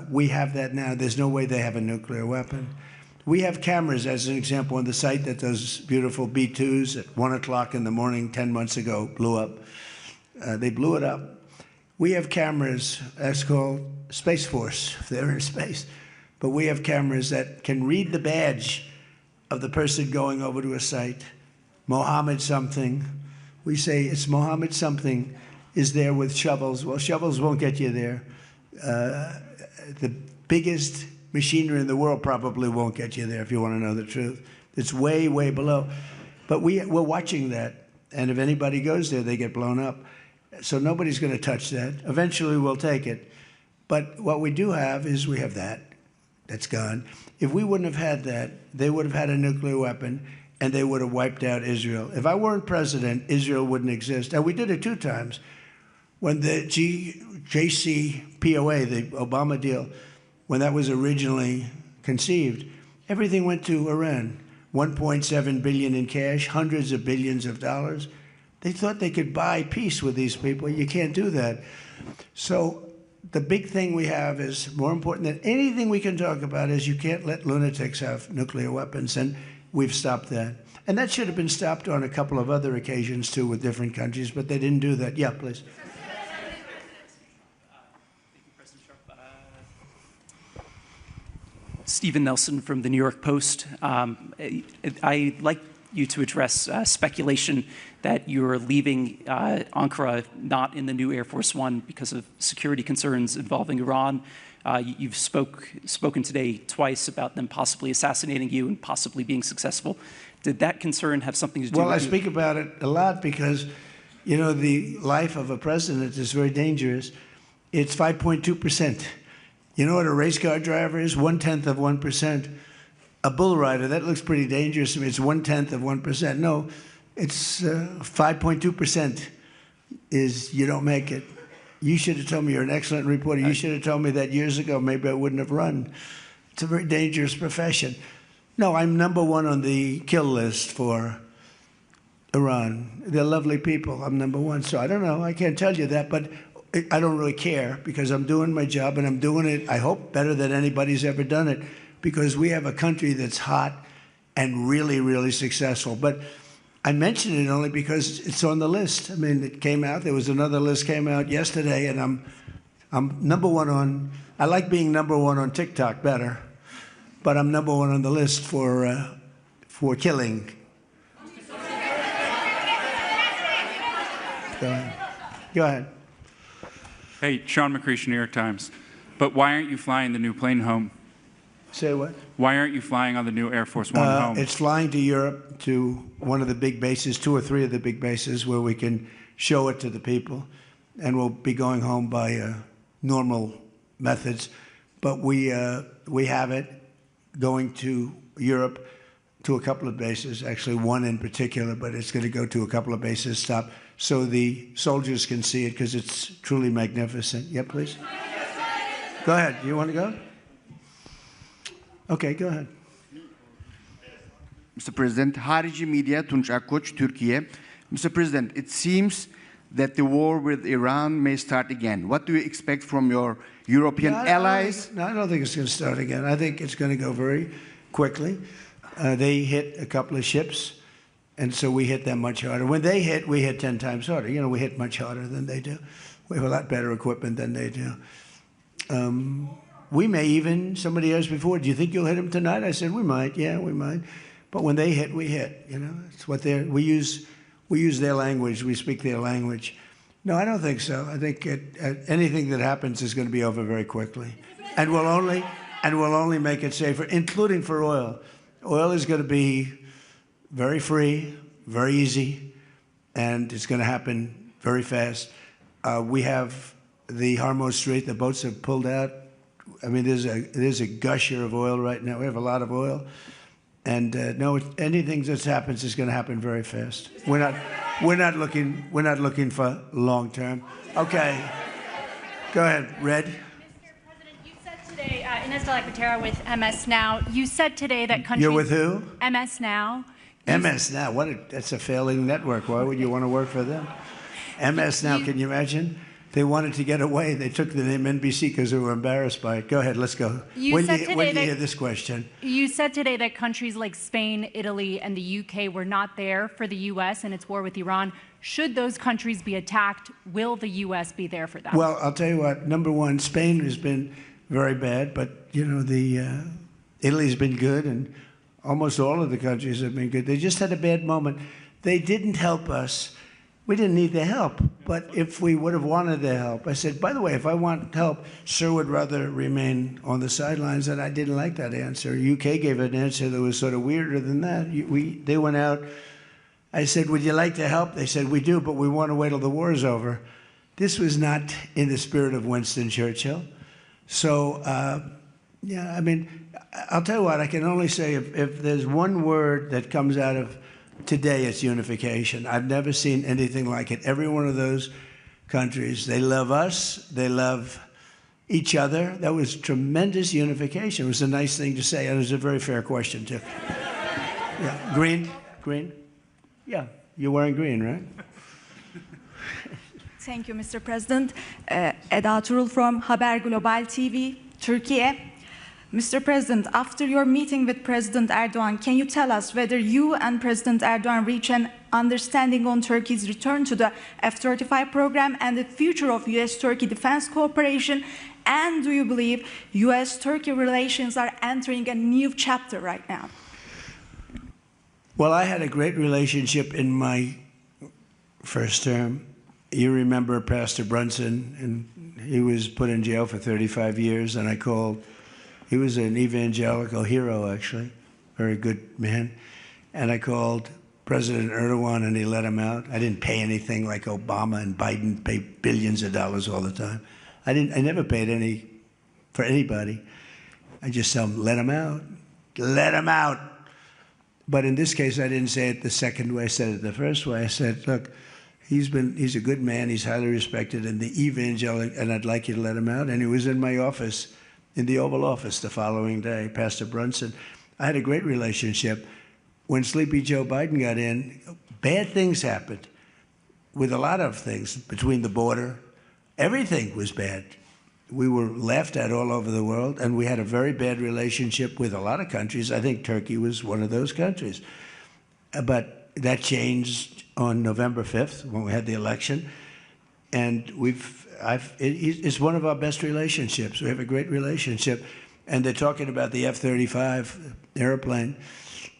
we have that now. There's no way they have a nuclear weapon. We have cameras, as an example, on the site that those beautiful B-2s at 1 o'clock in the morning 10 months ago blew up. They blew it up. We have cameras, that's called Space Force, if they're in space. But we have cameras that can read the badge of the person going over to a site. Mohammed something. We say it's Mohammed something is there with shovels. Well, shovels won't get you there. The biggest machinery in the world probably won't get you there if you want to know the truth. It's way, way below. But we're watching that. And if anybody goes there, they get blown up. So nobody's going to touch that. Eventually, we'll take it. But what we do have is we have that. That's gone. If we wouldn't have had that, they would have had a nuclear weapon, and they would have wiped out Israel. If I weren't president, Israel wouldn't exist. And we did it 2 times. When the JCPOA, the Obama deal, when that was originally conceived, everything went to Iran. 1.7 billion in cash, hundreds of billions of dollars. They thought they could buy peace with these people. You can't do that. So the big thing we have is more important than anything we can talk about is you can't let lunatics have nuclear weapons, and we've stopped that. And that should have been stopped on a couple of other occasions, too, with different countries, but they didn't do that. Yeah, please. Stephen Nelson from the New York Post. I'd like you to address speculation that you're leaving Ankara not in the new Air Force One because of security concerns involving Iran. You've spoken today twice about them possibly assassinating you and possibly being successful. Did that concern have something to do with Well, I speak about it a lot because, you know, the life of a president is very dangerous. It's 5.2%. You know what a race car driver is? 1/10 of 1%. A bull rider, that looks pretty dangerous to me. It's 1/10 of 1%. No, it's 5.2% is you don't make it. You should have told me you're an excellent reporter. You should have told me that years ago. Maybe I wouldn't have run. It's a very dangerous profession. No, I'm #1 on the kill list for Iran. They're lovely people. I'm #1. So I don't know. I can't tell you that, but I don't really care because I'm doing my job and I'm doing it, I hope, better than anybody's ever done it because we have a country that's hot and really, really successful. But I mention it only because it's on the list. I mean, it came out. There was another list came out yesterday, and I'm #1 on. I like being #1 on TikTok better, but I'm #1 on the list for killing. Go ahead. Hey, Sean McCreesh, New York Times. But why aren't you flying the new plane home? Say what? Why aren't you flying on the new Air Force One home? It's flying to Europe, to one of the big bases, 2 or 3 of the big bases, where we can show it to the people. And we'll be going home by normal methods. But we have it going to Europe, to a couple of bases, actually 1 in particular, but it's going to go to a couple of bases, stop, so the soldiers can see it, because it's truly magnificent. Yeah, please? Go ahead. You want to go? Okay, go ahead. Mr. President, Harici Media, Tunç Akkoç, Türkiye. Mr. President, it seems that the war with Iran may start again. What do you expect from your European allies? I don't think it's going to start again. I think it's going to go very quickly. They hit a couple of ships, and so we hit them much harder. When they hit, we hit 10 times harder. You know, we hit much harder than they do. We have a lot better equipment than they do. We may even, somebody asked before, do you think you'll hit them tonight? I said, we might. Yeah, we might. But when they hit, we hit. You know, it's what we use their language. We speak their language. No, I don't think so. I think anything that happens is going to be over very quickly, and we'll only make it safer, including for oil. Oil is going to be very free, very easy, and it's going to happen very fast. We have the Hormuz Strait. The boats have pulled out. I mean, there's a gusher of oil right now. We have a lot of oil. And no, anything that happens is going to happen very fast. We're not looking for long term. Okay, go ahead, Red. Mr. President, you said today in Escalating with MS Now. You said today that countries. You're with who? MS Now. MS Now. That's a failing network. Why would you want to work for them? MS Now. Can you imagine? They wanted to get away. They took the name NBC because they were embarrassed by it. Go ahead, let's go. When do you hear this question? You said today that countries like Spain, Italy, and the UK were not there for the U.S. in its war with Iran. Should those countries be attacked, will the U.S. be there for them? Well, I'll tell you what. Number one, Spain has been very bad, but you know Italy's been good, and almost all of the countries have been good. They just had a bad moment. They didn't help us. We didn't need their help, but if we would have wanted their help, I said, by the way, if I want help, Sir would rather remain on the sidelines, and I didn't like that answer. UK gave an answer that was sort of weirder than that. They went out. I said, would you like to help? They said, we do, but we want to wait till the war is over. This was not in the spirit of Winston Churchill. So, yeah, I mean, I'll tell you what, I can only say if there's one word that comes out of today, it's unification. I've never seen anything like it. Every one of those countries, they love us, they love each other. That was tremendous unification. It was a nice thing to say, and it was a very fair question, too. Yeah, green? Green? Yeah, you're wearing green, right? Thank you, Mr. President. Eda Turul from Haber Global TV, Turkey. Mr. President, after your meeting with President Erdogan, can you tell us whether you and President Erdogan reach an understanding on Turkey's return to the F-35 program and the future of U.S.-Turkey defense cooperation? And do you believe U.S.-Turkey relations are entering a new chapter right now? Well, I had a great relationship in my first term. You remember Pastor Brunson, and he was put in jail for 35 years, and I called. He was an evangelical hero, actually, very good man. And I called President Erdogan, and he let him out. I didn't pay anything like Obama and Biden pay billions of dollars all the time. I never paid any for anybody. I just tell him, let him out. Let him out. But in this case, I didn't say it the second way. I said it the first way. I said, look, he's a good man. He's highly respected in the evangelical, and I'd like you to let him out. And he was in my office, in the Oval Office the following day, Pastor Brunson. I had a great relationship. When Sleepy Joe Biden got in, bad things happened with a lot of things between the border. Everything was bad. We were laughed at all over the world, and we had a very bad relationship with a lot of countries. I think Turkey was one of those countries. But that changed on November 5th when we had the election. And it's one of our best relationships. We have a great relationship. And they're talking about the F-35 airplane.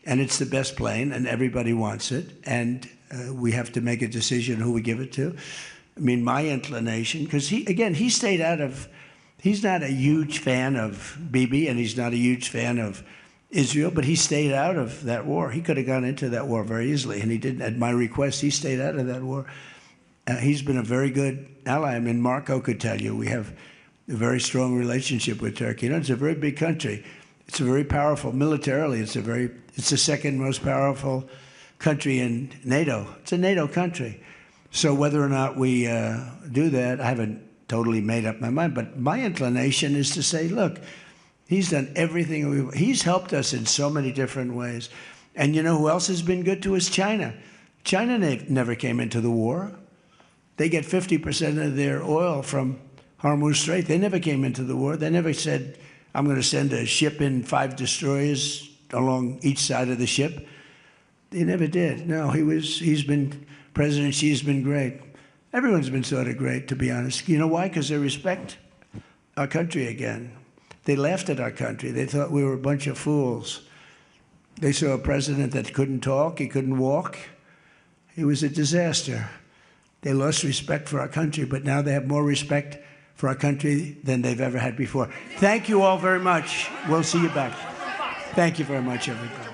And it's the best plane, and everybody wants it. And we have to make a decision who we give it to. I mean, my inclination, because he stayed out of, he's not a huge fan of Bibi, and he's not a huge fan of Israel, but he stayed out of that war. He could have gone into that war very easily, and he didn't. At my request, he stayed out of that war. He's been a very good ally. I mean, Marco could tell you we have a very strong relationship with Turkey. You know, it's a very big country. It's a very powerful, militarily, it's the second most powerful country in NATO. It's a NATO country. So whether or not we do that, I haven't totally made up my mind, but my inclination is to say, look, he's done everything. He's helped us in so many different ways. And you know who else has been good to us? China. China never came into the war. They get 50% of their oil from Hormuz Strait. They never came into the war. They never said, I'm going to send a ship in 5 destroyers along each side of the ship. They never did. No, President Xi's been great. Everyone's been sort of great, to be honest. You know why? Because they respect our country again. They laughed at our country. They thought we were a bunch of fools. They saw a president that couldn't talk, he couldn't walk. He was a disaster. They lost respect for our country, but now they have more respect for our country than they've ever had before. Thank you all very much. We'll see you back. Thank you very much, everybody.